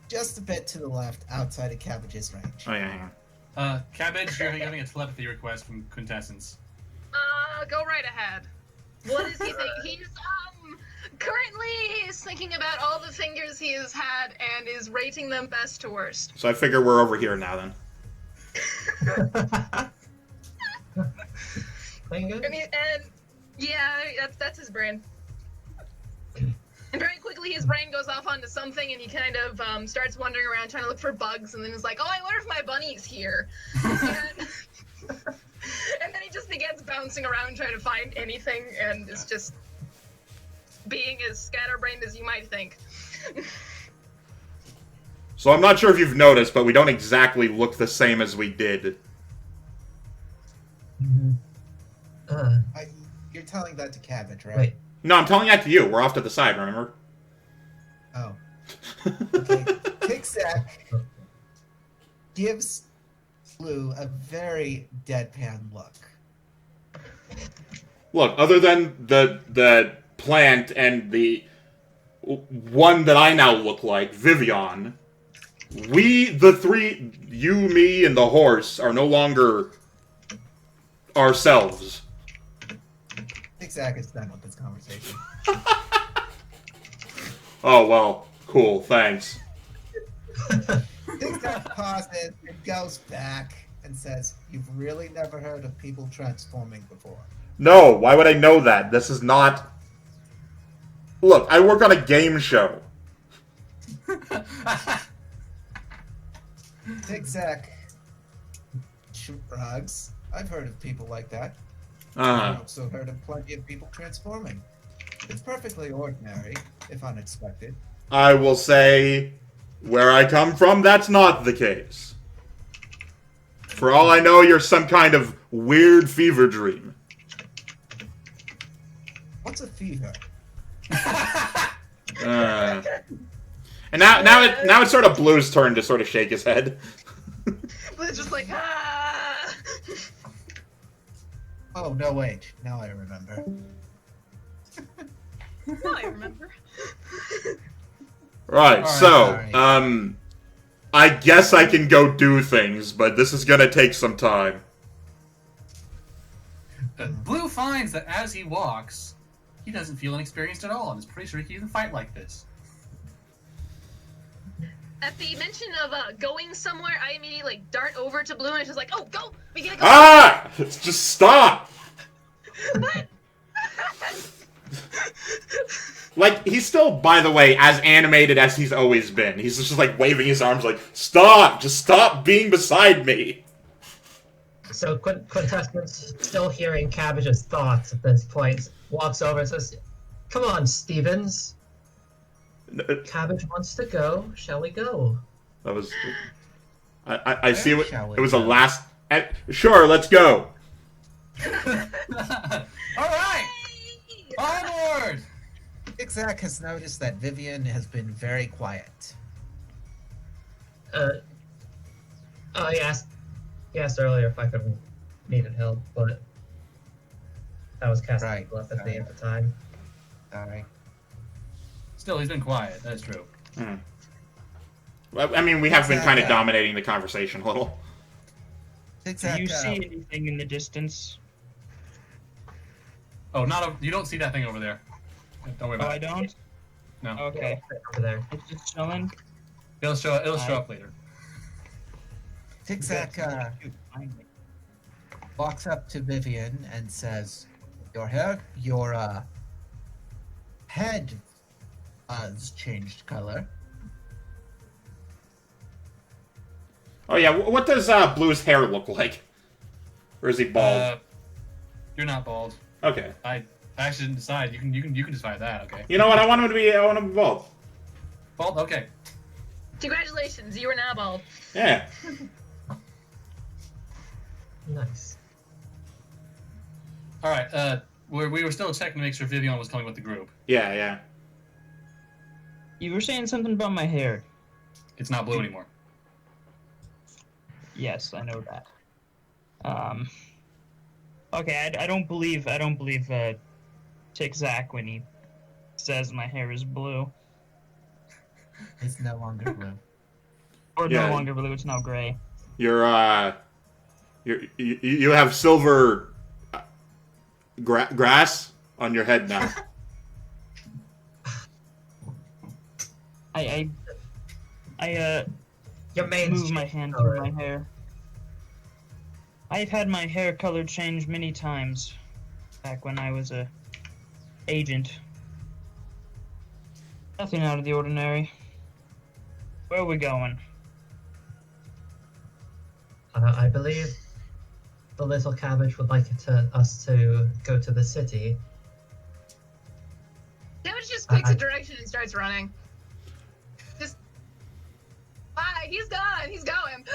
just a bit to the left outside of Cabbage's range. Oh, yeah. Cabbage, you're having a telepathy request from Quintessence. Go right ahead. What is he thinking? He's currently he's thinking about all the fingers he has had and is rating them best to worst. So I figure we're over here now, then. Playing good? And yeah, that's his brain. And very quickly his brain goes off onto something and he kind of starts wandering around trying to look for bugs and then is like, oh, I wonder if my bunny's here. And then he just begins bouncing around trying to find anything and is just being as scatterbrained as you might think. So I'm not sure if you've noticed, but we don't exactly look the same as we did. You're telling that to Cabbage, right? Wait. No, I'm telling that to you. We're off to the side, remember? Oh. Okay. Tic-Tac gives Blue a very deadpan look. Look, other than the plant and the one that I now look like, Vivian, We, the three, you, me, and the horse, are no longer ourselves. Zigzag is done with this conversation. Oh, well, cool, thanks. Zigzag pauses and goes back and says, "You've really never heard of people transforming before." No, why would I know that? This is not... Look, I work on a game show. Zigzag shrugs. I've heard of people like that. Uh-huh. I've also heard of plenty of people transforming. It's perfectly ordinary, if unexpected. I will say, where I come from, that's not the case. For all I know, you're some kind of weird fever dream. What's a fever? And now it's sort of Blue's turn to sort of shake his head. But it's just like, ah! Oh, no, wait. Now I remember. Now I remember. Right, Alright, so, sorry. I guess I can go do things, but this is gonna take some time. Blue finds that as he walks, he doesn't feel inexperienced at all, and is pretty sure he can even fight like this. At the mention of going somewhere, I immediately like dart over to Blue and it's just like, oh, go! We gotta go! Ah! Just stop! What? Like, he's still, by the way, as animated as he's always been. He's just like waving his arms like, stop! Just stop being beside me! So Quintessence, still hearing Cabbage's thoughts at this point, walks over and says, "Come on, Stevens. Cabbage wants to go. Shall we go?" That was... I see what... Shall we It was a go? last... Sure, let's go! Alright! Onward! Zigzag has noticed that Vivian has been very quiet. He asked earlier if I could needed help, but that was casting Right, telepathy right. at the time. Sorry. Still, he's been quiet. That's true. Well, I mean, we have been kind of Zigzag, dominating the conversation a little. Do Zigzag, you see anything in the distance? Oh, you don't see that thing over there. Don't worry Oh, about I it. don't? No. Okay. Over there. It's just chilling. It'll show up later. Zigzag Finally. walks up to Vivian and says, your head has changed color. Oh yeah, what does Blue's hair look like? Or is he bald? You're not bald. Okay. I actually didn't decide. You can decide that. Okay. You know what? I want him to be bald. Bald. Okay. Congratulations, you are now bald. Yeah. Nice. All right. We were still checking to make sure Vivian was coming with the group. Yeah, yeah. You were saying something about my hair. It's not blue anymore. Yes, I know that. Okay, I don't believe Tick Zack when he says my hair is blue. It's no longer blue. Or Yeah. no longer blue, it's now gray. You have silver grass on your head now. I Your main move my hand through my hair. I've had my hair color change many times back when I was a agent. Nothing out of the ordinary. Where are we going? I believe the little cabbage would like us to go to the city. Damage just picks a direction and starts running. Just, bye, he's done, he's going.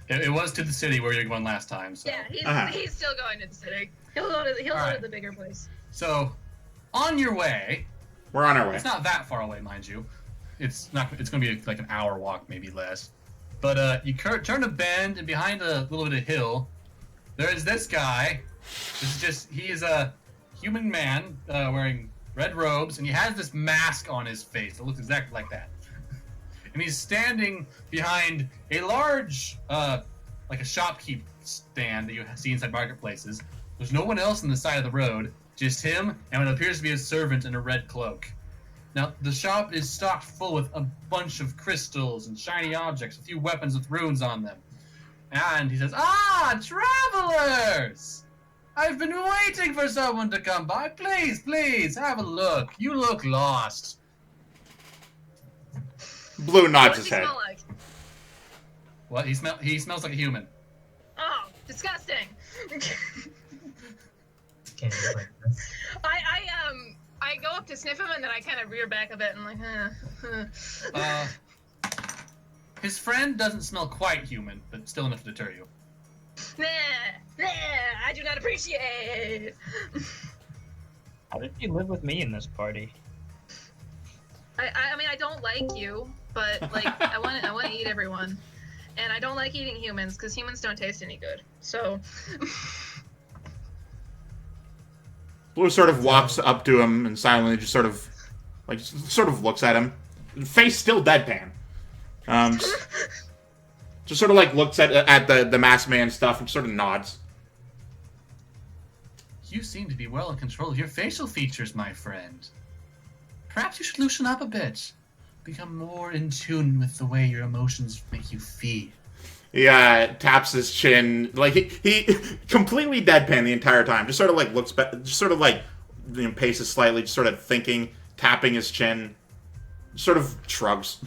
It was to the city where you went last time. So. Yeah, he's still going to the city. He'll go to Alright. the bigger place. So, on your way. We're on our way. It's not that far away, mind you. It's going to be like an hour walk, maybe less. But you turn a bend, and behind a little bit of hill, there is this guy. He is a human man wearing red robes, and he has this mask on his face. It looks exactly like that. and he's standing behind a large, like a shopkeep stand that you see inside marketplaces. There's no one else on the side of the road, just him and what appears to be a servant in a red cloak. Now, the shop is stocked full with a bunch of crystals and shiny objects, a few weapons with runes on them. And he says, "Ah, travelers! I've been waiting for someone to come by. Please, please, have a look. You look lost." Blue What nods does his he head. smell like? What? He smells like a human. Oh, disgusting. Can't be like this. I go up to sniff him and then I kind of rear back a bit and like, His friend doesn't smell quite human, but still enough to deter you. nah, I do not appreciate. How did you live with me in this party? I mean, I don't like you, but like, I want to eat everyone, and I don't like eating humans because humans don't taste any good. So, Blue sort of walks up to him and silently just sort of looks at him. Face still deadpan. Just sort of like looks at the masked man stuff and sort of nods. You seem to be well in control of your facial features, my friend. Perhaps you should loosen up a bit. Become more in tune with the way your emotions make you feel. He taps his chin, like he completely deadpan the entire time. Just sort of like looks back, just sort of like paces slightly, just sort of thinking, tapping his chin, sort of shrugs.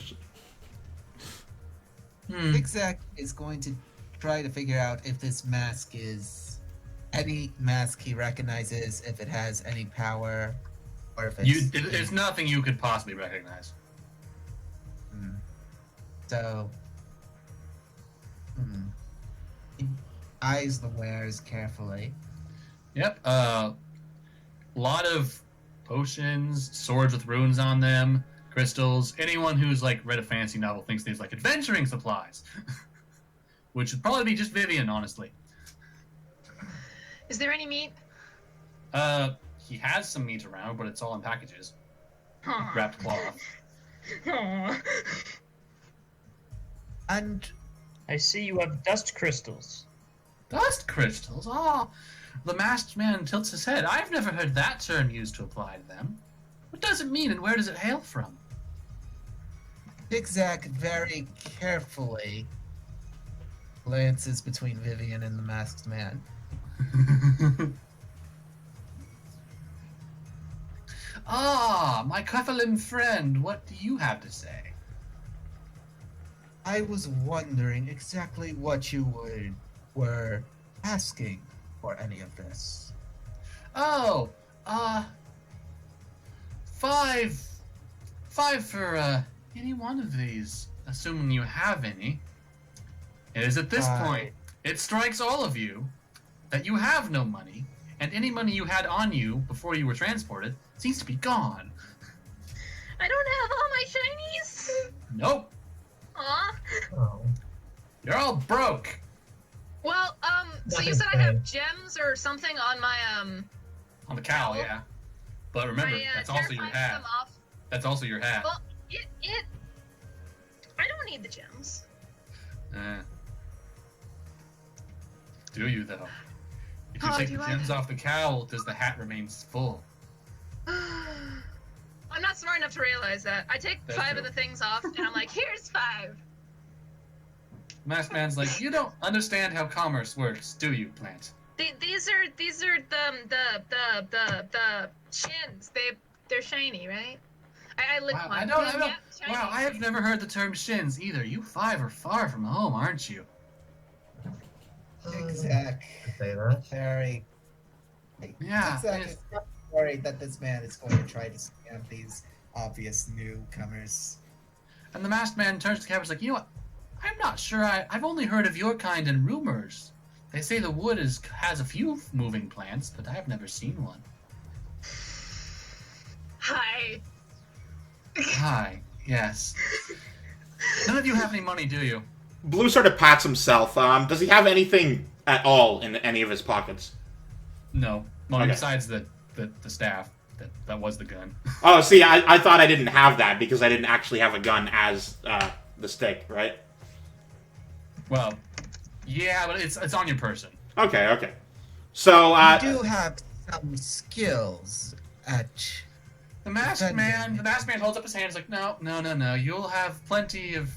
Zigzag is going to try to figure out if this mask is any mask he recognizes, if it has any power, or if it's... There's nothing you could possibly recognize. So... He eyes the wares carefully. Yep. Lot of potions, swords with runes on them, crystals. Anyone who's like read a fantasy novel thinks there's like adventuring supplies, which would probably be just Vivian, honestly. is there any meat? He has some meat around, but it's all in packages, Aw. wrapped cloth. Aw. And I see you have dust crystals. Dust crystals? Ah, the masked man tilts his head. I've never heard that term used to apply to them. What does it mean, and where does it hail from? Zigzag very carefully glances between Vivian and the masked man. Ah, my Kefalin friend, what do you have to say? I was wondering exactly what you were asking for any of this. Oh, five for, any one of these, assuming you have any. It is at this point, it strikes all of you that you have no money, and any money you had on you before you were transported seems to be gone. I don't have all my shinies. Nope, Aw. Oh. you're all broke. Well, so you Nothing's said I have fine. gems or something on my On the cowl, Cowl? yeah. But remember, my, that's also your terrifying hat. them off. That's also your hat. Well, I don't need the gems. Eh. Do you, though? If you Oh, take do the I? gems off the cowl, does the hat remain full? I'm not smart enough to realize that. I take That's 5 true. of the things off, and I'm like, here's 5. Masked man's like, you don't understand how commerce works, do you, Plant? These are the shins. They're shiny, right? I licked Wow, one. I Shiny. have never heard the term shins either. You 5 are far from home, aren't you? Zigzag Say that. very... Yeah. Zigzag is worried that this man is going to try to scam these obvious newcomers. And the masked man turns to the camera and is like, you know what? I'm not sure. I've only heard of your kind in rumors. They say the wood has a few moving plants, but I've never seen one. Hi. Hi. Yes. None of you have any money, do you? Blue sort of pats himself. Does he have anything at all in any of his pockets? No. Well, Okay. besides the staff. That was the gun. Oh, see, I thought I didn't have that because I didn't actually have a gun as the stick, right? Well, yeah, but it's on your person. Okay. So, You do have some skills at. The masked man holds up his hand. He's like, no. You'll have plenty of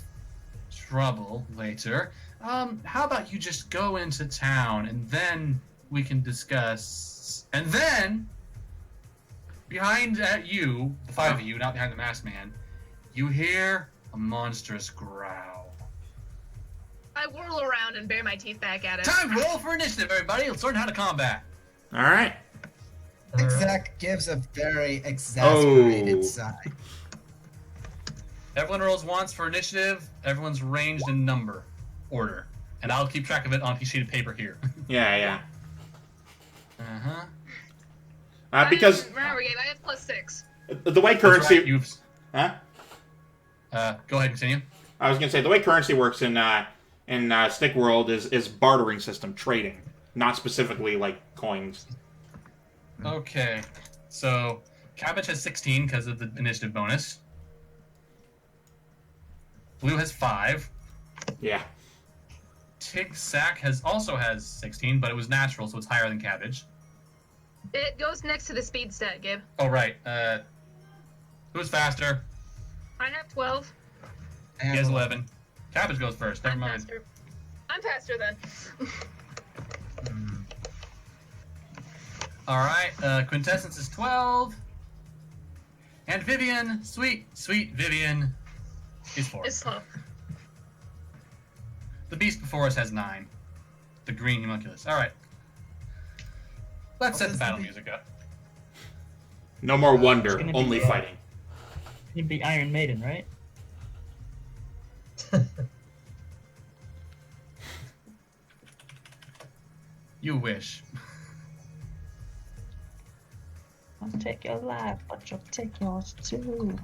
trouble later. How about you just go into town and then we can discuss. And then, behind you, the five of you, not behind the masked man, you hear a monstrous growl. I whirl around and bare my teeth back at him. Time to roll for initiative, everybody. Let's learn how to combat. all right. Zach gives a very exasperated sigh. Everyone rolls once for initiative. Everyone's ranged in number order. And I'll keep track of it on a sheet of paper here. Yeah. Uh-huh. Because Remember, Gabe, I have +6. the way currency, Right, huh? go ahead, continue. I was gonna say the way currency works in Stick World is bartering system, trading, not specifically like coins. Okay, so Cabbage has 16 because of the initiative bonus. Blue has 5. Yeah. Tig-Sack also has 16, but it was natural, so it's higher than Cabbage. It goes next to the speed stat, Gabe. Oh, right. Who's faster? I have 12. He has 11. Cabbage goes first. Never I'm mind. faster. I'm faster then. All right. Quintessence is 12. And Vivian, sweet Vivian, is 4. It's slow. The beast before us has 9. The green homunculus. All right. Let's set the battle music up. No more wonder, gonna be only good. fighting. You'd be Iron Maiden, right? You wish. I'll take your life, but you'll take yours too.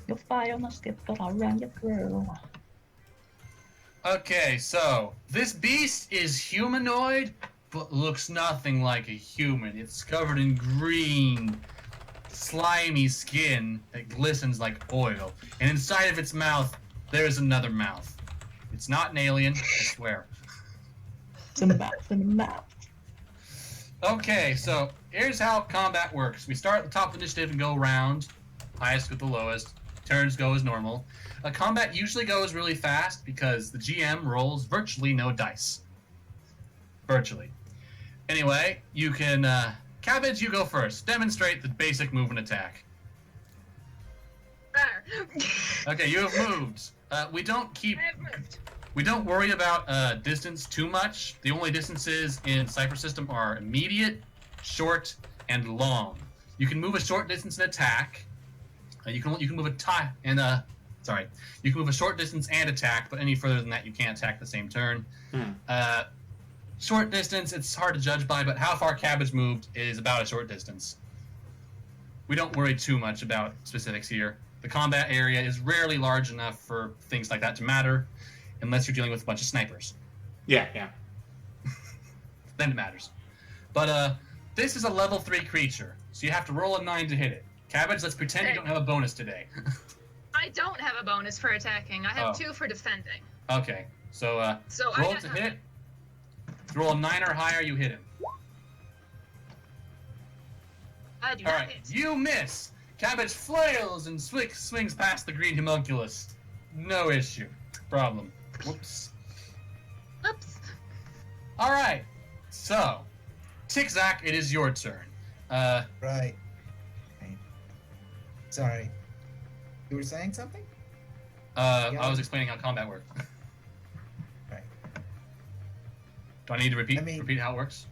You'll fire on the skip, but I'll run you through. Okay, so this beast is humanoid, but looks nothing like a human. It's covered in green, slimy skin that glistens like oil. And inside of its mouth, there is another mouth. It's not an alien, I swear. It's in the mouth, in the mouth. Okay, so here's how combat works. We start at the top of the initiative and go around, highest with the lowest. Turns go as normal. Combat usually goes really fast because the GM rolls virtually no dice. Virtually. Anyway, you can... Cabbage, you go first. Demonstrate the basic move and attack. There. Okay, you have moved. We don't worry about distance too much. The only distances in Cypher System are immediate, short, and long. You can move a short distance and attack. You can move you can move a short distance and attack, but any further than that, you can't attack the same turn. Short distance, it's hard to judge by, but how far Cabbage moved is about a short distance. We don't worry too much about specifics here. The combat area is rarely large enough for things like that to matter, unless you're dealing with a bunch of snipers. Yeah. Then it matters. But this is a level 3 creature, so you have to roll a 9 to hit it. Cabbage, let's pretend you don't have a bonus today. I don't have a bonus for attacking. I have Oh. 2 for defending. Okay, so, So I roll got to nothing. hit. Roll a 9 or higher, you hit him. I do All not right, hit. you miss. Cabbage flails and swings past the green homunculus. No issue. Problem. Whoops. Oops. All right, so, Tig-Zack, it is your turn. Right. Okay. Sorry. You were saying something? I was explaining how combat works. Right. Do I need to repeat I mean- repeat how it works?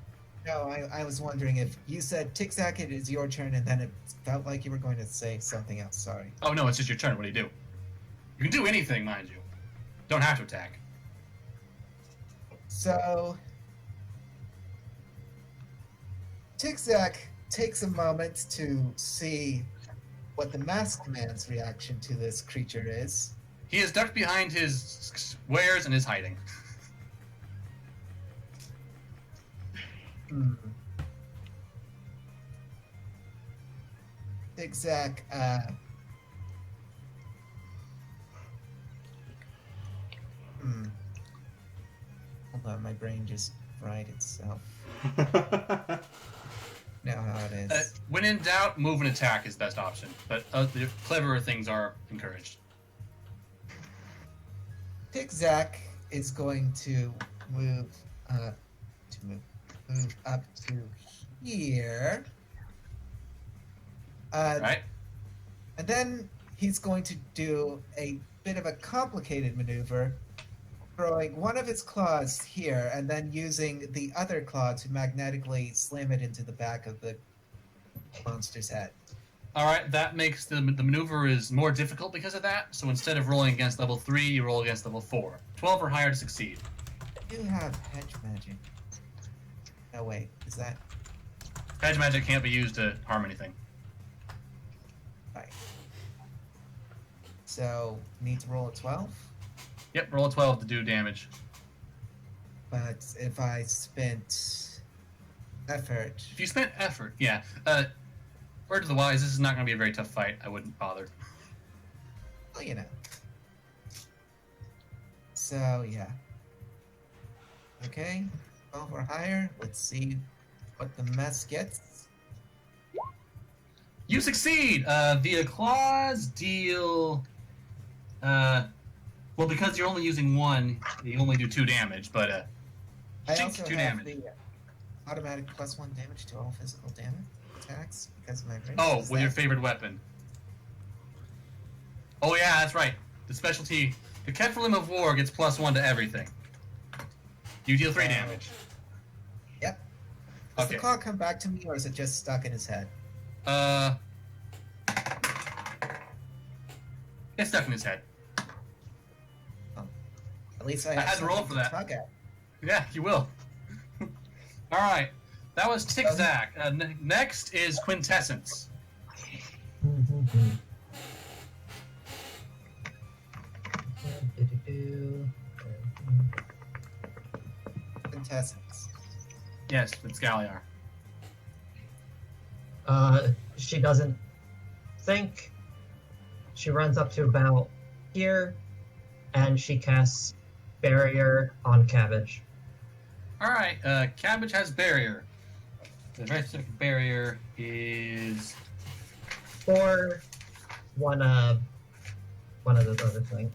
No, I was wondering if you said Tic-Tac, it is your turn, and then it felt like you were going to say something else. Sorry. Oh no, it's just your turn. What do? You can do anything, mind you. Don't have to attack. So, Tic-Tac takes a moment to see what the masked man's reaction to this creature is. He is ducked behind his wares and is hiding. Zigzag. Hold on, my brain just fried itself. Know how it is. When in doubt, move and attack is best option, but the cleverer things are encouraged. Zigzag is going to move up to here. Right? And then he's going to do a bit of a complicated maneuver, throwing one of his claws here and then using the other claw to magnetically slam it into the back of the monster's head. Alright, that makes the maneuver is more difficult because of that, so instead of rolling against level 3, you roll against level 4. 12 or higher to succeed. I do have hedge magic. No, wait, is that... Hedge magic can't be used to harm anything. Right. So, need to roll a 12? Yep, roll a 12 to do damage. But if I spent effort... If you spent effort, yeah. Word to the wise, this is not going to be a very tough fight. I wouldn't bother. Well, you know. So, yeah. Okay, 12 or higher. Let's see what the mess gets. You succeed! Via claws, deal... well, because you're only using one, you only do 2 damage, but, I take also 2 have damage. the automatic +1 damage to all physical damage attacks because of my range. Oh, Is with your that- favorite weapon. Oh yeah, that's right. The specialty, the Kephalim of War gets +1 to everything. You deal 3 damage. Yep. Does Okay. the claw come back to me, or is it just stuck in his head? It's stuck in his head. At least I I have had to roll something for that. tug at. Yeah, you will. Alright, that was Tic-Tac. Next is Quintessence. Quintessence. Yes, it's Galliar. She doesn't think. She runs up to about here, and she casts Barrier on Cabbage. Alright, Cabbage has Barrier. The very specific barrier is... Or one of those other things.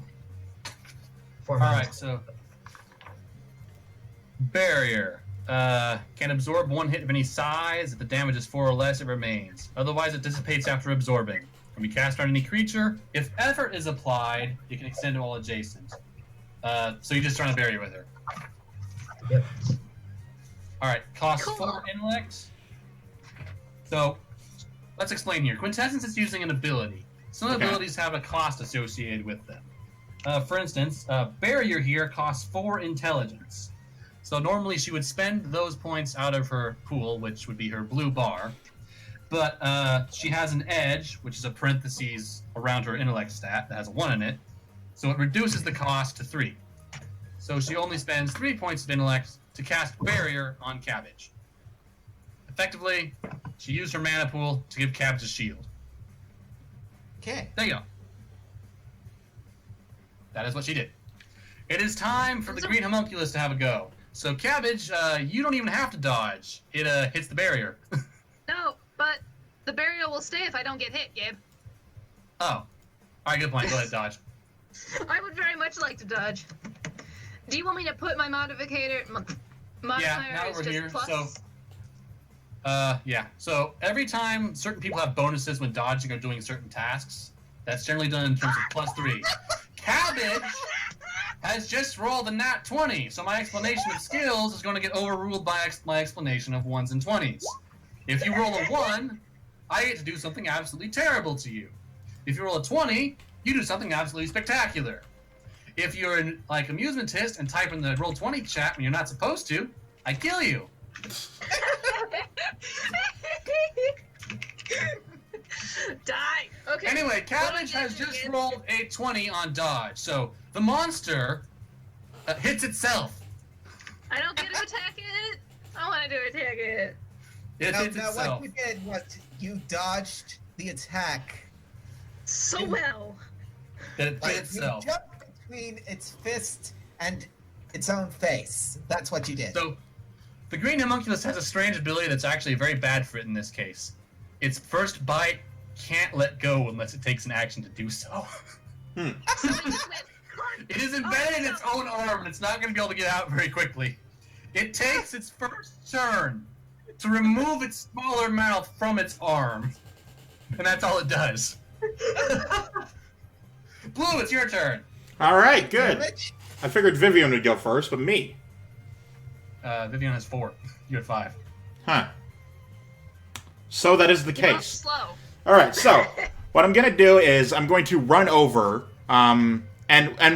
Alright, so... Barrier. Can absorb 1 hit of any size. If the damage is 4 or less, it remains. Otherwise, it dissipates after absorbing. Can be cast on any creature. If effort is applied, it can extend to all adjacent. So you're just trying to barrier with her. Yep. Alright, costs Cool. 4 intellect. So, let's explain here. Quintessence is using an ability. Some abilities have a cost associated with them. For instance, Barrier here costs 4 intelligence. So normally she would spend those points out of her pool, which would be her blue bar. But she has an edge, which is a parentheses around her intellect stat that has a 1 in it. So it reduces the cost to 3. So she only spends 3 points of intellect to cast Barrier on Cabbage. Effectively, she used her mana pool to give Cabbage a shield. Okay. There you go. That is what she did. It is time for the green homunculus to have a go. So Cabbage, you don't even have to dodge. It hits the barrier. No, but the barrier will stay if I don't get hit, Gabe. Oh. Alright, good point. Go ahead, dodge. I would very much like to dodge. Do you want me to put my modifier now as we're just here, plus? so- yeah. So every time certain people have bonuses when dodging or doing certain tasks, that's generally done in terms of +3. Cabbage has just rolled a nat 20, so my explanation of skills is going to get overruled by my explanation of 1s and 20s. If you roll a 1, I get to do something absolutely terrible to you. If you roll a 20, you do something absolutely spectacular. If you're in, like, amusementist and type in the roll 20 chat when you're not supposed to, I kill you. Die. Okay. Anyway, Cabbage What has did you just get? rolled a 20 on dodge, so the monster hits itself. I don't get to attack it. I want to do attack it. It No, hits no, itself. what you did was you dodged the attack. So well. That it Like, did you itself. jumped between its fist and its own face. That's what you did. So, the green homunculus has a strange ability that's actually very bad for it in this case. Its first bite can't let go unless it takes an action to do so. So it just went, It is embedded in its own arm, and it's not going to be able to get out very quickly. It takes its first turn to remove its smaller mouth from its arm, and that's all it does. Blue, it's your turn. All right, good. Damage? I figured Vivian would go first, but me. Vivian has 4. You had 5. Huh. So that is the You're not case. slow. All right, so what I'm going to do is I'm going to run over, and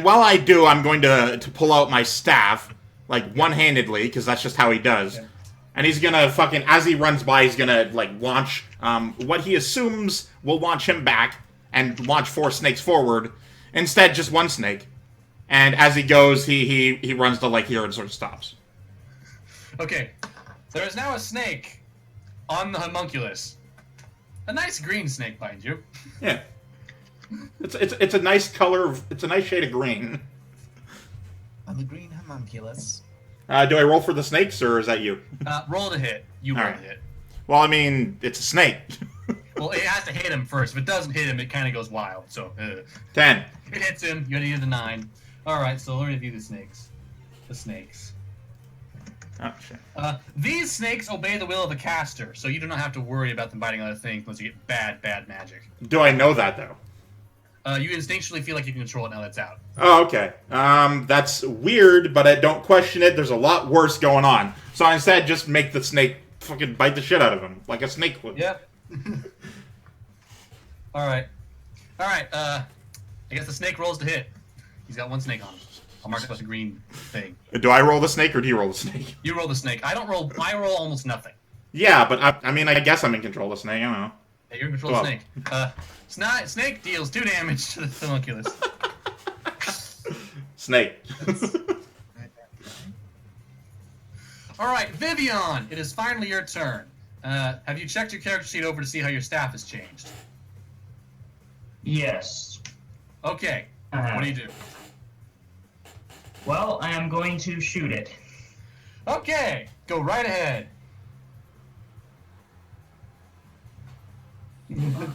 while I do, I'm going to pull out my staff, like, one-handedly, because that's just how he does. Yeah. And he's going to fucking, as he runs by, he's going to, like, launch what he assumes will launch him back and launch 4 snakes forward. Instead, just 1 snake. And as he goes, he runs to, like, here and sort of stops. Okay, there is now a snake on the homunculus. A nice green snake, mind you. Yeah. It's a nice color, it's a nice shade of green. On the green homunculus. Do I roll for the snakes, or is that you? Roll to hit. You All roll right. to hit. Well, I mean, it's a snake. Well, it has to hit him first. If it doesn't hit him, it kind of goes wild. So, 10. it hits him. You need a 9. All right, so learn to do the snakes. The snakes. Oh, shit. These snakes obey the will of the caster, so you do not have to worry about them biting other things unless you get bad magic. Do I know that, though? You instinctually feel like you can control it now that's out. Oh, okay. That's weird, but I don't question it. There's a lot worse going on. So I instead just make the snake fucking bite the shit out of him, like a snake would. Yep. Alright. Alright, I guess the snake rolls to hit. He's got 1 snake on him. I'll mark it with a green thing. Do I roll the snake, or do you roll the snake? You roll the snake. I roll almost nothing. Yeah, but I mean, I guess I'm in control of the snake. I don't know. Yeah, you're in control of the 12. snake. Snake deals 2 damage to the homunculus. Snake. Alright, Vivian! It is finally your turn. Have you checked your character sheet over to see how your staff has changed? Yes. Okay. What do you do? Well, I am going to shoot it. Okay, go right ahead.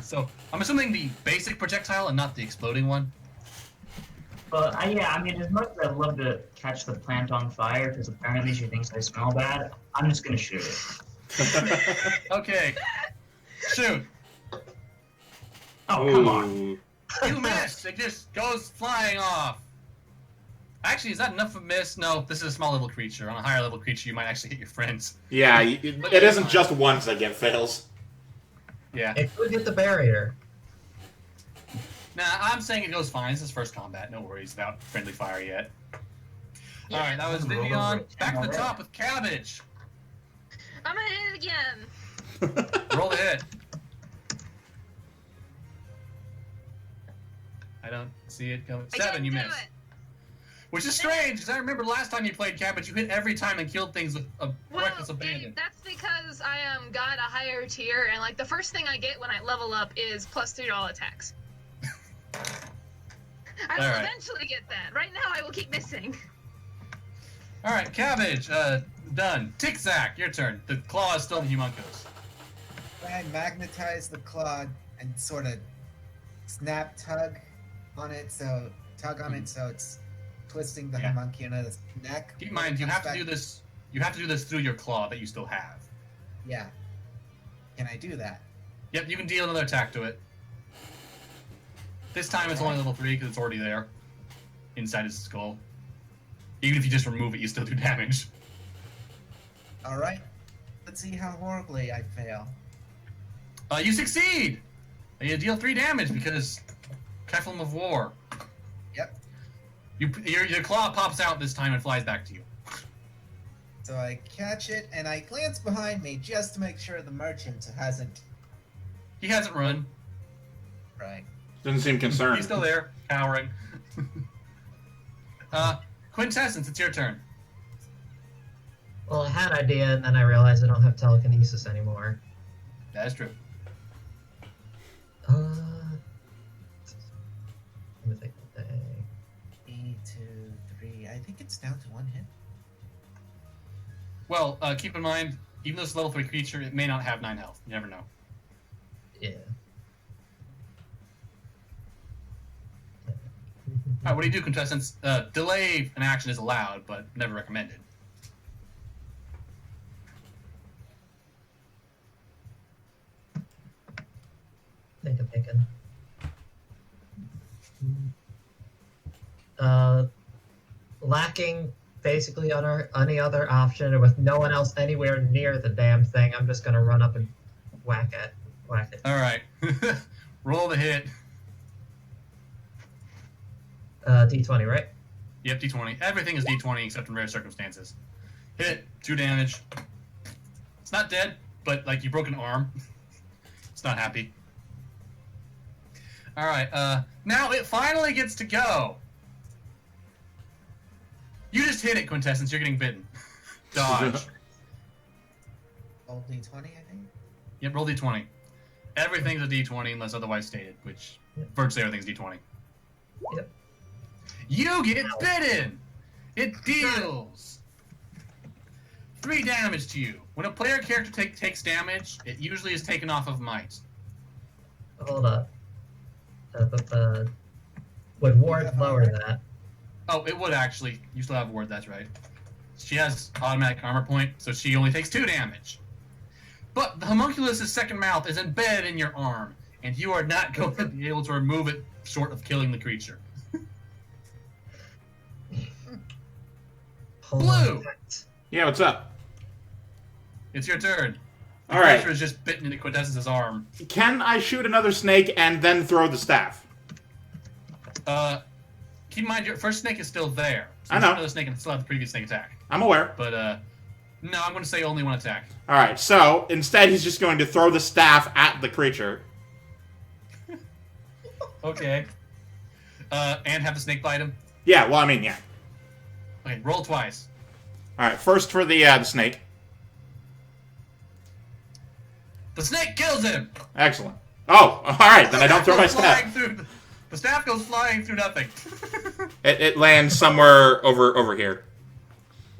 So, I'm assuming the basic projectile and not the exploding one. But yeah, I mean, as much as I'd love to catch the plant on fire, because apparently she thinks I smell bad, I'm just gonna shoot it. Okay. Shoot. Oh, come on. Ooh. You missed. It just goes flying off. Actually, is that enough of a miss? No, this is a small little creature. On a higher level creature, you might actually hit your friends. Yeah, it isn't just ones that get fails. Yeah. It could hit the barrier. Nah, I'm saying it goes fine. This is first combat. No worries about friendly fire yet. Alright, that was Vivian. Back to the top with Cabbage. I'm gonna hit it again. Roll the hit. I don't see it coming. I 7, didn't you do missed. it. Which is strange, because I remember last time you played Cabbage, you hit every time and killed things with a reckless abandon. That's because I got a higher tier, and like the first thing I get when I level up is +3 to all attacks. I will Alright. eventually get that. Right now, I will keep missing. Alright, Cabbage, done. Tic-Zac, your turn. The claw is still in Humunculus. I magnetize the claw and sort of tug on it, so it's twisting the Yeah. homunculus neck. Keep in mind, you have to do this. You have to do this through your claw that you still have. Yeah. Can I do that? Yep, you can deal another attack to it. This time it's only level 3 because it's already there. Inside his skull. Even if you just remove it, you still do damage. Alright. Let's see how horribly I fail. You succeed! You deal 3 damage because Keflam of War. Yep. Your claw pops out this time and flies back to you. So I catch it and I glance behind me just to make sure the merchant hasn't. He hasn't run. Right. Doesn't seem concerned. He's still there, cowering. Quintessence, it's your turn. Well, I had an idea, and then I realized I don't have telekinesis anymore. That is true. I think it's down to 1 hit. Well, keep in mind, even though it's a level 3 creature, it may not have 9 health. You never know. Yeah. Alright, what do you do, contestants? Delay an action is allowed, but never recommended. Thinking. Lacking basically any other option, or with no one else anywhere near the damn thing, I'm just gonna run up and whack it. Alright. Roll the hit. D20, right? Yep, D20. Everything is D20 except in rare circumstances. Hit, 2 damage. It's not dead, but like you broke an arm. It's not happy. Alright, now it finally gets to go. You just hit it, Quintessence. You're getting bitten. Dodge. Roll D20, I think. Yep, roll D20. Everything's a D20 unless otherwise stated, which virtually everything's D20. Yep. You get bitten! It deals 3 damage to you. When a player character takes damage, it usually is taken off of might. Hold up. Would ward lower that? Oh, it would actually. You still have ward, that's right. She has automatic armor point, so she only takes 2 damage. But the homunculus' second mouth is embedded in your arm, and you are not going to be able to remove it short of killing the creature. Blue! Yeah, what's up? It's your turn. The All right. creature is just bitten into Quintessence's arm. Can I shoot another snake and then throw the staff? Keep in mind, your first snake is still there. So I know. Another snake and still have the previous snake attack. I'm aware. But, no, I'm going to say only 1 attack. All right, so instead he's just going to throw the staff at the creature. Okay. And have the snake bite him? Yeah, well, I mean, yeah. Okay, roll twice. All right, first for the snake. The snake kills him! Excellent. Oh, all right, then I don't throw my staff. The staff goes flying through nothing. It lands somewhere over here.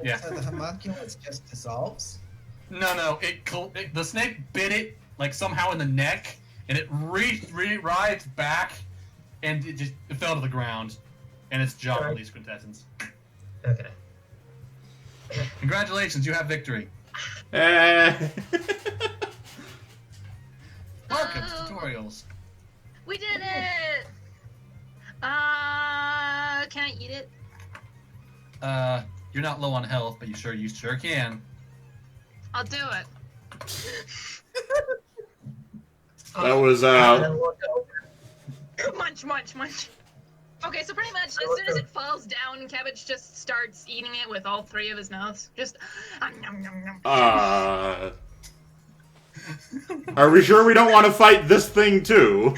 Yeah. So the homunculus just dissolves? No, the snake bit it, like, somehow in the neck, and it writhed back, and it fell to the ground, and its jaw Right. released Quintessence. Okay. Congratulations, you have victory. Uh, Welcome to tutorials. We did it! Can I eat it? You're not low on health, but you sure can. I'll do it. that was And then look over. Munch. Okay, so pretty much as soon as it falls down, Cabbage just starts eating it with all 3 of his mouths. Just nom, nom, nom. Are we sure we don't want to fight this thing too?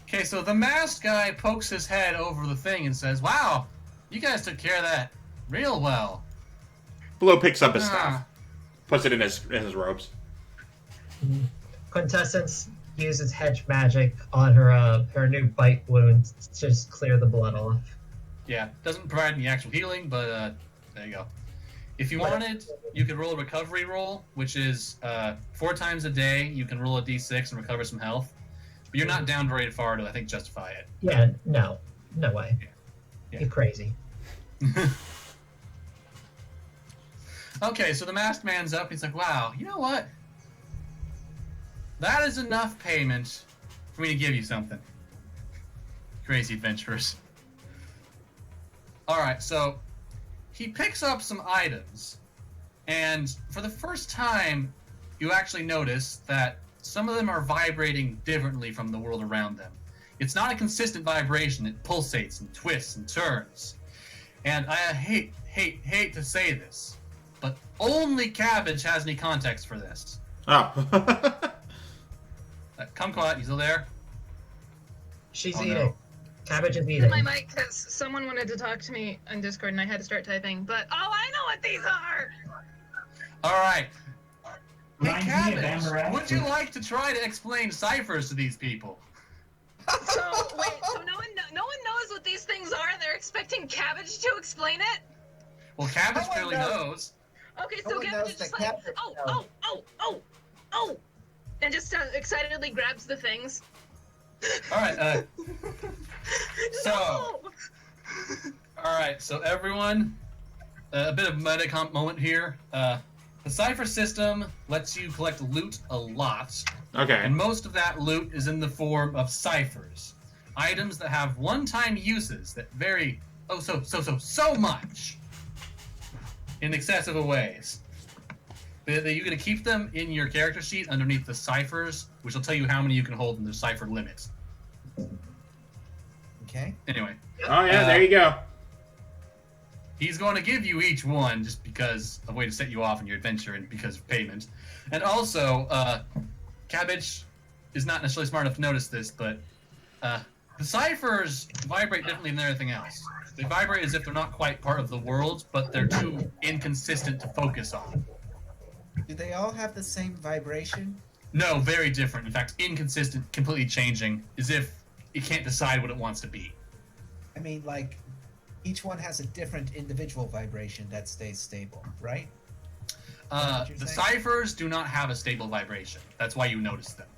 Okay, so the masked guy pokes his head over the thing and says, "Wow, you guys took care of that real well." Blue picks up his staff, puts it in his robes. Quintessence uses hedge magic on her new bite wound to just clear the blood off. Yeah, doesn't provide any actual healing, but there you go. If you wanted, you could roll a recovery roll, which is 4 times a day. You can roll a d6 and recover some health. But you're not down very far to, I think, justify it. Yeah, no way. Yeah. You're crazy. Okay, so the masked man's up. He's like, "Wow, you know what? That is enough payment for me to give you something." Crazy adventurers. Alright, so he picks up some items, and for the first time, you actually notice that some of them are vibrating differently from the world around them. It's not a consistent vibration. It pulsates and twists and turns. And I hate to say this, but only Cabbage has any context for this. Oh. Kumquat, you still there? She's Oh, eating. no. Cabbage is eating. My mic, because someone wanted to talk to me on Discord and I had to start typing. But I know what these are. All right. Hey, Reminds me of Cabbage, Amaranth. would you like to try to explain ciphers to these people? So expecting Cabbage to explain it? Well, Cabbage No one clearly knows. Okay, No so one Cabbage knows is just that like, Cabbage oh, and just excitedly grabs the things. All right. So, No! all right. So everyone, a bit of meta moment here. The cipher system lets you collect loot a lot, Okay. and most of that loot is in the form of ciphers, items that have one-time uses that vary so much in excessive ways. You're going to keep them in your character sheet underneath the ciphers, which will tell you how many you can hold in the cipher limit. Okay. Anyway, Oh yeah, there you go. he's going to give you each one just because a way to set you off in your adventure and because of payment. And also, Cabbage is not necessarily smart enough to notice this, but the ciphers vibrate differently than everything else. They vibrate as if they're not quite part of the world, but they're too inconsistent to focus on. Do they all have the same vibration? No, very different. In fact, inconsistent, completely changing, as if it can't decide what it wants to be. I mean, like, each one has a different individual vibration that stays stable, right? what you're The saying? ciphers do not have a stable vibration. That's why you notice them.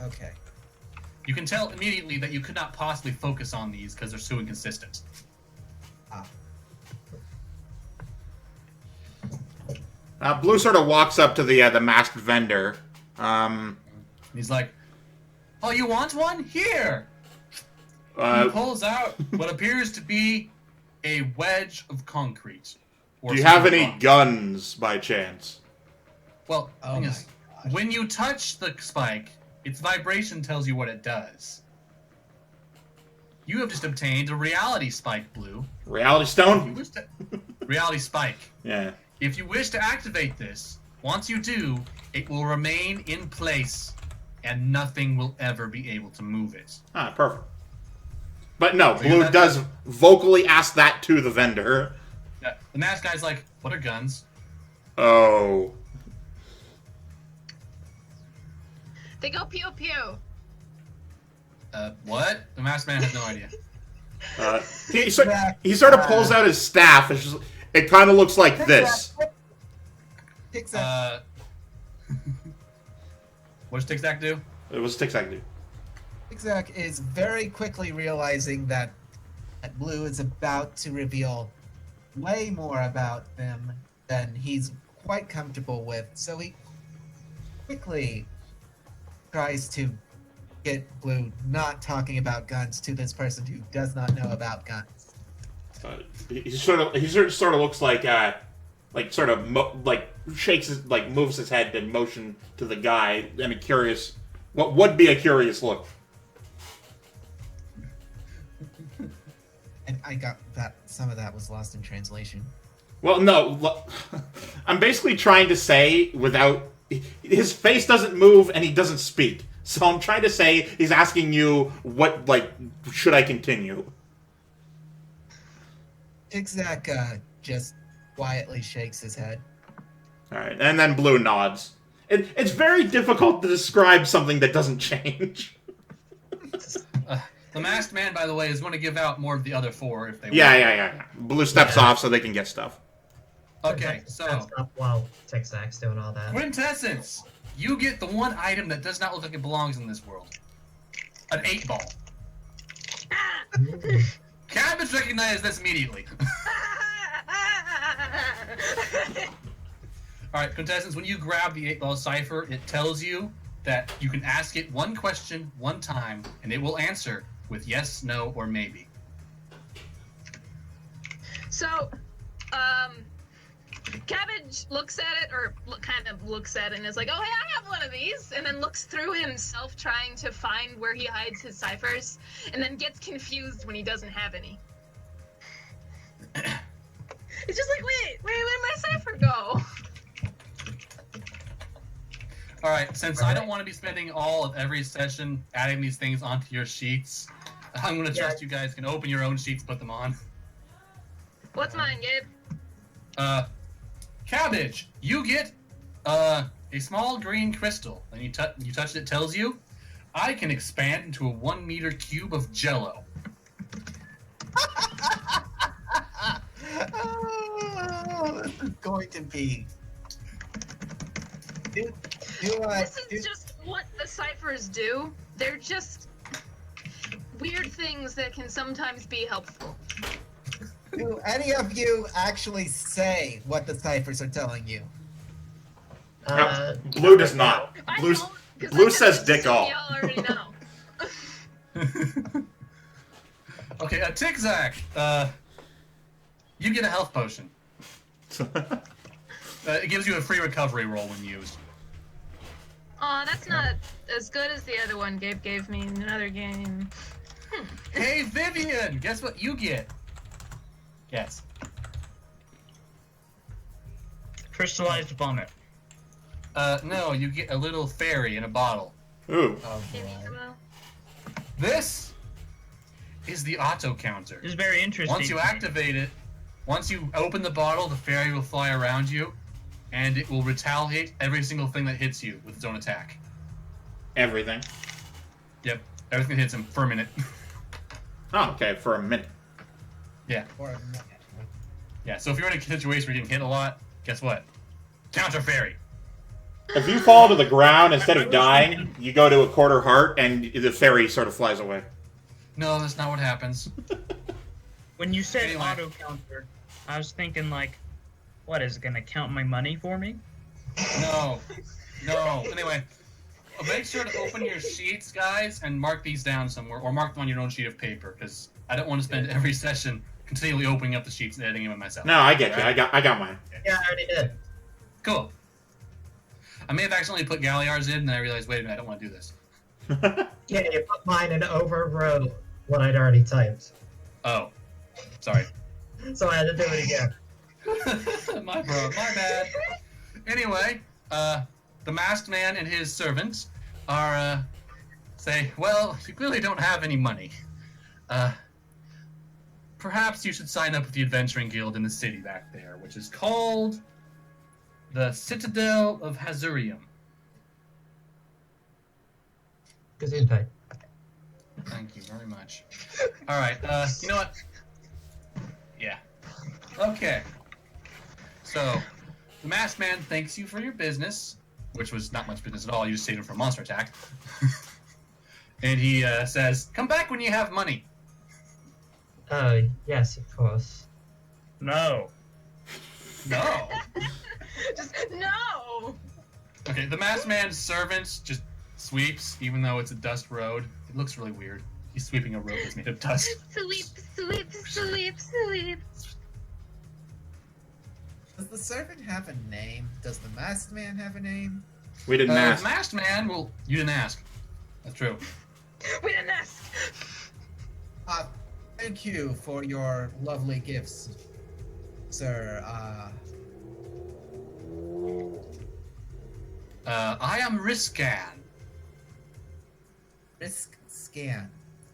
Okay. You can tell immediately that you could not possibly focus on these because they're so inconsistent. Blue sort of walks up to the masked vendor. He's like, "Oh, you want one? Here!" He Do pulls out what appears to be a wedge of concrete. Or you have solid any rock. guns by chance? Well, Oh thing my is, gosh. when you touch the spike, its vibration tells you what it does. You have just obtained a reality spike, Blue. Reality If you stone? wish to... reality spike. Yeah. If you wish to activate this, once you do, it will remain in place, and nothing will ever be able to move it. Ah, perfect. But no, you Blue that- does vocally ask that to the vendor. Yeah, the masked guy's like, "What are guns?" Oh. They go pew pew. What? The masked man has no idea. He sort of pulls out his staff. It kind of looks like this. Tic-tac. What does Tic Tac do? It was Tic-Tac dude. Tic-tac is very quickly realizing that Blue is about to reveal way more about them than he's quite comfortable with, so he quickly tries to get Blue not talking about guns to this person who does not know about guns. He sort of looks like shakes his, moves his head in motion to the guy. I mean, curious. What would be a curious look? And I got that some of that was lost in translation. Well, no. I'm basically trying to say without his face doesn't move and he doesn't speak. So I'm trying to say he's asking you what should I continue? Tic-tac just quietly shakes his head. All right, and then Blue nods. It's very difficult to describe something that doesn't change. The masked man, by the way, is going to give out more of the other four if they Yeah. Blue steps off so they can get stuff. want. Okay, so That's up while Tic-Tac's doing all that. quintessence, you get the one item that does not look like it belongs in this world. An 8-ball. Cabbage recognized this immediately. Alright, quintessence, when you grab the 8-ball cipher, it tells you that you can ask it one question one time, and it will answer with yes, no, or maybe. So, Cabbage looks at it, or kind of looks at it, and is like, "Oh, hey, I have one of these," and then looks through himself, trying to find where he hides his ciphers, and then gets confused when he doesn't have any. It's just like, wait, where'd my cipher go? Alright, since I don't want to be spending all of every session adding these things onto your sheets, I'm going to trust you guys can open your own sheets, put them on. What's mine, Gabe? Cabbage, you get a small green crystal, and you touch it, tells you, I can expand into a 1-meter cube of Jello. is going to be. This is just what the ciphers do. They're just weird things that can sometimes be helpful. Do any of you actually say what the ciphers are telling you? Blue does not. I Blue, don't, 'cause Blue I says know dick some of all. Y'all already know. Okay, Tic-Zac, you get a health potion. It gives you a free recovery roll when used. Aw, that's not as good as the other one Gabe gave me in another game. Hey, Vivian, guess what you get? Yes. Crystallized vomit. No, you get a little fairy in a bottle. Ooh. Oh Give me boy. some of- This is the auto counter. This is very interesting. Once you activate it, once you open the bottle, the fairy will fly around you, and it will retaliate every single thing that hits you with its own attack. Everything. Yep, everything that hits him for a minute. Oh, okay, for a minute. Yeah, For a minute. yeah. So if you're in a situation where you're getting hit a lot, guess what? Counter fairy. If you fall to the ground instead of dying, you go to a quarter heart, and the fairy sort of flies away. No, that's not what happens. When you said Anyway. auto counter, I was thinking like, what is it gonna count my money for me? No, no. Anyway, make sure to open your sheets, guys, and mark these down somewhere, or mark them on your own sheet of paper, because I don't want to spend every session continually opening up the sheets and editing them myself. No, I get you. Alright? I got mine. Yeah, I already did. Cool. I may have accidentally put Galliar's in, and I realized, wait a minute, I don't want to do this. Yeah, you put mine and overwrote what I'd already typed. Oh, sorry. So I had to do it again. My bad. Anyway, the masked man and his servants are, say, well, you clearly don't have any money. Perhaps you should sign up with the adventuring guild in the city back there, which is called the Citadel of Hazurium. Gesundheit. Thank you very much. All right, you know what? Yeah. Okay. So, the masked man thanks you for your business, which was not much business at all. You just saved him from a monster attack. And he says, "Come back when you have money." Oh, yes, of course. No. No. Just no. Okay, the masked man's servant just sweeps, even though it's a dust road. It looks really weird. He's sweeping a road that's made of dust. Sleep, sleep, sleep, sleep. Does the servant have a name? Does the masked man have a name? We didn't The ask. masked man, well, you didn't ask. That's true. We didn't ask. Thank you for your lovely gifts, sir. I am Riskan. Risk scan.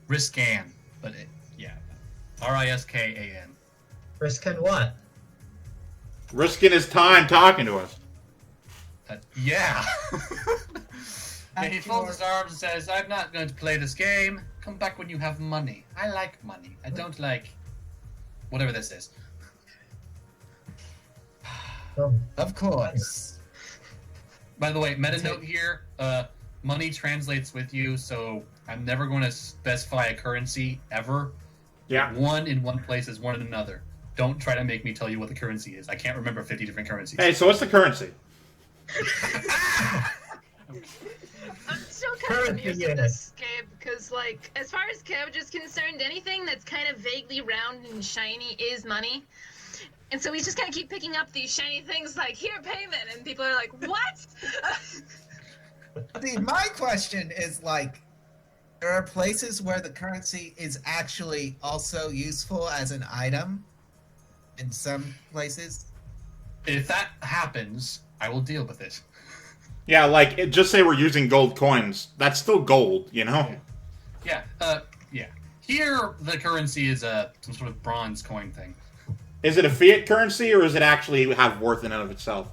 Riskan, but yeah. Riskan. Riskin what? Risking his time talking to us. Yeah. And he At folds your- his arms and says, "I'm not going to play this game. Come back when you have money. I like money. I don't like whatever this is." Oh, Of course. By the way, meta note here, money translates with you, so I'm never going to specify a currency ever. Yeah. One in one place is one in another. Don't try to make me tell you what the currency is. I can't remember 50 different currencies. Hey, so what's the currency? I'm still kind of Currency amused at unit. this, Gabe, because, like, as far as cabbage is concerned, anything that's kind of vaguely round and shiny is money. And so we just kind of keep picking up these shiny things like, here, payment, and people are like, what? See, my question is like, there are places where the currency is actually also useful as an item. In some places. If that happens, I will deal with it. Yeah, like, just say we're using gold coins. That's still gold, you know? Yeah, yeah. Here, the currency is some sort of bronze coin thing. Is it a fiat currency, or does it actually have worth in and of itself?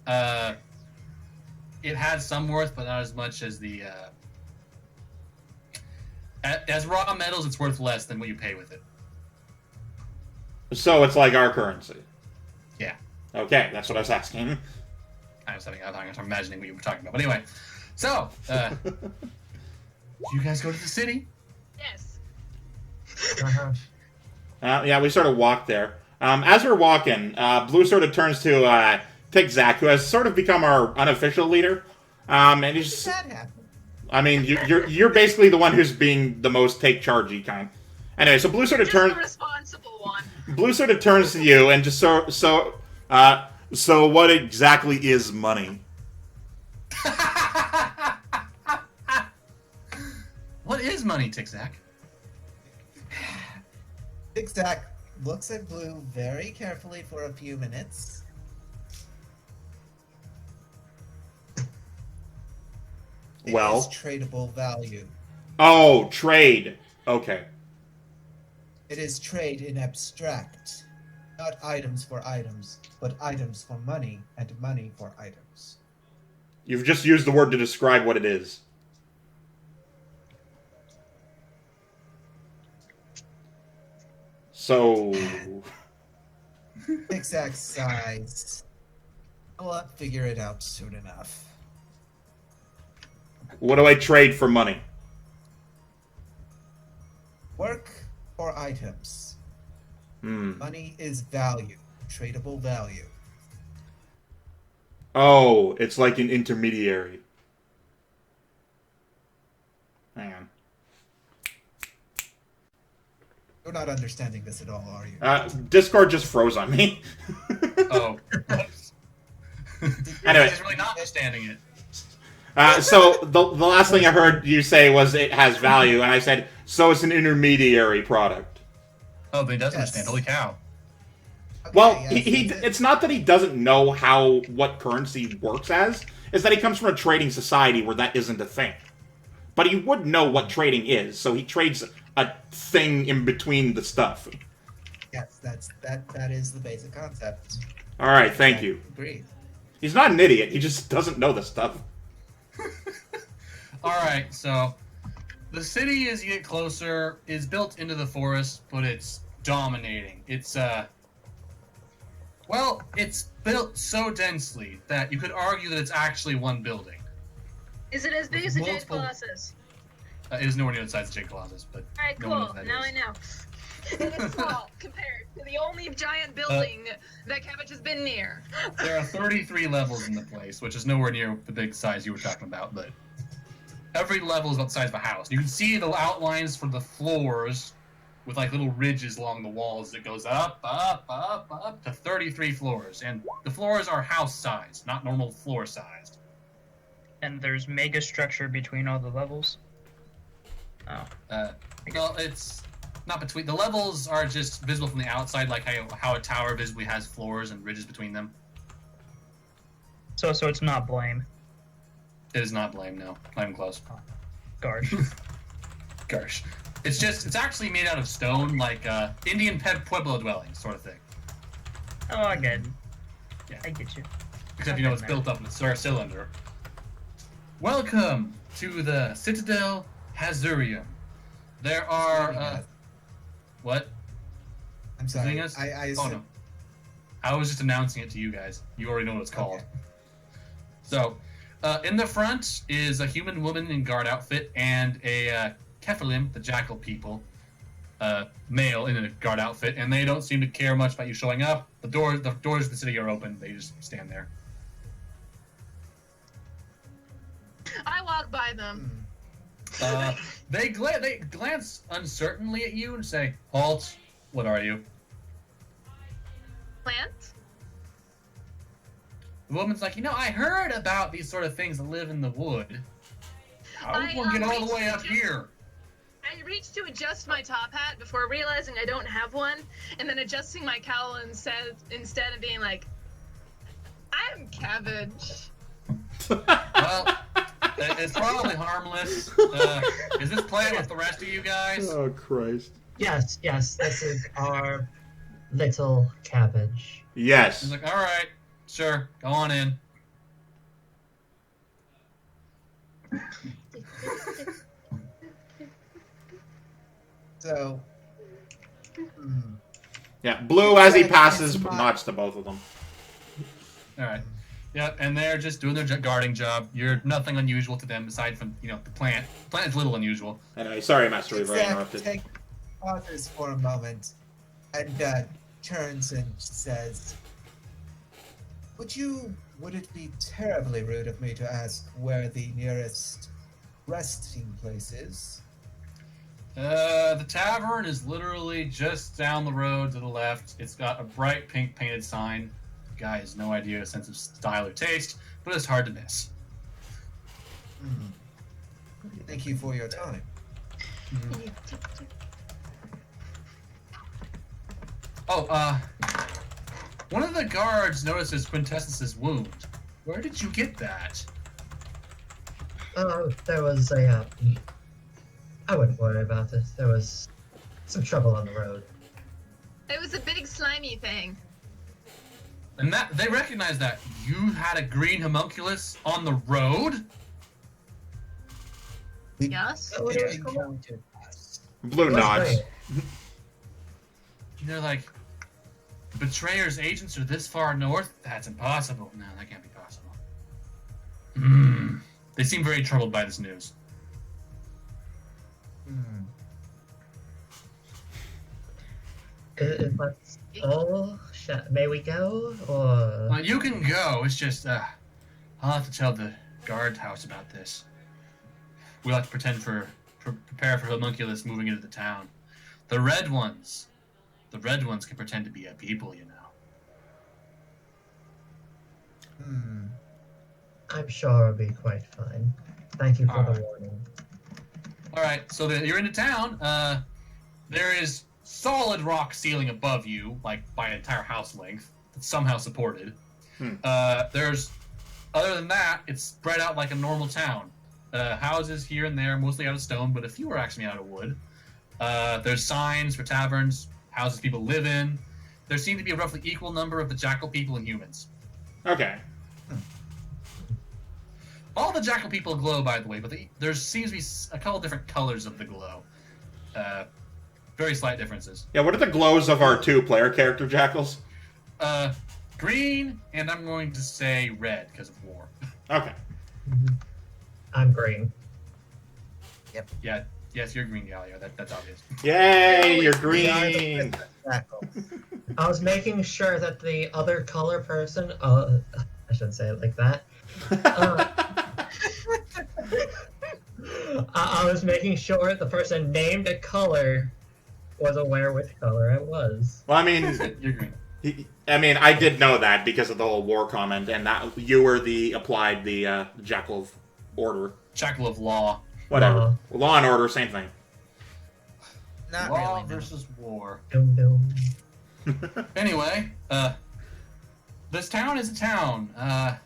It has some worth, but not as much as the. As raw metals, it's worth less than what you pay with it. So it's like our currency. Yeah. Okay, that's what I was asking. I was imagining what you were talking about. But anyway, so, you guys go to the city? Yes. Uh-huh. Yeah, we sort of walked there. As we're walking, Blue sort of turns to Tigzac, who has sort of become our unofficial leader. And How did he's, that happen? I mean, you're basically the one who's being the most take chargey kind. Anyway, so Blue sort of Just turns. the responsible one. Blue sort of turns to you and just so what exactly is money? What is money, Tigzac? Tic-Tac looks at Blue very carefully for a few minutes. It Well. is tradable value. Oh, trade. Okay. It is trade in abstract. Not items for items, but items for money and money for items. You've just used the word to describe what it is. So... Exact size. I'll figure it out soon enough. What do I trade for money? Work or items. Hmm. Money is value. Tradable value. Oh, it's like an intermediary. Hang on. You're not understanding this at all, are you? Discord just froze on me. Oh. Anyway. He's really not understanding it. So the last thing I heard you say was it has value, and I said, so it's an intermediary product. Oh, but he does Yes. understand. Holy cow. Okay, Well, yes, he that's it. it's not that he doesn't know what currency works as, is that he comes from a trading society where that isn't a thing. But he would know what trading is, so he trades a thing in between the stuff. Yes, that is the basic concept. Alright, thank you. Agreed. He's not an idiot, he just doesn't know the stuff. Alright, so the city, as you get closer, is built into the forest, but it's dominating. It's it's built so densely that you could argue that it's actually one building. Is it as big as the Jade Multiple- Colossus? It is nowhere near the size of Jade Colossus, but Alright, no one knows cool. what that Now is. I know. It is small compared to the only giant building that Cabbage has been near. There are 33 levels in the place, which is nowhere near the big size you were talking about, but every level is about the size of a house. You can see the outlines for the floors with like little ridges along the walls that goes up to 33 floors. And the floors are house sized, not normal floor sized. And there's mega structure between all the levels. Oh. Well, it's not between. The levels are just visible from the outside, like how a tower visibly has floors and ridges between them. So it's not blame. It is not blame, no. Not even close. Gosh. Gosh. It's actually made out of stone, like Indian Pueblo dwelling sort of thing. Oh, I get it. Yeah. I get you. Except, it's built up in a cylinder. Welcome to the Citadel Hazurium. There are, what? I'm sorry. Thing is- I Oh, said, no. I was just announcing it to you guys. You already know what it's called. Okay. So, in the front is a human woman in guard outfit and a Kephalim, the jackal people, male in a guard outfit, and they don't seem to care much about you showing up. The doors of the city are open. They just stand there. I walk by them. They glance uncertainly at you and say, "Halt! What are you?" Plant? The woman's like, I heard about these sort of things that live in the wood. How I, will get all the reached way to up adjust- here? I reached to adjust my top hat before realizing I don't have one, and then adjusting my cowl instead of being like, I'm Cabbage. Well, it's probably harmless. Is this playing with the rest of you guys? Oh, Christ. Yes, this is our little cabbage. Yes. He's like, all right, sure, go on in. so, Yeah, Blue as he Exactly, passes it's not- nods to both of them. All right. Yep, and they're just doing their guarding job. You're nothing unusual to them aside from, the plant. The plant is a little unusual. Anyway, sorry, Masterweaver, I Zach interrupted. pauses for a moment and turns and says, Would it be terribly rude of me to ask where the nearest resting place is? The tavern is literally just down the road to the left. It's got a bright pink painted sign. The guy has no idea, sense of style or taste, but it's hard to miss. Thank you for your time. Oh, one of the guards notices Quintessence's wound. Where did you get that? There was a, I wouldn't worry about it. There was some trouble on the road. It was a big slimy thing. And that they recognize that you had a green homunculus on the road. Yes. That was It cool. encountered us. Blue What's nods. great? And they're like, betrayer's agents are this far north? That's impossible. No, that can't be possible. They seem very troubled by this news. If that's all, may we go, or... Well, you can go. It's just, I'll have to tell the guardhouse about this. We'll have to prepare for homunculus moving into the town. The red ones can pretend to be a people, you know. I'm sure it'll be quite fine. Thank you for Alright. the warning. All right, so you're into town. There is solid rock ceiling above you, like by an entire house length. It's somehow supported. There's, other than that, it's spread out like a normal town. Houses here and there, mostly out of stone, but a few are actually out of wood. There's signs for taverns, houses people live in. There seem to be a roughly equal number of the jackal people and humans. Okay. All the jackal people glow, by the way, but there seems to be a couple different colors of the glow. Very slight differences. Yeah, what are the glows of our two player character jackals? Green, and I'm going to say red because of war. Okay. I'm green. Yeah, yes, you're green, Galliar. That's obvious. Yay, you're We are the green. princess jackal. I was making sure that the other color person, I shouldn't say it like that. I was making sure the person named a color was aware which color it was. Well, I mean, You're green. I did know that because of the whole war comment, and that you were the jackal of order. Jackal of law. Whatever. Law and order, same thing. Not Law really. No. versus war. Dum dum. Anyway, this town is a town.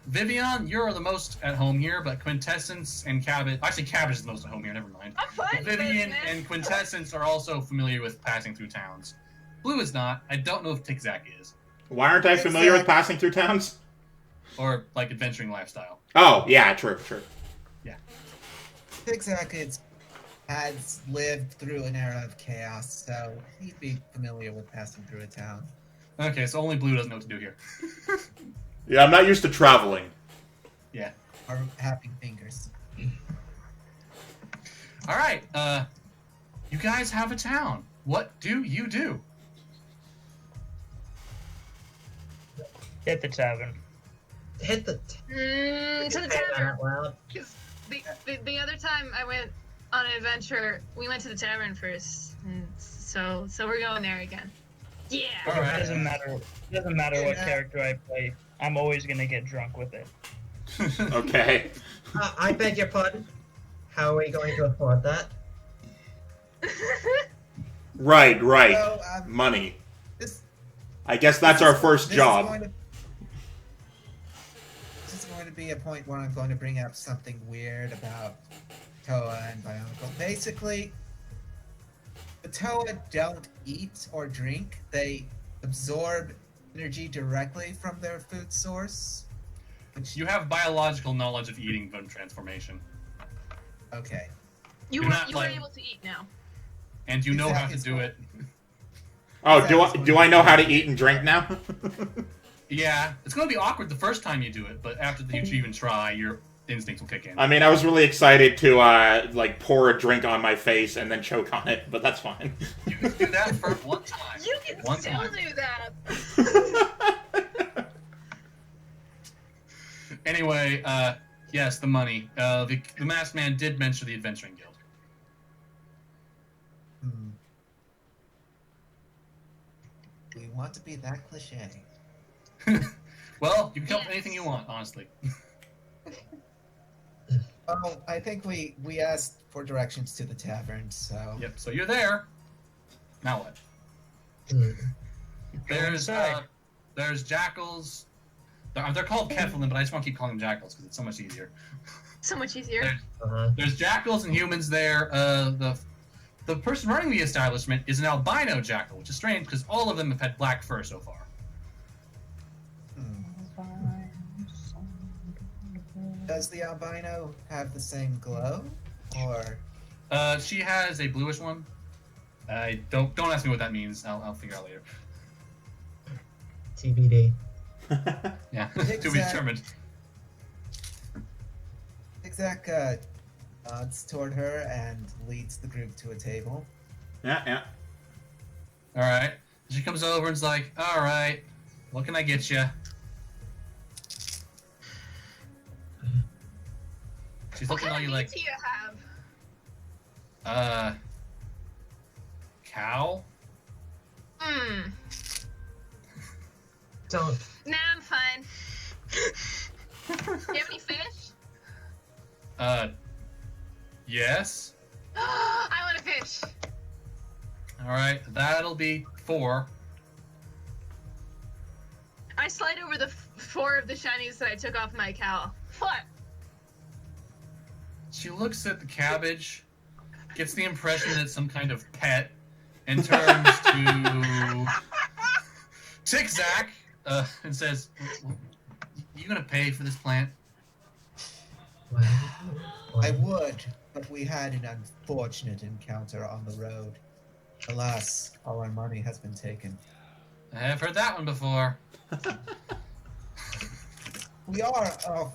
Vivian, you're the most at home here, but Quintessence and Cabbage... Actually, Cabbage is the most at home here, never mind. I'm fine. Vivian man. and Quintessence are also familiar with passing through towns. Blue is not. I don't know if Tigzak is. Why aren't I familiar with passing through towns? Or, like, adventuring lifestyle. Oh, yeah, true. Zigzag has lived through an era of chaos, so he'd be familiar with passing through a town. Okay, so only Blue doesn't know what to do here. Yeah, I'm not used to traveling. Yeah. Or having fingers. Alright, you guys have a town. What do you do? Hit the tavern. Hit the. To the Say that tavern. out loud. Because the other time I went on an adventure, we went to the tavern first, and so we're going there again. Yeah. All right. Doesn't matter what character I play. I'm always gonna get drunk with it. Okay. I beg your pardon. How are we going to afford that? Right. So, Money. this I guess that's our first this job. This is going to be a point where I'm going to bring up something weird about Toa and Bionicle. Basically, the Toa don't eat or drink. They absorb energy directly from their food source. Which, You have biological knowledge of eating bone transformation. okay. You You're were not you were like- able to eat now. And you know how to Exactly. do it. Oh, do I know how to eat and drink now? Yeah, it's going to be awkward the first time you do it, but after you even try, your instincts will kick in. I mean, I was really excited to like pour a drink on my face and then choke on it, but that's fine. You can do that for one time. You can One still time. do that. Anyway, yes, the money. The masked man did mention the Adventuring Guild. Hmm. We want to be that cliche. Well, you can come up with anything you want, honestly. Oh, I think we asked for directions to the tavern, so... Yep, so you're there. Now what? Hmm. There's jackals. They're called Keflin, but I just want to keep calling them jackals because it's so much easier. So much easier. Uh-huh. There's jackals and humans there. The person running the establishment is an albino jackal, which is strange because all of them have had black fur so far. Does the albino have the same glow? Or... She has a bluish one. Don't ask me what that means. I'll figure out later. TBD. Yeah, to be determined. Zigzag nods toward her and leads the group to a table. Yeah. All right. She comes over and's like, "All right, what can I get you?" She's What looking at kind you of like, meat do you have? cow? Don't. Nah, I'm fine. Do you have any fish? Yes. I want a fish. All right, that'll be 4. I slide over the 4 of the shinies that I took off my cow. What? She looks at the cabbage, gets the impression that it's some kind of pet, and turns to Tic-Zac and says, "You gonna pay for this plant?" I would, but we had an unfortunate encounter on the road. Alas, all our money has been taken. I have heard that one before. We are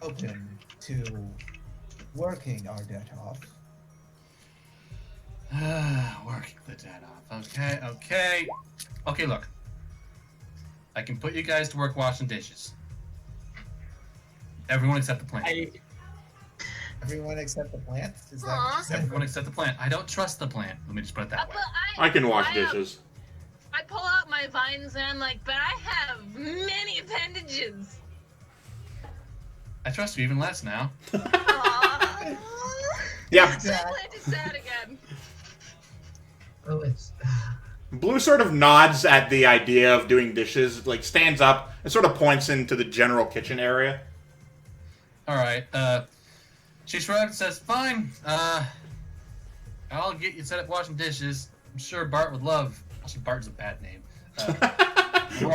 open to working our debt off. Working the debt off. Okay, look. I can put you guys to work washing dishes. Everyone except the plant. Everyone except the plant? Is that Aw. what you said? Everyone except the plant. I don't trust the plant. Let me just put it that way. But I can wash I, dishes. I pull out my vines and I'm like, but I have many appendages. I trust you even less now. Aww. Yeah, So I planted sad again. Oh, it's. Blue sort of nods at the idea of doing dishes, like stands up and sort of points into the general kitchen area. All right. She shrugs and says, "Fine. I'll get you set up washing dishes. I'm sure Bart would love." Actually, Bart's a bad name.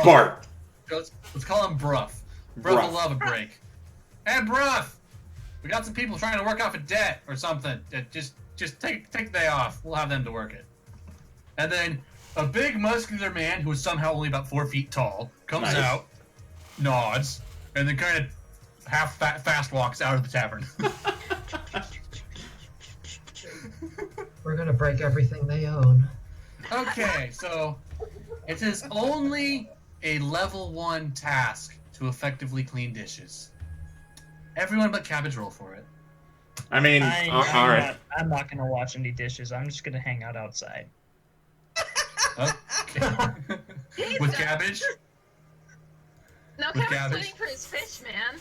Bart. Let's call him Bruff. Bruff Bruff. will love a break. Hey, Bruff! We got some people trying to work off a debt or something. Just take the day off. We'll have them to work it. And then a big muscular man who is somehow only about 4 feet tall comes Nice. out, nods, and then kind of half fast walks out of the tavern. We're gonna break everything they own. Okay, so it is only a level 1 task to effectively clean dishes. Everyone but Cabbage roll for it. I mean, all right. I'm not gonna wash any dishes. I'm just gonna hang out outside. Okay. He's With done. Cabbage? No, With Kevin's cabbage? waiting for his fish, man.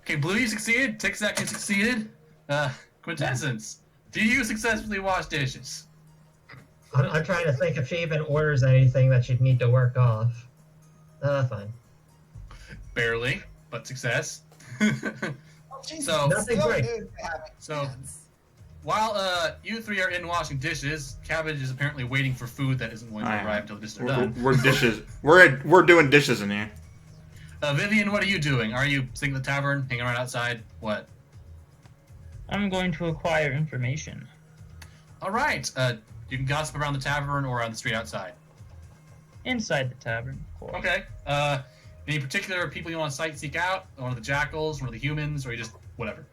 Okay, Blue, you succeeded. Tic-Tac, you succeeded. Quintessence, do you successfully wash dishes? I'm trying to think if she even orders anything that she'd need to work off. Fine. Barely, but success. Oh, Jesus, So- Nothing so great. good to have So- hands. While you 3 are in washing dishes, Cabbage is apparently waiting for food that isn't going to Aye. arrive until the dishes are We're, done. we're dishes. We're doing dishes in here. Vivian, what are you doing? Are you sitting at the tavern, hanging around outside? What? I'm going to acquire information. All right. You can gossip around the tavern or on the street outside. Inside the tavern, of course. Okay. Any particular people you want to seek out? One of the jackals, one of the humans, or you just whatever?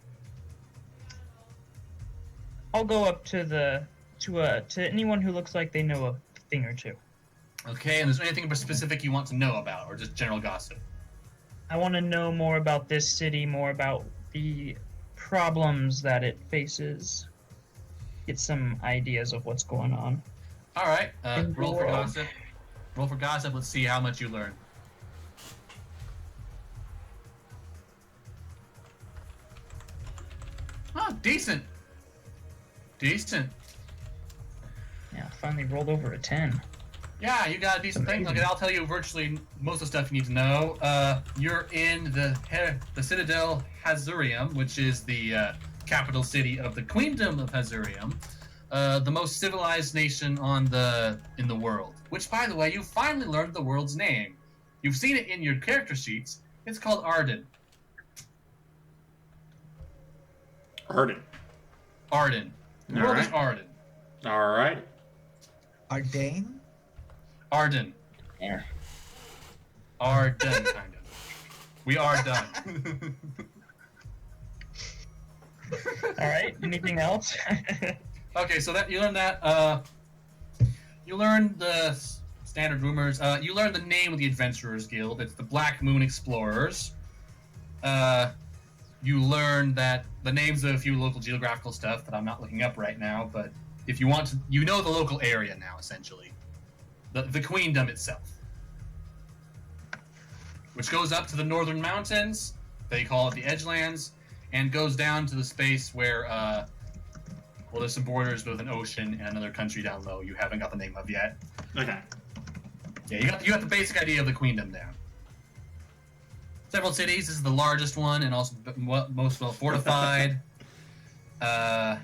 I'll go up to anyone who looks like they know a thing or two. Okay, and is there anything specific you want to know about, or just general gossip? I want to know more about this city, more about the problems that it faces. Get some ideas of what's going on. All right. In the Roll for world. gossip. Roll for gossip. Let's see how much you learn. Oh, decent. Decent. Yeah, finally rolled over a 10. Yeah, you got a decent thing. Okay, I'll tell you virtually most of the stuff you need to know. You're in the Citadel Hazurium, which is the capital city of the Queendom of Hazurium, the most civilized nation in the world. Which, by the way, you finally learned the world's name. You've seen it in your character sheets. It's called Arden. Arden. Arden. The world is Arden. All right. Ardane? Arden. Yeah. Are done, kind of. We are done. All right. Anything else? Okay, so that you learn that. You learn the standard rumors. You learn the name of the Adventurers Guild. It's the Black Moon Explorers. You learn that the names of a few local geographical stuff that I'm not looking up right now, but if you want to, you know the local area now, essentially. The Queendom itself. Which goes up to the northern mountains, they call it the Edgelands, and goes down to the space where, well, there's some borders with an ocean and another country down low you haven't got the name of yet. Okay. Yeah, you got the basic idea of the Queendom down. Several cities. This is the largest one and also most well fortified. Black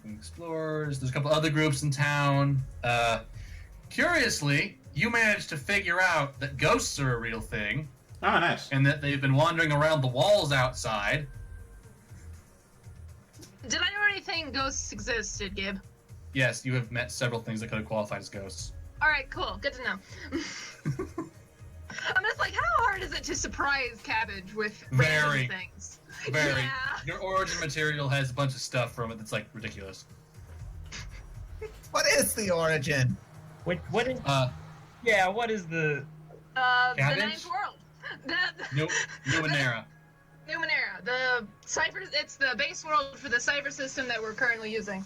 Moon Explorers. There's a couple other groups in town. Curiously, you managed to figure out that ghosts are a real thing, Oh, nice. and that they've been wandering around the walls outside. Did I already think ghosts existed, Gib? Yes, you have met several things that could have qualified as ghosts. All right, cool. Good to know. I'm just like, how hard is it to surprise Cabbage with Very. random things? Very. Yeah. Your origin material has a bunch of stuff from it that's like ridiculous. What is the origin? What is? Yeah. What is the? The Cabbage? Ninth World. Numenera. Numenera. The cipher. It's the base world for the cipher system that we're currently using.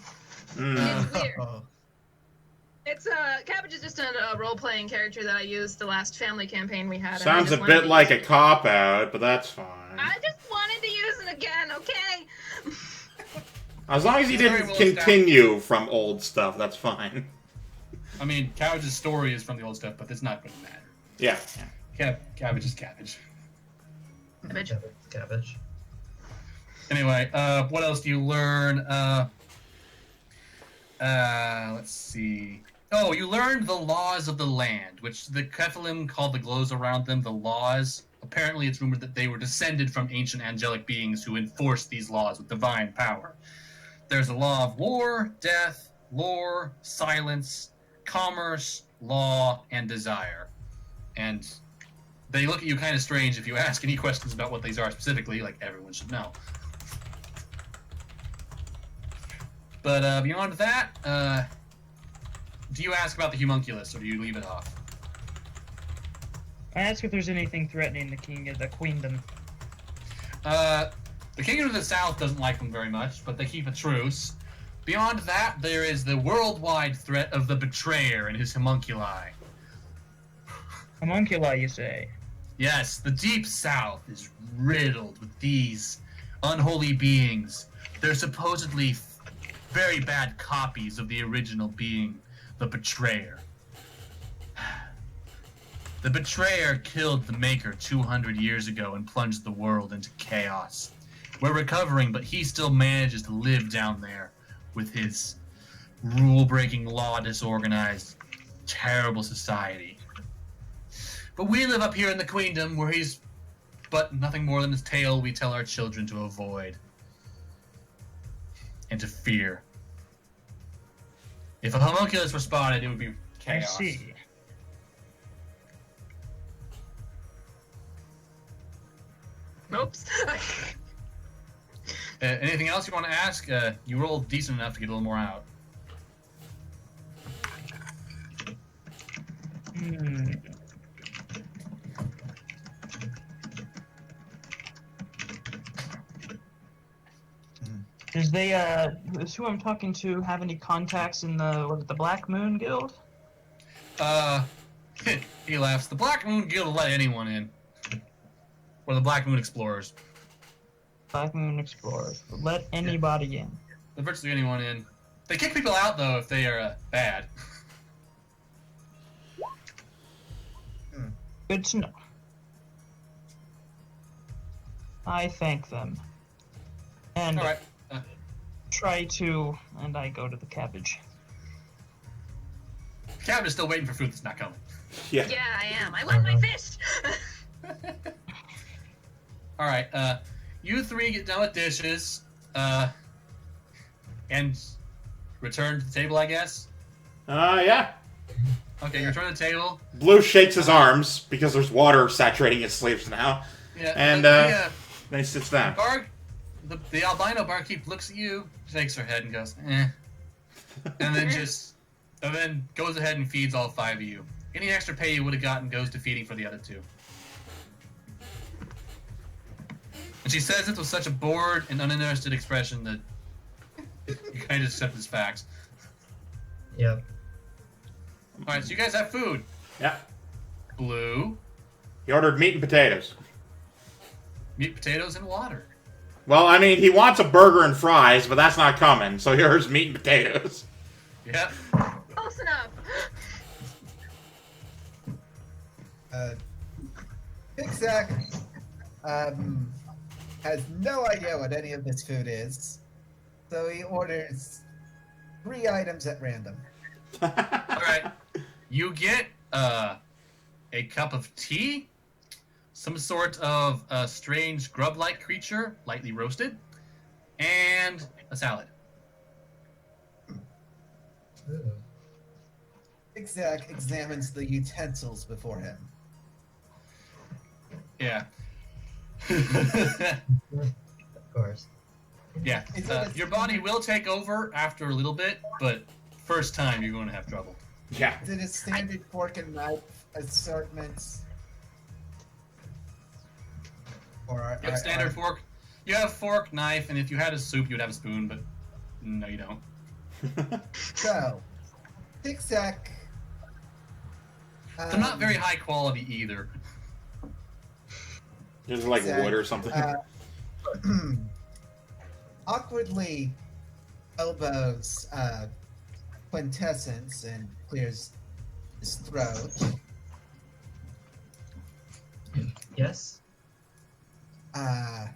Mm. It's weird. It's Cabbage is just a role-playing character that I used the last family campaign we had. and I Sounds a just wanted bit to like use a it. cop-out, but that's fine. I just wanted to use it again, okay? As long as you It's very didn't well continue from old stuff, that's fine. I mean, Cabbage's story is from the old stuff, but it's not going to matter. Yeah. Cabbage is cabbage. Cabbage. Cabbage. Anyway, what else do you learn? Let's see. Oh, you learned the laws of the land, which the Kephalim called the glows around them the laws. Apparently, it's rumored that they were descended from ancient angelic beings who enforced these laws with divine power. There's a law of war, death, lore, silence, commerce, law, and desire. And they look at you kind of strange if you ask any questions about what these are specifically, like everyone should know. But beyond that, do you ask about the homunculus, or do you leave it off? I ask if there's anything threatening the king of the queendom. The Kingdom of the South doesn't like them very much, but they keep a truce. Beyond that, there is the worldwide threat of the Betrayer and his homunculi. Homunculi, you say? Yes, the Deep South is riddled with these unholy beings. They're supposedly very bad copies of the original being, the Betrayer. The Betrayer killed the Maker 200 years ago and plunged the world into chaos. We're recovering, but he still manages to live down there with his rule-breaking, law-disorganized, terrible society. But we live up here in the Queendom, where he's but nothing more than his tail we tell our children to avoid and to fear. If a homunculus were spotted, it would be chaos. I see. Oops. Anything else you want to ask? You rolled decent enough to get a little more out. Does does who I'm talking to have any contacts in the Black Moon Guild? He laughs. The Black Moon Guild will let anyone in. Or the Black Moon Explorers. Black Moon Explorers. Let anybody in. Let virtually anyone in. They kick people out, though, if they are bad. Good to know. I thank them. And Alright. and I go to the cabbage. Cabin is still waiting for food that's not coming. Yeah. Yeah, I am. I want my fish. Alright, you three get done with dishes, and return to the table, I guess? Yeah. Okay, you return to the table. Blue shakes his arms because there's water saturating his sleeves now. Yeah, And, the then he sits down. the albino barkeep looks at you, shakes her head, and goes, eh. And then goes ahead and feeds all 5 of you. Any extra pay you would have gotten goes to feeding for the other 2. And she says it with such a bored and uninterested expression that you kind of accept as facts. Yep. Alright, so you guys have food. Yeah. Blue, He ordered meat and potatoes. meat, potatoes, and water. Well, I mean, he wants a burger and fries, but that's not coming, so here's meat and potatoes. Yep. Close enough. Big Zach has no idea what any of this food is, so he orders 3 items at random. Alright. You get a cup of tea, some sort of strange grub-like creature, lightly roasted, and a salad. Ooh. Big Zach examines the utensils before him. Yeah. Of course. Yeah. Your body will take over after a little bit, but first time you're going to have trouble. Yeah. Is it a standard fork and knife assortment? Or You have standard fork. You have fork, knife, and if you had a soup, you'd have a spoon, but no, you don't. So, Big Zach. They're not very high quality either. Just like Zach, wood or something. Awkwardly elbows Quintessence and clears his throat. Yes. I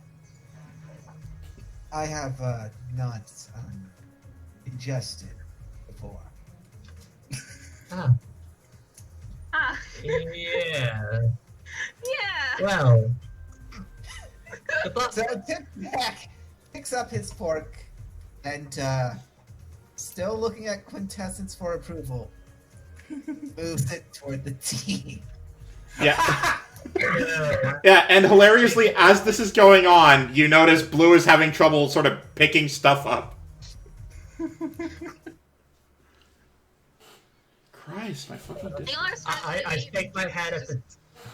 have not ingested before. Ah. Ah, Yeah. yeah. Well. Good luck. So Tip Zach picks up his fork and, still looking at Quintessence for approval, moves it toward the tea. Yeah. Yeah. Yeah, and hilariously, as this is going on, you notice Blue is having trouble sort of picking stuff up. Christ, my fucking They dish. are supposed to I be- shake my head at the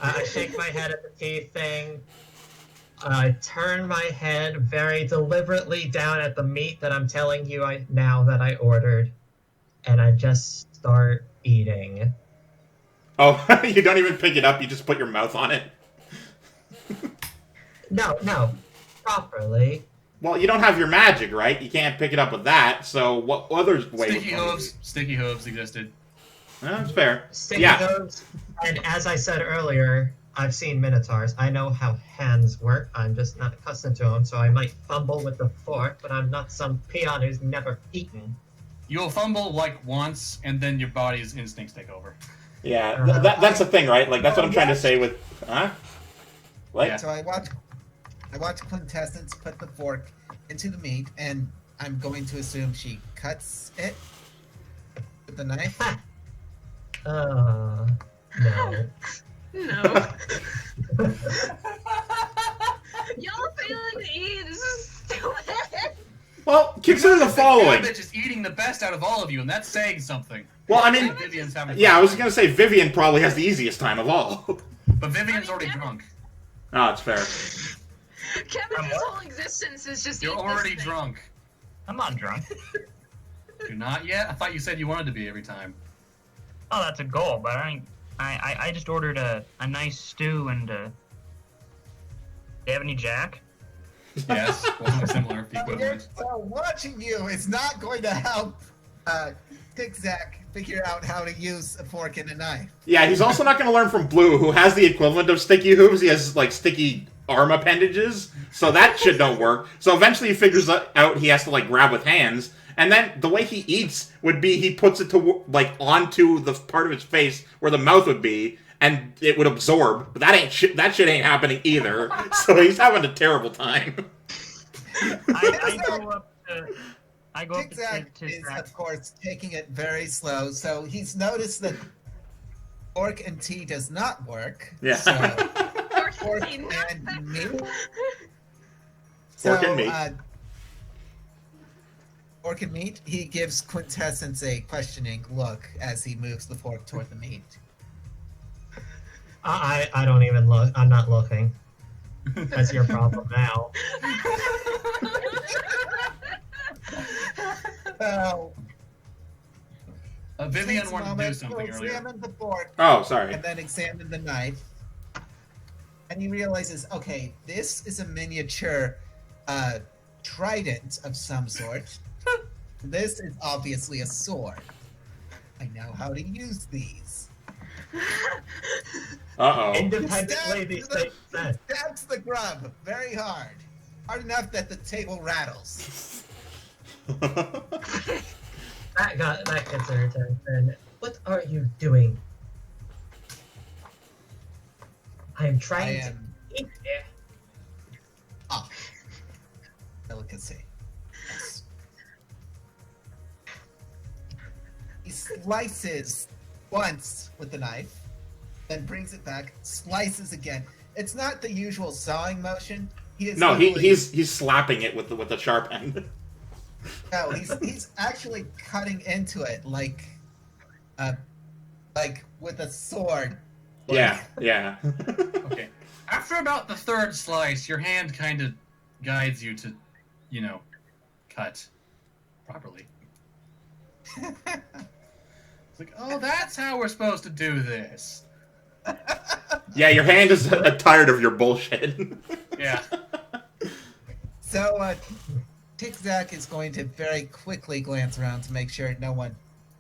I shake my head at the tea thing. I turn my head very deliberately down at the meat that I'm telling you now that I ordered, and I just start eating. Oh, you don't even pick it up, you just put your mouth on it. No, properly. Well, you don't have your magic, right? You can't pick it up with that, so what other way Sticky hooves existed. That's fair. Sticky Yeah. hooves, and as I said earlier, I've seen minotaurs. I know how hands work. I'm just not accustomed to them, so I might fumble with the fork, but I'm not some peon who's never eaten. You'll fumble like once, and then your body's instincts take over. Yeah, that's the thing, right? Like, that's what I'm trying to say with... Huh? What? Yeah. So I watch Quintessence put the fork into the meat, and I'm going to assume she cuts it with the knife. No. No. failing to eat. This is stupid. Well, consider the following. Cabbage is eating the best out of all of you, and that's saying something. Well, I mean, Vivian's having yeah, I was gonna say Vivian probably has the easiest time of all. But Vivian's already drunk. Oh, it's fair. Kevin's whole existence is just You're eat this already thing. drunk. I'm not drunk. You're not yet? I thought you said you wanted to be every time. Oh, that's a goal, but I just ordered a nice stew and do you have any Jack? Yes, or something similar, if the equivalent. So watching you is not going to help Tic-Tac figure out how to use a fork and a knife. Yeah, he's also not gonna learn from Blue, who has the equivalent of sticky hooves. He has, like, sticky arm appendages, so that shit don't work. So eventually he figures out he has to, like, grab with hands, and then the way he eats would be he puts it to, like, onto the part of his face where the mouth would be, and it would absorb. But that shit ain't happening either. So he's having a terrible time. I go up Tic-Tac to is, Zach. of course, taking it very slow, so he's noticed that fork and tea does not work. Yeah. So, Fork fork and and meat. Fork and meat. Fork and meat, he gives Quintessence a questioning look as he moves the fork toward the meat. I don't even look. I'm not looking. That's your problem now. So, Vivian takes a wanted to do moment something to earlier. examine the fork Oh, sorry. and then examine the knife. And he realizes, okay, this is a miniature trident of some sort. This is obviously a sword. I know how to use these. Uh-oh. Independently, these things said. Stabs the grub very hard. Hard enough that the table rattles. That gets her attention. What are you doing? I'm I trying to am eat it. delicacy. Yes. He slices once with the knife, then brings it back, slices again. It's not the usual sawing motion. He is No, literally- he's slapping it with the sharp end. No, he's actually cutting into it like with a sword. Yeah, yeah. Okay. After about the third slice, your hand kind of guides you to, cut properly. It's like, oh, that's how we're supposed to do this. Yeah, your hand is tired of your bullshit. Yeah. So, Tic-Tac is going to very quickly glance around to make sure no one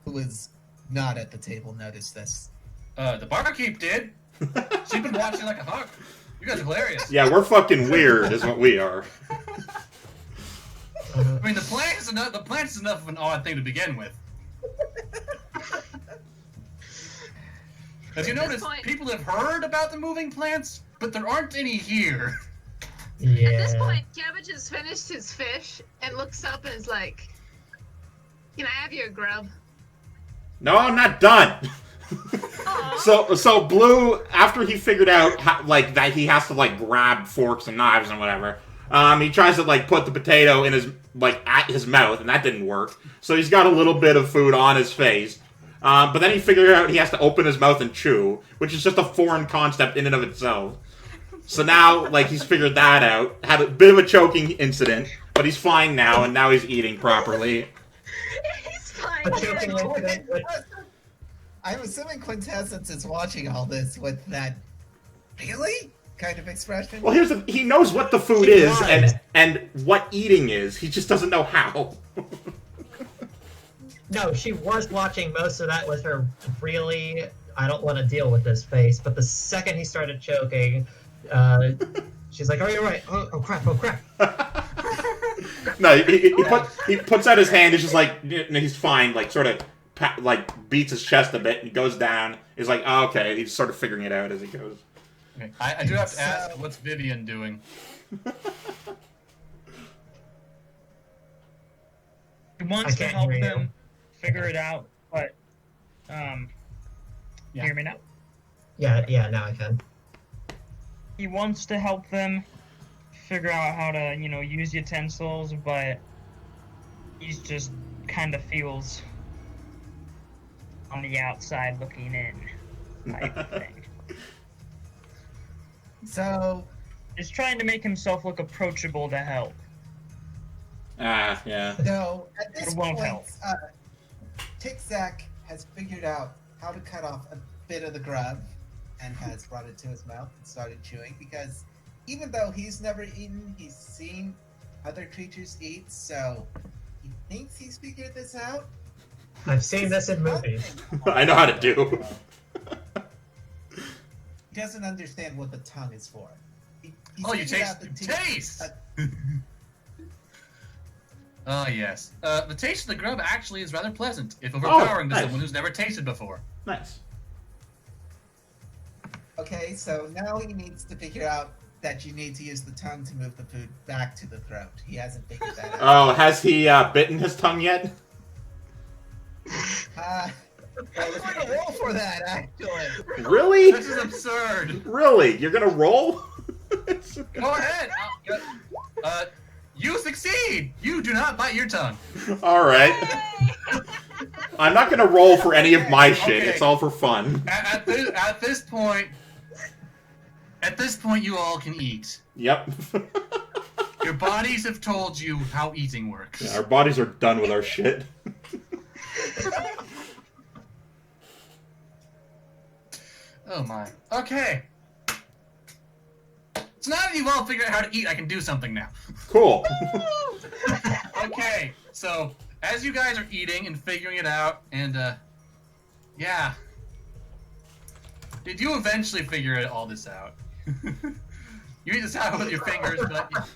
who is not at the table noticed this. The barkeep did. She's been watching like a hawk. You guys are hilarious. Yeah, we're fucking weird, is what we are. I mean, the plant is enough of an odd thing to begin with. As you At this notice, point- people have heard about the moving plants, but there aren't any here. Yeah. At this point, Cabbage has finished his fish and looks up and is like, "Can I have your grub?" No, I'm not done. Aw. So Blue, after he figured out how, that he has to grab forks and knives and whatever, he tries to put the potato in his at his mouth, and that didn't work. So he's got a little bit of food on his face. But then he figured out he has to open his mouth and chew, which is just a foreign concept in and of itself. So now, he's figured that out. Had a bit of a choking incident, but he's fine now, and now he's eating properly. He's fine. A choking incident with- I'm assuming Quintessence is watching all this with that really kind of expression. Well, he knows what the food He is was. and what eating is. He just doesn't know how. No, she was watching most of that with her really, I don't want to deal with this face. But the second he started choking, she's like, "Oh, you're right. Oh crap! Oh crap!" No, he puts out his hand. He's just he's fine. Sort of beats his chest a bit. And he goes down. He's like, oh, okay. He's sort of figuring it out as he goes. Okay. I do have to ask, what's Vivian doing? He wants I to can't help hear you. them figure it out, but Yeah. you hear me now? Yeah, now I can. He wants to help them figure out how to, use utensils, but he's just kind of feels on the outside looking in type of thing. So, Just trying to make himself look approachable to help. Yeah. no, at this It won't point, help. Tic-Tac has figured out how to cut off a bit of the grub and has brought it to his mouth and started chewing because even though he's never eaten, he's seen other creatures eat, so he thinks he's figured this out. I've seen this in movies. I know how to do. He doesn't understand what the tongue is for. He Oh, you figured out taste the taste. Oh yes, the taste of the grub actually is rather pleasant, if overpowering to nice. someone who's never tasted before. Nice. Okay, so now he needs to figure out that you need to use the tongue to move the food back to the throat. He hasn't figured that out. Oh, has he bitten his tongue yet? I was going to roll for that, actually. Really? This is absurd. Really? You're gonna roll? Go ahead. You succeed. You do not bite your tongue. All right. I'm not gonna roll for any of my shit. Okay. It's all for fun. At this point, you all can eat. Yep. Your bodies have told you how eating works. Yeah, our bodies are done with our shit. Oh my. Okay. So now that you've all figured out how to eat, I can do something now. Cool. Okay, so as you guys are eating and figuring it out, and yeah, did you eventually figure all this out? You eat this out with your fingers, but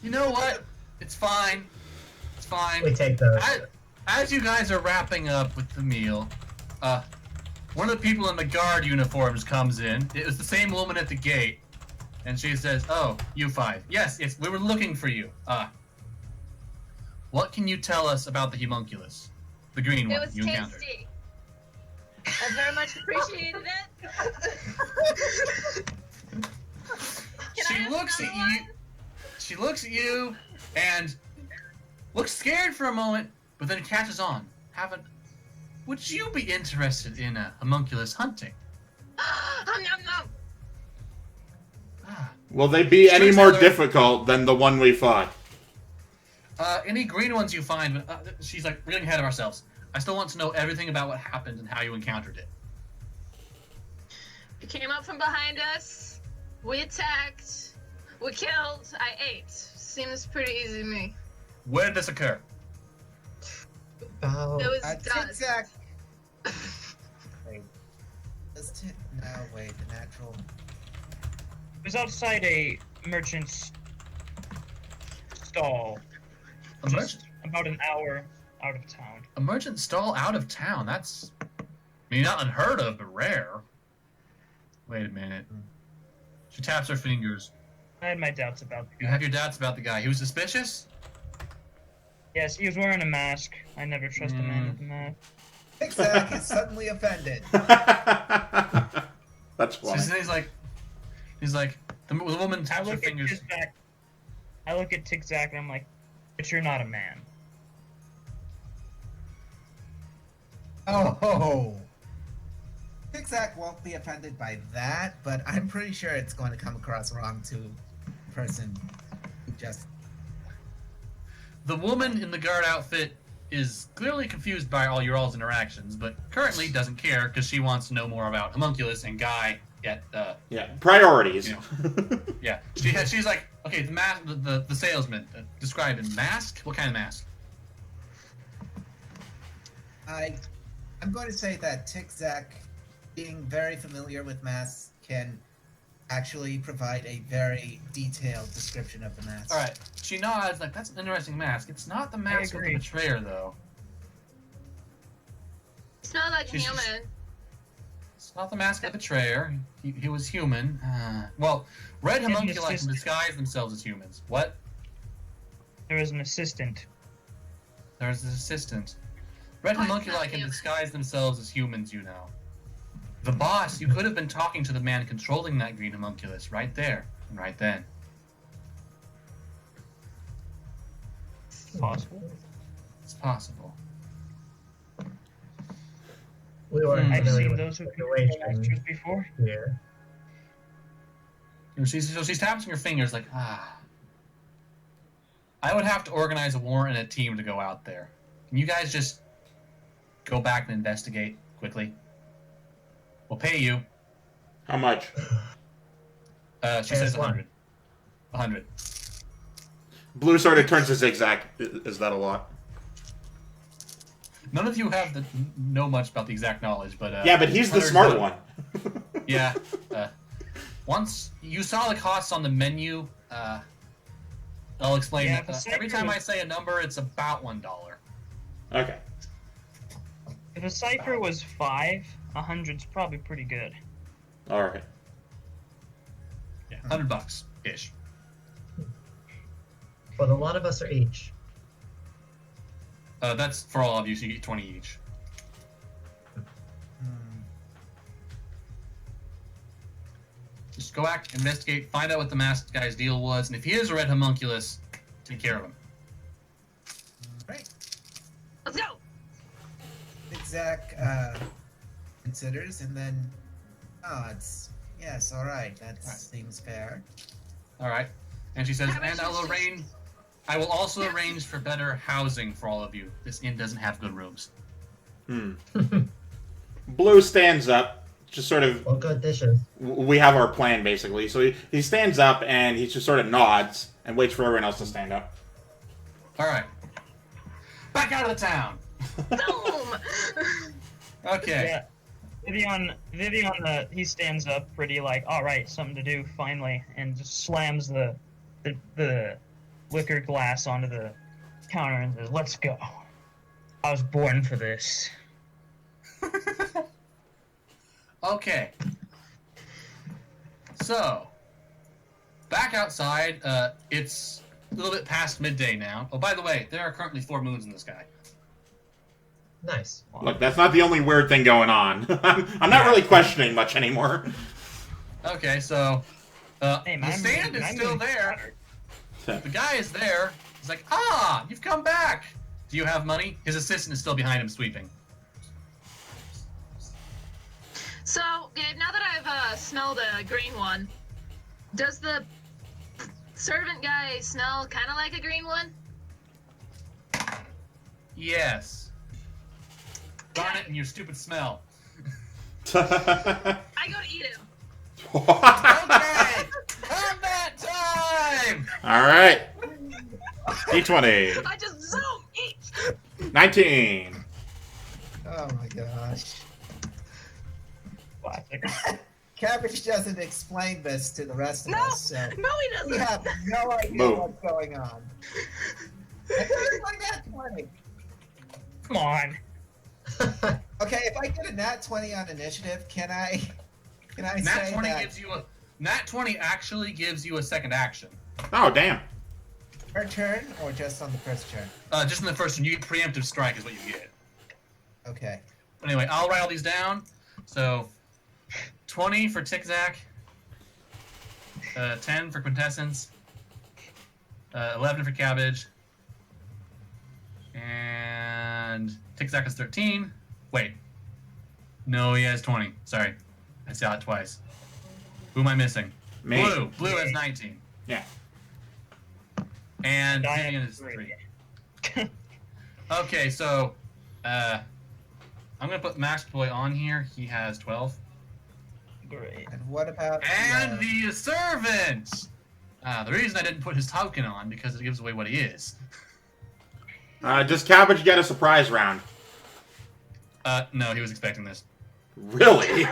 you know what? It's fine. It's fine. We take those. As you guys are wrapping up with the meal, one of the people in the guard uniforms comes in. It was the same woman at the gate, and she says, "Oh, you five. Yes, we were looking for you. What can you tell us about the homunculus? The green It one was you encountered." tasty. I very much appreciated it. Can I She have looks at another you. one? She looks at you and looks scared for a moment, but then catches on. Would you be interested in homunculus hunting? Nom, nom, nom. Ah. Will they be any Sure, more Taylor. difficult than the one we fought? Any green ones you find, she's like, we're getting ahead of ourselves. I still want to know everything about what happened and how you encountered it. You came up from behind us. We attacked. We killed. I ate. Seems pretty easy to me. Where did this occur? Oh, It was dust. Tic-Tac. Wait. No, wait, the natural. It was outside a merchant's stall, A merchant, about an hour out of town. a merchant stall out of town. That's, I mean, not unheard of, but rare. Wait a minute. She taps her fingers. I had my doubts about You have your doubts about the guy. He was suspicious? Yes, he was wearing a mask. I never trust a man with a mask. Tic-Tac is suddenly offended. That's So funny. he's like, the woman I taps her look at fingers. Tic-Tac. I look at Tic-Tac and I'm like, but you're not a man. Oh. Tic-Tac won't be offended by that, but I'm pretty sure it's going to come across wrong to a person who just. The woman in the guard outfit is clearly confused by all your all's interactions, but currently doesn't care because she wants to know more about homunculus and Guy. Yeah, priorities. You know. Yeah, she's like, okay, the salesman. Describe him. Mask? What kind of mask? I'm going to say that Tic-Tac, being very familiar with masks, can actually provide a very detailed description of the mask. All right. She nods like that's an interesting mask. It's not the mask of the agree. betrayer though. It's not like She's just- human. It's not the mask of the betrayer. He was human. Well, red He's an homunculi can assistant. disguise themselves as humans. What? There was an assistant. There's an assistant. Red What? homunculi Not can human. disguise themselves as humans, you know. The boss, you could have been talking to the man controlling that green homunculus right there and right then. Possible. It's possible. We weren't I've familiar seen with those the who can control situation monsters before. here. She's tapping her fingers like, I would have to organize a warrant and a team to go out there. Can you guys just go back and investigate quickly? We'll pay you. How much? She says 100. 100. Blue sort of turns to zigzag. Is that a lot? None of you know much about the exact knowledge, but Yeah, but he's the 100 smart one. Yeah. Once you saw the costs on the menu, I'll explain Yeah, that. the Every cipher time I was- say a number, it's about $1. Okay. If a cipher was 5, 100's probably pretty good. All right. Yeah, $100 ish. But a lot of us are each. That's for all of you, so you get 20 each. Just go back, investigate, find out what the masked guy's deal was, and if he is a red homunculus, take care of him. Right. Let's go. Zach considers and then nods. Yes, all right. That seems fair. All right. And she says, How much and is I will also arrange for better housing for all of you. This inn doesn't have good rooms. Blue stands up, just sort of. Well, good dishes. We have our plan, basically. So he stands up, and he just sort of nods and waits for everyone else to stand up. All right. Back out of the town. Boom. Okay. Yeah. Vivian, he stands up pretty like, all right, something to do, finally, and just slams the liquor glass onto the counter and says, let's go. I was born for this. Okay. So, back outside, it's a little bit past midday now. Oh, by the way, there are currently 4 moons in the sky. Nice. Look, that's not the only weird thing going on. I'm not really questioning much anymore. Okay, so Hey, the stand is still there. The guy is there. He's like, you've come back. Do you have money? His assistant is still behind him sweeping. So, Gabe, now that I've smelled a green one, does the servant guy smell kind of like a green one? Yes. Darn it and your stupid smell. I go to eat him. Okay! Combat time! All right. D20. I just zoom, eat. 19. Oh my gosh. Classic. Cabbage doesn't explain this to the rest of No, us, so no, he we doesn't. have no idea Boom. what's going on. I think it's like nat 20. Come on. Okay, if I get a nat 20 on initiative, can I Nat say 20 that gives you a Nat 20 actually gives you a second action. Oh, damn. per turn or just on the first turn? Just in the first one, you get preemptive strike is what you get. Okay. Anyway, I'll write all these down. So, 20 for Tic-Tac, 10 for Quintessence, 11 for Cabbage, and Tic-Tac is 13. Wait. No, he has 20. Sorry. I saw it twice. Who am I missing? Me. Blue. Blue has 19. Yeah. And I Vivian have is 3. 3. Okay, so I'm gonna put Max Boy on here. He has 12. Great. And what about And the servant. The reason I didn't put his token on because it gives away what he is. Does Cabbage get a surprise round? No, he was expecting this. Really?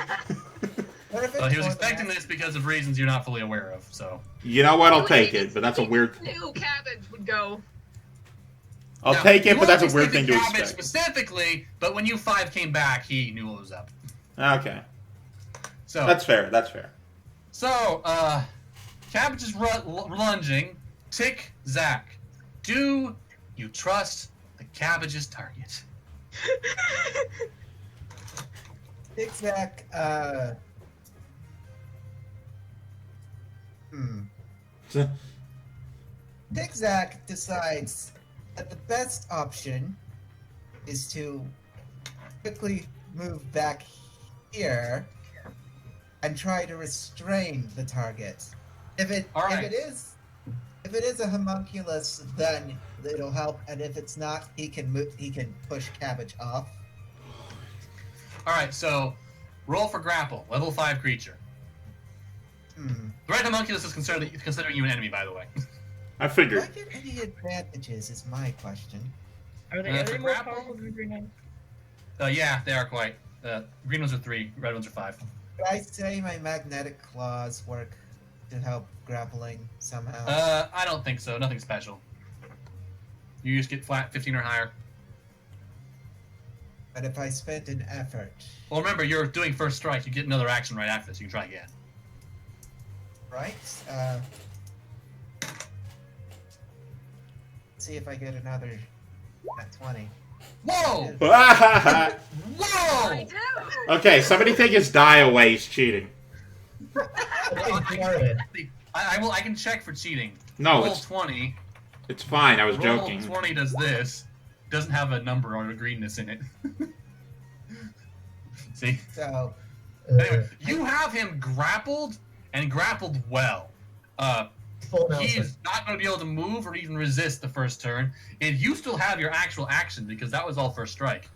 what if it's He was for the expecting master- this because of reasons you're not fully aware of. So You know what? I'll Well, take he it, but that's a just weird. Knew Cabbage would go. I'll Now, take you it, but that's a weren't weird thing to expecting Cabbage expect. specifically, but when you 5 came back, he knew what was up. Okay, So that's fair. That's fair. So, Cabbage is lunging. Tick, Zach. Do you trust the Cabbage's target? Zigzag, Zigzag decides that the best option is to quickly move back here and try to restrain the target. If it is a homunculus, then it'll help, and if it's not, he can push Cabbage off. Alright, so roll for grapple, level 5 creature. The red homunculus is considering you an enemy, by the way. I Do figured. I get any advantages is my question. Are they for more grapple? powerful than the green ones? Yeah, they are quite. Green ones are 3, red ones are 5. Could I say my magnetic claws work to help grappling somehow? I don't think so. Nothing special. You just get flat 15 or higher. But if I spent an effort... Well, remember, you're doing first strike. You get another action right after this. You can try again. Right? See if I get another at 20. Whoa! I Whoa! do. Okay, somebody take his die away. He's cheating. I can check for cheating. No, Roll it's 20. it's fine. I was Roll joking. 20 does this. Doesn't have a number or a greenness in it. See? So, Anyway, you have him grappled and grappled well. Full He Nelson. is not going to be able to move or even resist the first turn, and you still have your actual action because that was all first strike.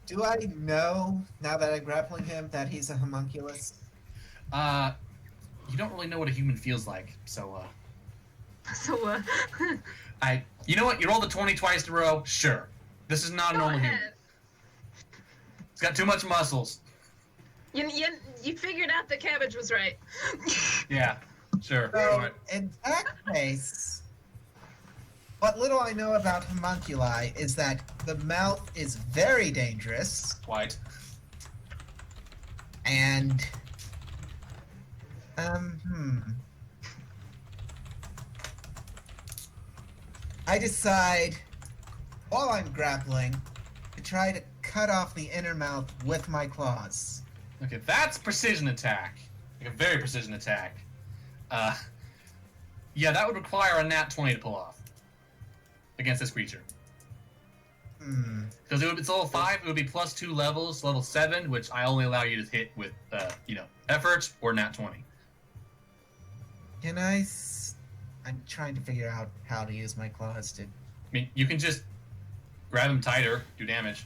do I know, now that I'm grappling him, that he's a homunculus? You don't really know what a human feels like, so So, you know what? You rolled a 20 twice in a row. Sure, this is not a go normal human. ahead. It's got too much muscles. You figured out that Cabbage was right. Yeah, sure. So, Alright. in that case, what little I know about homunculi is that the mouth is very dangerous, White. and I decide, while I'm grappling, to try to cut off the inner mouth with my claws. Okay, that's precision attack. Like a very precision attack. Yeah, that would require a nat 20 to pull off against this creature. Because it's level 5, it would be plus 2 levels, level 7, which I only allow you to hit with, effort or nat 20. Can I? I'm trying to figure out how to use my claws to. I mean, you can just grab him tighter, do damage.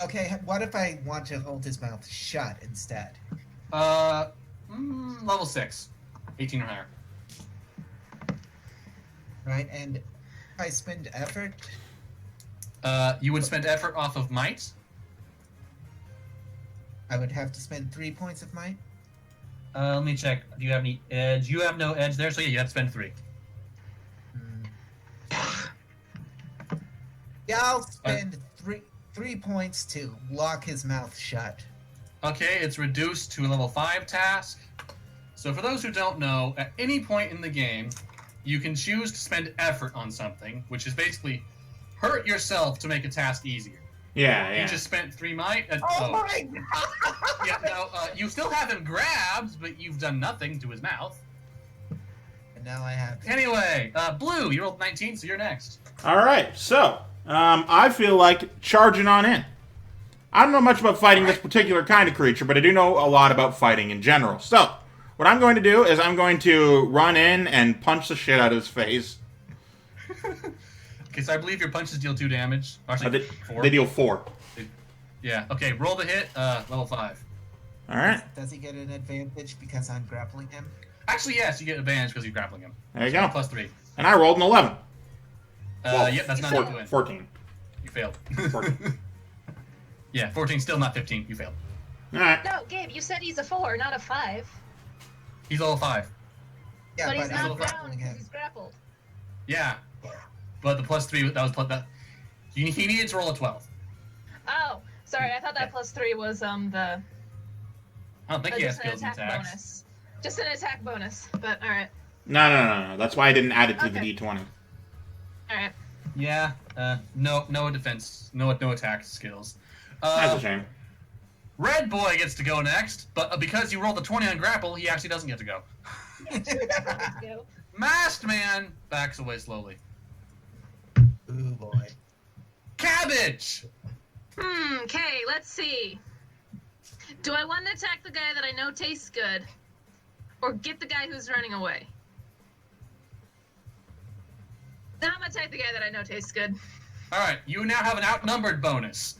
Okay, what if I want to hold his mouth shut instead? Level 6. 18 or higher. Right, and if I spend effort, You would spend effort off of might. I would have to spend 3 points of might. Let me check. Do you have any edge? You have no edge there, so yeah, you have to spend 3. Yeah, I'll spend three points to lock his mouth shut. Okay, it's reduced to a level 5 task. So for those who don't know, at any point in the game, you can choose to spend effort on something, which is basically hurt yourself to make a task easier. Yeah, You yeah. just spent 3 might. Oh my god! Yeah, no, you still have him grabbed, but you've done nothing to his mouth. And now I have. Anyway, Blue, you rolled 19, so you're next. All right, so I feel like charging on in. I don't know much about fighting this particular kind of creature, but I do know a lot about fighting in general. So, what I'm going to do is I'm going to run in and punch the shit out of his face. Okay, so I believe your punches deal 2 damage. Actually, 4. They deal 4. Yeah, okay, roll the hit, level 5. All right, Does he get an advantage because I'm grappling him? Actually, yes, you get advantage because you're grappling him. there you go. Plus 3. And I rolled an 11. Yep, that's not enough to win. 14. You failed. 14. Yeah, 14, still not 15. You failed. All right. No, Gabe, you said he's a 4, not a 5. He's level 5. Yeah, but he's I'm not down grappling because him. he's grappled. Yeah. But the plus 3, that was plus that. He needed to roll a 12. Oh, sorry, I thought that plus 3 was the I don't think he has just an skills and attack attacks. bonus. Just an attack bonus, but alright. No. That's why I didn't add it to the Okay. D20. Alright. Yeah. No defense, no attack skills. That's a shame. Red Boy gets to go next, but because you rolled a 20 on grapple, he actually doesn't get to go. Masked man backs away slowly. Ooh boy. Cabbage! Okay, let's see. Do I want to attack the guy that I know tastes good? Or get the guy who's running away? Now I'm gonna attack the guy that I know tastes good. Alright, you now have an outnumbered bonus.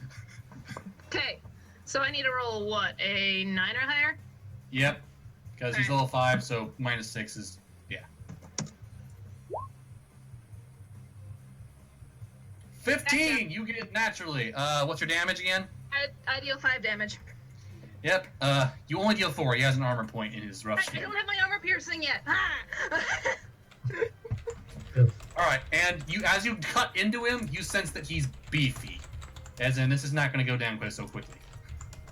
Okay, so I need to roll what? A 9 or higher? Yep. Because he's level 5, so -6 is... yeah. 15! You get it naturally. What's your damage again? I deal 5 damage. Yep. You only deal 4. He has an armor point in his rough I skin. don't have my armor piercing yet. Ah! Alright, and you as you cut into him, you sense that he's beefy. As in, this is not going to go down quite so quickly.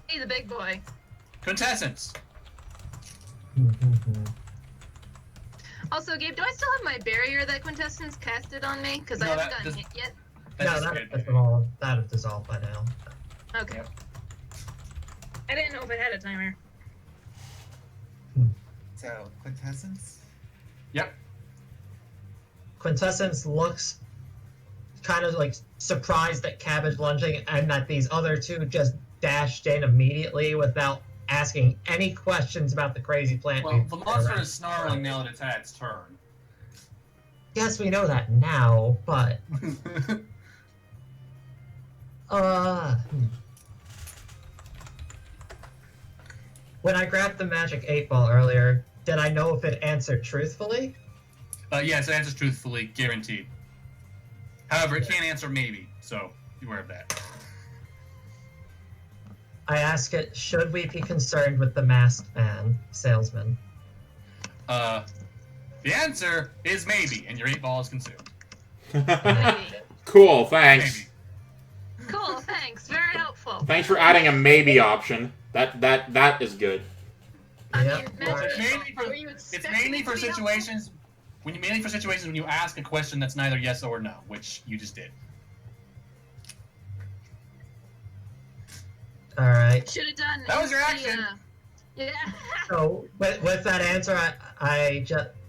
He's a big boy. Quintessence! Also, Gabe, do I still have my barrier that Quintessence casted on me? Because I No, haven't that gotten does- hit yet. That's No, just that's good. all. That have dissolved by now. Okay. I didn't know if it had a timer. So, quintessence? Yep. Quintessence looks kind of like surprised at Cabbage lunging and that these other two just dashed in immediately without asking any questions about the crazy plant. Well, the monster is snarling now that it's had its turn. Yes, we know that now, but when I grabbed the magic 8-ball earlier, did I know if it answered truthfully? Yes, it answers truthfully, guaranteed. However, it can't answer maybe, so be aware of that. I ask it, should we be concerned with the masked man, salesman? The answer is maybe, and your 8-ball is consumed. Maybe. Cool, thanks. Maybe. Cool, thanks. Very helpful. Thanks for adding a maybe option. That is good. I Yep. mean, magic It's mainly eight-ball. for, Were you it's expecting mainly it for to be helpful? situations when you ask a question that's neither yes or no, which you just did. Alright. Should have done. That was your the, action. Yeah. So, with that answer, I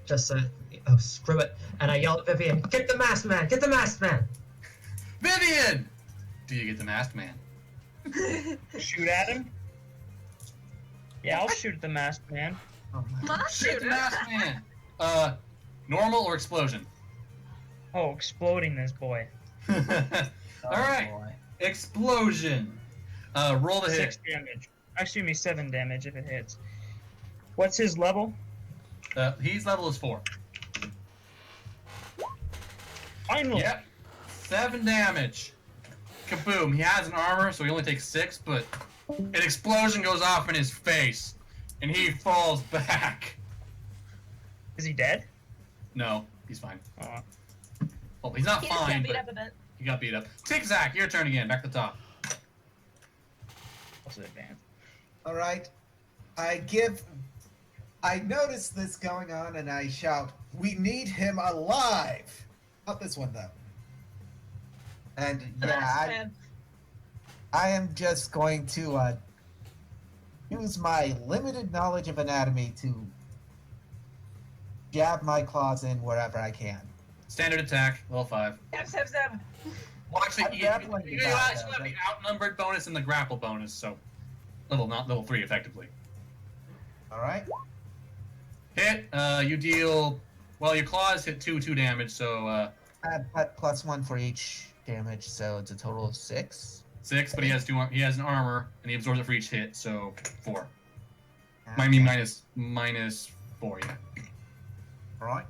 just said, oh, screw it. And I yelled at Vivian, get the masked man! Get the masked man! Vivian! Do you get the masked man? Shoot at him? Yeah, I'll shoot at the masked man. Oh my. Must Shoot shoot the masked man! Normal or explosion? Oh, exploding this boy. Alright. boy. Explosion. Roll the 6 hit. damage. Excuse me, 7 damage if it hits. What's his level? His level is 4. Finally. Yep. 7 damage. Kaboom. He has an armor, so he only takes 6, but an explosion goes off in his face, and he falls back. Is he dead? No, he's fine. Oh. Well, he's not He just fine, got beat but up a bit. he got beat up. Tic-Zac, your turn again. Back to the top. What's it advance? Alright. I notice this going on and I shout, we need him alive! Not this one, though. And The yeah, masked man. I am just going to use my limited knowledge of anatomy to jab my claws in wherever I can. Standard attack, level 5. Stab, stab, stab. Well, actually, I'm you definitely not, actually have though. the outnumbered bonus and the grapple bonus, so not level 3 effectively. Alright? Hit. You deal. Well, your claws hit 2 damage, so Add +1 for each damage, so it's a total of 6. 6. But he has he has an armor, and he absorbs it for each hit, so 4. I mean minus 4. Yeah. Alright.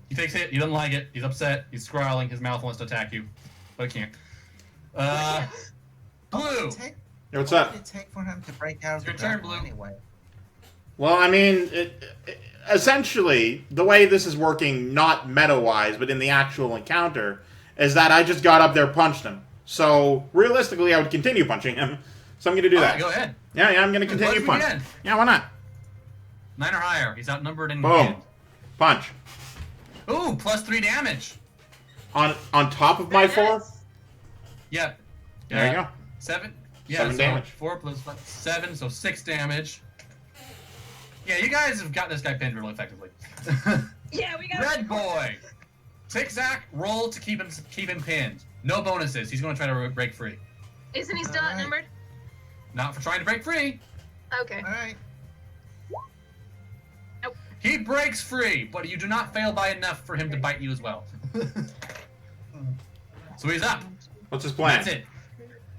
He takes hit. He doesn't like it. He's upset. He's growling. His mouth wants to attack you, but he can't. Blue. Hey, what's up? What did it take for him to break out of Your the turn, grapple Blue. anyway? Well, I mean, essentially, the way this is working, not meta-wise, but in the actual encounter, is that I just got up there, punched him. So, realistically, I would continue punching him. So I'm going to do that. Alright, go ahead. Yeah, I'm going to Punch continue him punching. again. Yeah, why not? 9 or higher. He's outnumbered in Boom. hand. Punch. Ooh, +3 damage. On top of my 4? Yep. There you go. 7. Yeah, 7 so damage. 4 + 7, so 6 damage. Yeah, you guys have got this guy pinned really effectively. Yeah, we got Red boy. Tic-Tac, roll to keep him pinned. No bonuses. He's going to try to break free. Isn't he still Alright. outnumbered? Not for trying to break free. Okay. All right. He breaks free, but you do not fail by enough for him to bite you as well. So he's up. What's his plan? That's it.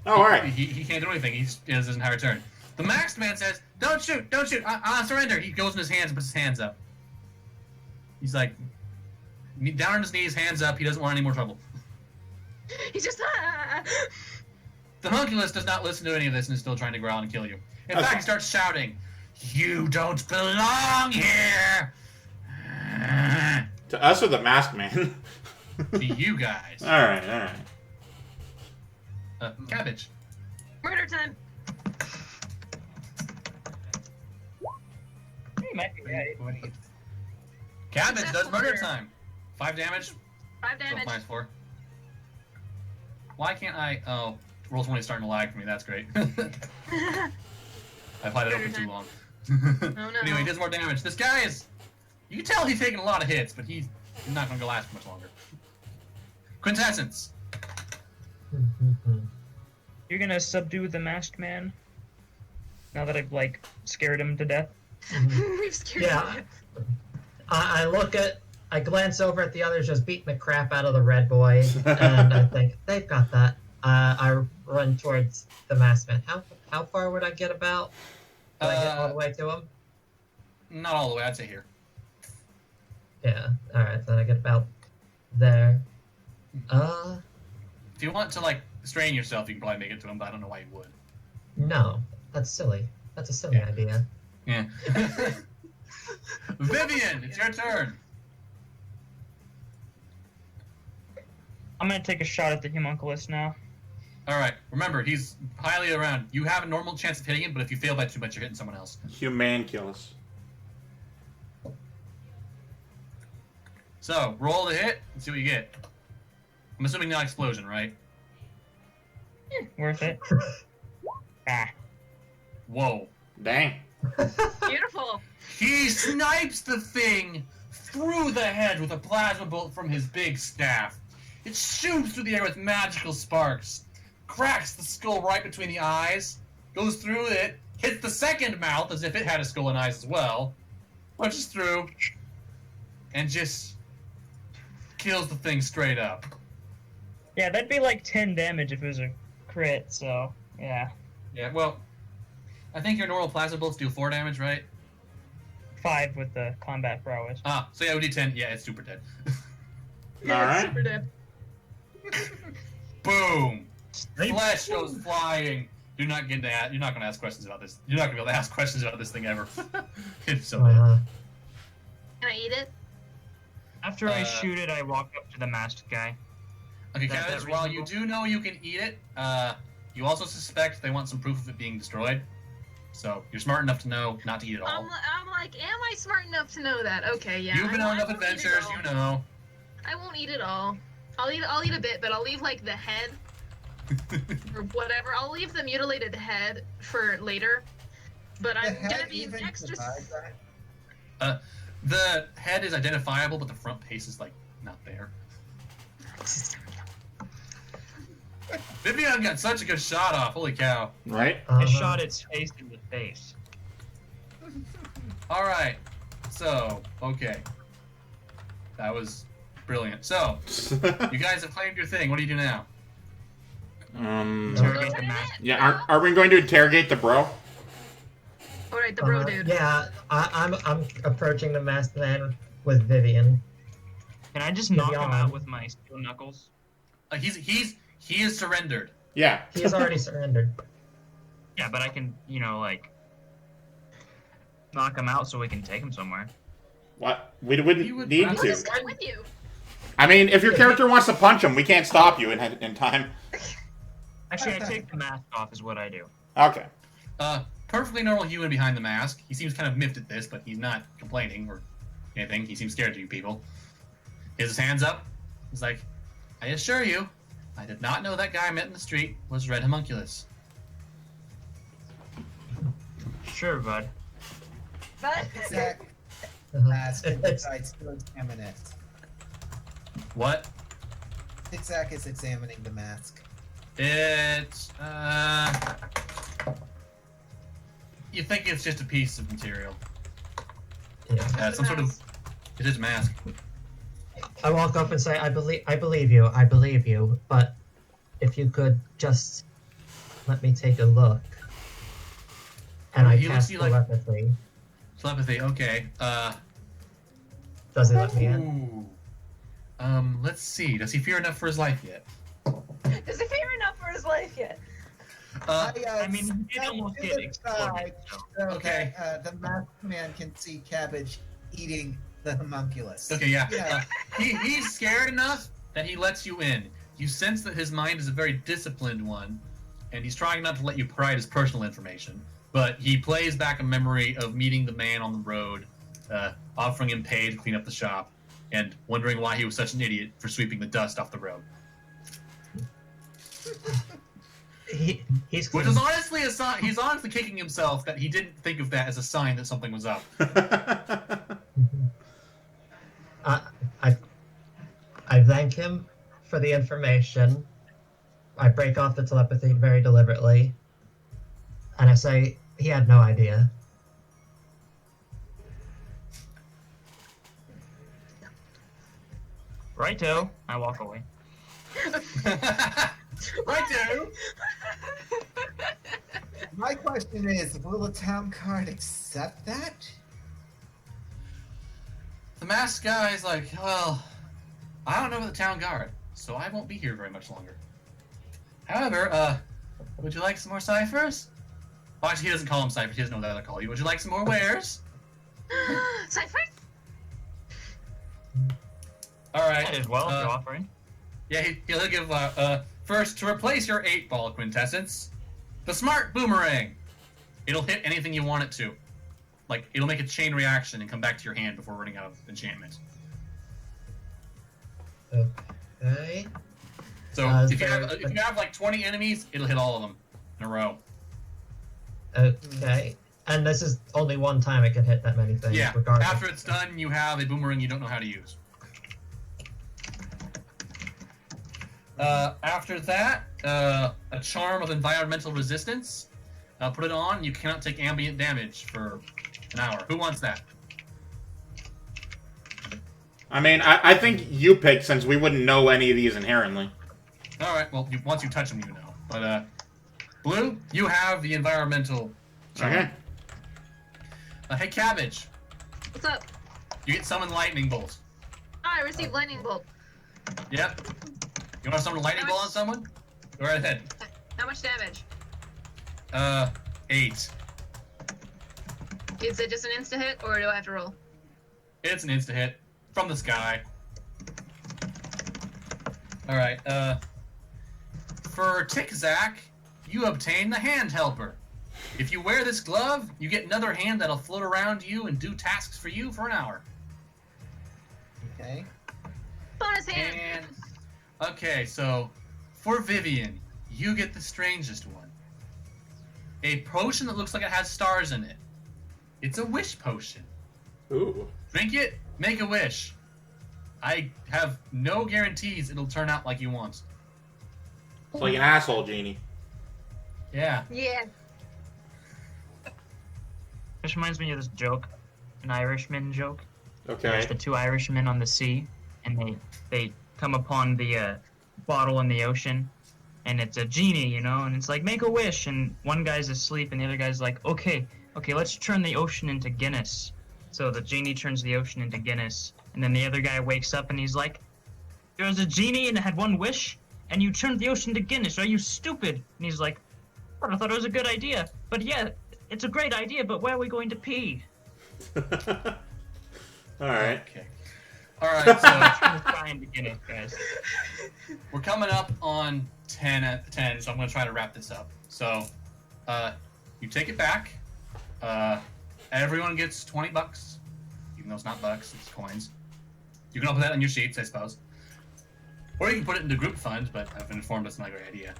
Oh, all right. He can't do anything. He has his entire turn. The masked man says, "Don't shoot! Don't shoot! I surrender." He goes in his hands and puts his hands up. He's like, down on his knees, hands up. He doesn't want any more trouble. He's just The homunculus does not listen to any of this and is still trying to growl and kill you. In Okay. fact, he starts shouting, "You don't belong here!" To us or the masked man? To you guys. All right, all right. Cabbage. murder time. He might be right. Cabbage does Successful murder murder. time. 5 damage. 5 So damage. minus 4. Why can't I? Oh, roll 20 starting to lag for me. That's great. I applied it over too long. Oh, no. Anyway, he does more damage. This guy is. You can tell he's taking a lot of hits, but he's not going to last much longer. Quintessence. You're gonna subdue the masked man? Now that I've, like, scared him to death? We've scared Yeah. him. I glance over at the others just beating the crap out of the red boy, and I think, they've got that. I run towards the masked man. How far would I get about? Would I get all the way to him? Not all the way. I'd say here. Yeah, alright, then I get about there. If you want to like strain yourself, you can probably make it to him, but I don't know why you would. No, that's silly. That's a silly idea. Yeah. Vivian, it's your turn. I'm gonna take a shot at the homunculus now. All right. Remember, he's highly around. You have a normal chance of hitting him, but if you fail by too much, you're hitting someone else. Humanculus. So roll the hit and see what you get. I'm assuming not explosion, right? Worth it. Ah. Whoa. Dang. Beautiful. He snipes the thing through the head with a plasma bolt from his big staff. It shoots through the air with magical sparks, cracks the skull right between the eyes, goes through it, hits the second mouth as if it had a skull and eyes as well, punches through, and just kills the thing straight up. Yeah, that'd be like 10 damage if it was a crit, so, yeah. Yeah, well, I think your normal plasma bolts do 4 damage, right? 5 with the combat prowess. Ah, so yeah, we do 10. Yeah, it's super dead. Yeah, All right. super dead. Boom! Flesh goes flying. Do not get that. You're not going to ask questions about this. You're not going to be able to ask questions about this thing ever. It's so dead. Can I eat it? After I shoot it, I walk up to the masked guy. Okay, That- Cabbage, that while you reasonable? do know you can eat it, you also suspect they want some proof of it being destroyed. So you're smart enough to know not to eat it all. I'm like, am I smart enough to know that? Okay, yeah. You've been I on enough won't eat it adventures, all. you know. I won't eat it all. I'll eat a bit, but I'll leave like the head or whatever. I'll leave the mutilated head for later. But I'm The head gonna be even extra. survives that? The head is identifiable, but the front face is like not there. Vivian got such a good shot off. Holy cow! Right? I shot its face in the face. All right, so okay, that was brilliant. So you guys have claimed your thing. What do you do now? Interrogate the masked. Yeah, are we going to interrogate the bro? All right, the bro dude. Yeah, I'm approaching the masked man with Vivian. Can I just knock him on. out with my steel knuckles? He is surrendered. Yeah. He has already surrendered. Yeah, but I can, like, knock him out so we can take him somewhere. What? We wouldn't You would need rather- I'll just to. come with you. I mean, if your character wants to punch him, we can't stop you in time. Actually, I take the mask off is what I do. Okay. Perfectly normal human behind the mask. He seems kind of miffed at this, but he's not complaining or anything. He seems scared of you people. He has his hands up. He's like, I assure you, I did not know that guy I met in the street was Red Homunculus. Sure, bud. But Zach, mask and decides to examine it. What? Zigzag is examining the mask. It's you think it's just a piece of material? Yeah. Some sort of. It is a mask. I walk up and say, I believe you, but if you could just let me take a look. And I He looks cast to you like- telepathy. Telepathy. Okay. Does he let me in? Ooh. Let's see. Does he fear enough for his life yet? Does he fear enough for his life yet? I mean, he did step almost to get the exploded. side So. so Okay. that, the masked man can see Cabbage eating the homunculus. Okay, yeah. Yeah. He's scared enough that he lets you in. You sense that his mind is a very disciplined one, and he's trying not to let you pry his personal information. But he plays back a memory of meeting the man on the road, offering him pay to clean up the shop, and wondering why he was such an idiot for sweeping the dust off the road. He's Which is honestly a sign. He's honestly kicking himself that he didn't think of that as a sign that something was up. I thank him for the information. I break off the telepathy very deliberately, and I say he had no idea. Righto. I walk away. Right there. My question is, will the town guard accept that? The masked guy is like, well, I don't know the town guard, so I won't be here very much longer. However, would you like some more ciphers? Well, actually, he doesn't call them ciphers. He doesn't know what they call you. Would you like some more wares? Cypher? All right. Might as well if you're offering. Yeah, he'll give, first, to replace your 8-ball quintessence, the smart boomerang. It'll hit anything you want it to. Like, it'll make a chain reaction and come back to your hand before running out of enchantment. Okay. So, if you have like 20 enemies, it'll hit all of them in a row. Okay. And this is only one time it can hit that many things, Yeah, regardless. after it's done, you have a boomerang you don't know how to use. After that, a charm of environmental resistance. Put it on, you cannot take ambient damage for an hour. Who wants that? I mean, I think you pick, since we wouldn't know any of these inherently. Alright, well, once you touch them, you know. But, Blue, you have the environmental charm. Okay. Hey, Cabbage, What's up? you get summoned lightning bolt. Oh, I received lightning bolt. Yep. You want to summon a lightning bolt on someone? Go right ahead. How much damage? 8. Is it just an insta hit, or do I have to roll? It's an insta hit from the sky. All right. For Tick-Zack, you obtain the hand helper. If you wear this glove, you get another hand that'll float around you and do tasks for you for an hour. Okay. Bonus hand! And okay, so for Vivian, you get the strangest one. A potion that looks like it has stars in it. It's a wish potion. Ooh. Drink it, make a wish. I have no guarantees it'll turn out like you want. It's like an asshole genie. Yeah. Yeah. This reminds me of this joke, an Irishman joke. Okay. There's the two Irishmen on the sea, and they come upon the bottle in the ocean, and it's a genie, you know, and it's like, make a wish, and one guy's asleep, and the other guy's like, okay, let's turn the ocean into Guinness. So the genie turns the ocean into Guinness, and then the other guy wakes up, and he's like, there was a genie, and it had one wish, and you turned the ocean to Guinness. Are you stupid? And he's like, I thought it was a good idea. But yeah, it's a great idea, but where are we going to pee? Alright. Okay. All right. So I'm trying to Guinness, guys. we're coming up on 10 at 10, so I'm going to try to wrap this up. So, you take it back. Everyone gets $20, even though it's not bucks, it's coins. You can all put that on your sheets, I suppose. Or you can put it into group funds, but I've been informed that's not a great idea.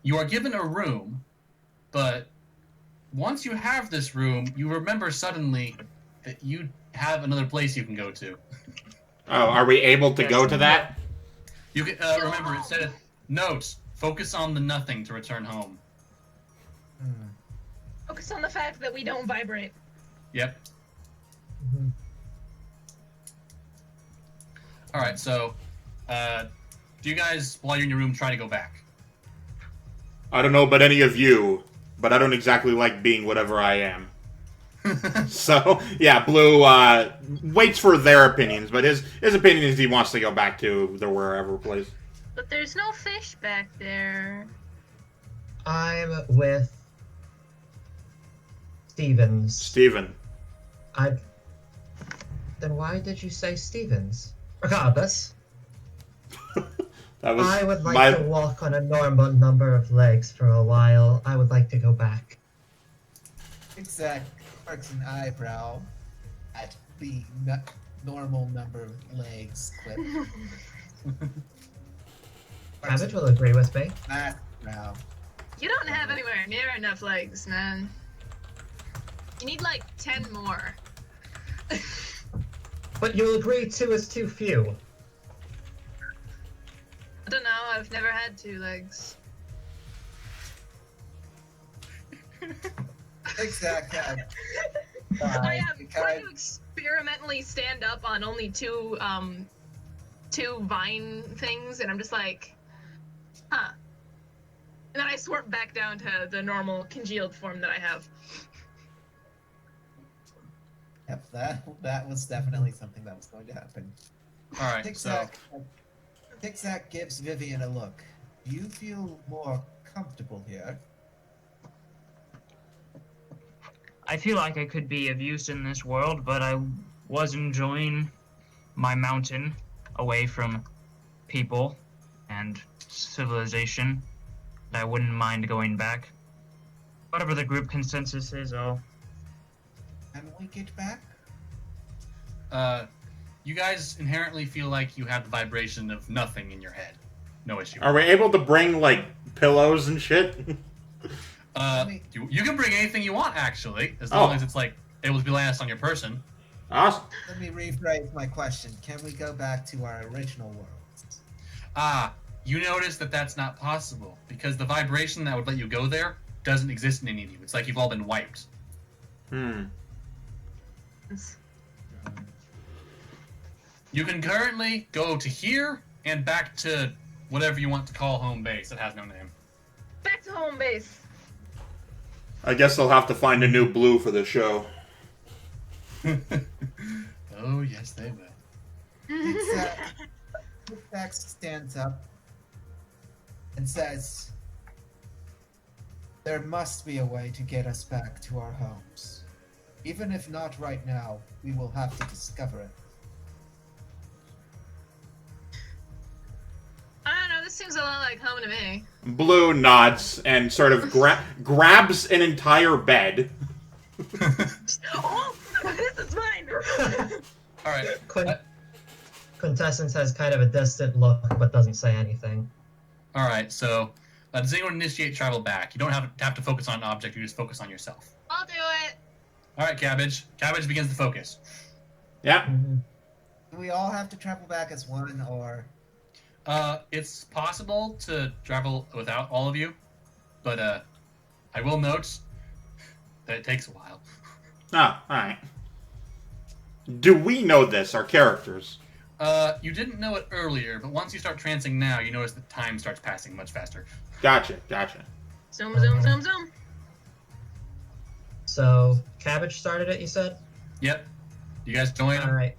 You are given a room, but once you have this room, you remember suddenly that you have another place you can go to. Oh, are we able to Yes, go to that? You can remember instead of notes, focus on the nothing to return home. Focus on the fact that we don't vibrate. Yep. Mhm. All right. So, do you guys, while you're in your room, try to go back? I don't know about any of you, but I don't exactly like being whatever I am. So, yeah, Blue waits for their opinions, but his opinion is he wants to go back to the wherever place. But there's no fish back there. I'm with Stevens. Steven. Then why did you say Stevens? Regardless, That was I would like to walk on a normal number of legs for a while. I would like to go back. Exact arcs an eyebrow at the normal number of legs clip. Cabbage will agree with me. Eyebrow. You don't have anywhere near enough legs, man. You need like 10 more. But you'll agree 2 is too few. I don't know, I've never had 2 legs. Exact. I have tried to experimentally stand up on only 2 vine things, and I'm just like, huh. And then I swap back down to the normal congealed form that I have. Yep, that was definitely something that was going to happen. All right. So, Tic-Tac gives Vivian a look. Do you feel more comfortable here? I feel like I could be of use in this world, but I was enjoying my mountain away from people and civilization. I wouldn't mind going back. Whatever the group consensus is, Can we get back? you guys inherently feel like you have the vibration of nothing in your head. No issue. Are we able to bring, like, pillows and shit? You can bring anything you want, actually, as long as it's, like, able to be last on your person. Awesome. Let me rephrase my question. Can we go back to our original world? You notice that that's not possible, because the vibration that would let you go there doesn't exist in any of you. It's like you've all been wiped. You can currently go to here and back to whatever you want to call home base that has no name. Back to home base. I guess they'll have to find a new Blue for the show. Oh, yes, they will. Tic-Tac stands up and says, "There must be a way to get us back to our homes. Even if not right now, we will have to discover it." I don't know, this seems a lot like home to me. Blue nods and sort of grabs an entire bed. Oh, this is mine! All right. Quintessence has kind of a distant look, but doesn't say anything. All right. So, does anyone initiate travel back? You don't have to focus on an object. You just focus on yourself. I'll do it. All right, Cabbage. Cabbage begins to focus. Yeah. Do we all have to travel back as one, or? It's possible to travel without all of you, but I will note that it takes a while. Oh, alright. Do we know this, our characters? You didn't know it earlier, but once you start trancing now, you notice that time starts passing much faster. Gotcha. Zoom, zoom, zoom, zoom. So, Cabbage started it, you said? Yep. You guys join? Alright.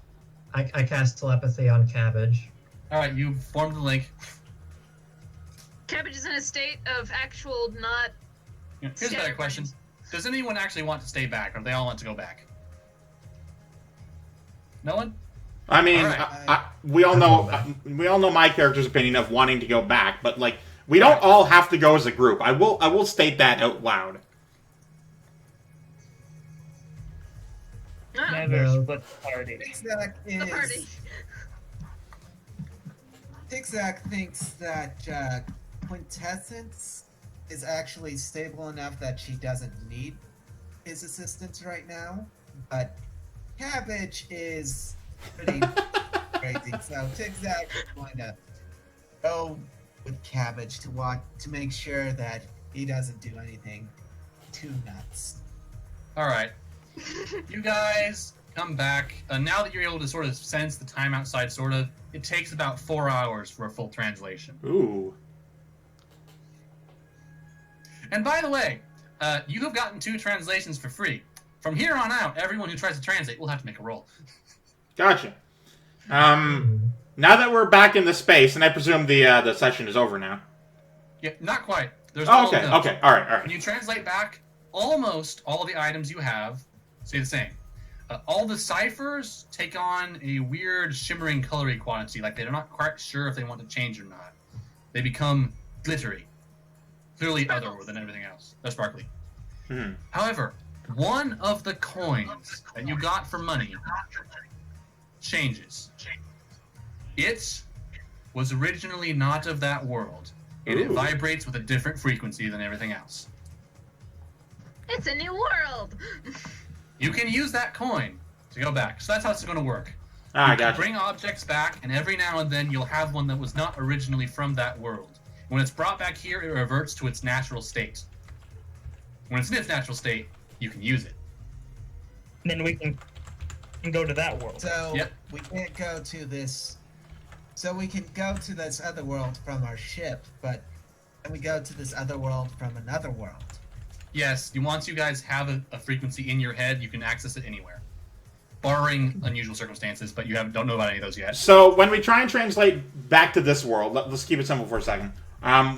I cast telepathy on Cabbage. Alright, you formed the link. Cabbage is in a state of actual not... Here's a better question. Does anyone actually want to stay back, or do they all want to go back? No one? I mean, Alright. we all know my character's opinion of wanting to go back, but like we don't all have to go as a group. I will state that out loud. Never No. split the party. Tic-Tac thinks that Quintessence is actually stable enough that she doesn't need his assistance right now, but Cabbage is pretty crazy. So Tigzag is going to go with Cabbage to make sure that he doesn't do anything too nuts. All right. You guys come back. Now that you're able to sort of sense the time outside, sort of, it takes about 4 hours for a full translation. Ooh. And by the way, you have gotten 2 translations for free. From here on out, everyone who tries to translate will have to make a roll. Gotcha. Now that we're back in the space, and I presume the session is over now. Yeah, not quite. There's Oh, still okay, notes. okay, all right. When you translate back, almost all the items you have stay the same. All the ciphers take on a weird shimmering coloring quantity, like they're not quite sure if they want to change or not. They become glittery. Clearly other than everything else. They're sparkly. Hmm. However, one of the coins that you got for money changes. It was originally not of that world. It Ooh. vibrates with a different frequency than everything else. It's a new world. You can use that coin to go back. So that's how it's going to work. Ah, You can gotcha. bring objects back, and every now and then you'll have one that was not originally from that world. When it's brought back here, it reverts to its natural state. When it's in its natural state, you can use it. Then we can go to that world. So Yep. we can't go to this. So we can go to this other world from our ship, but can we go to this other world from another world? Yes, once you guys have a frequency in your head, you can access it anywhere. Barring unusual circumstances, but you don't know about any of those yet. So when we try and translate back to this world, let's keep it simple for a second.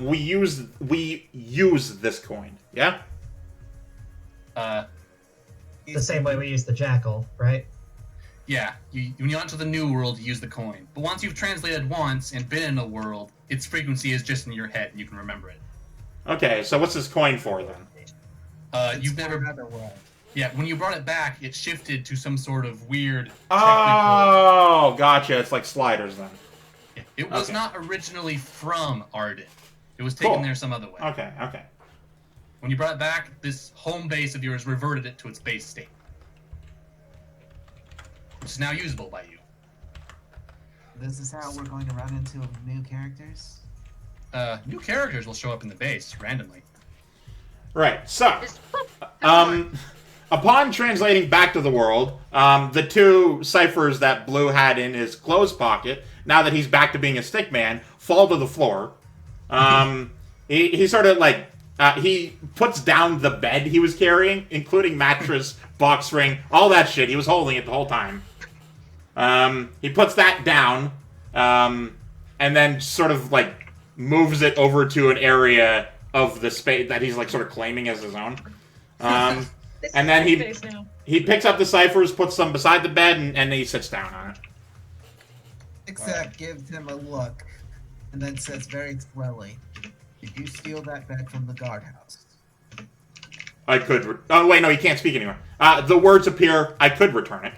We use this coin, yeah? The same way we use the jackal, right? Yeah, when you enter the new world, you use the coin. But once you've translated once and been in a world, its frequency is just in your head, and you can remember it. Okay, so what's this coin for then? You've For never... another world. Yeah, when you brought it back, it shifted to some sort of weird Oh, gotcha. It's like sliders then. technical... It was Okay. not originally from Arden. It was taken Cool. there some other way. Okay. When you brought it back, this home base of yours reverted it to its base state. Which is now usable by you. This is how we're going to run into new characters? New characters will show up in the base randomly. Right, so, Just poof. upon translating back to the world, the 2 ciphers that Blue had in his clothes pocket, now that he's back to being a stick man, fall to the floor. He sort of like, he puts down the bed he was carrying, including mattress, box spring, all that shit. He was holding it the whole time. He puts that down, and then sort of like moves it over to an area of the space that he's like sort of claiming as his own. This And is then my he- face now. He picks up the ciphers, puts them beside the bed, and he sits down on it. Except gives him a look, and then says very slowly, "Did you steal that bed from the guardhouse?" I could. Oh wait, no, he can't speak anymore. The words appear. I could return it.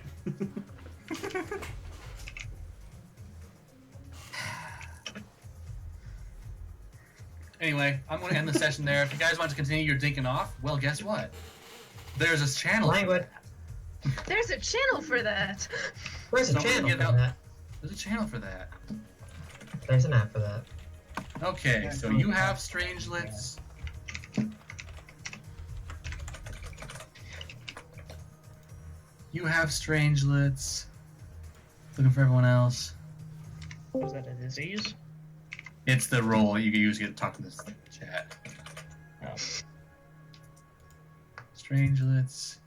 Anyway, I'm going to end the session there. If you guys want to continue your dinking off, well, guess what? There's a channel. for Languid. that. There's a channel for that. Where's the Someone channel get for out- that? There's a channel for that. There's an app for that. Okay, so you have Strangelets. You have Strangelets. Looking for everyone else. Is that a disease? It's the role you can use to get to talk to this chat. Oh. Strangelets.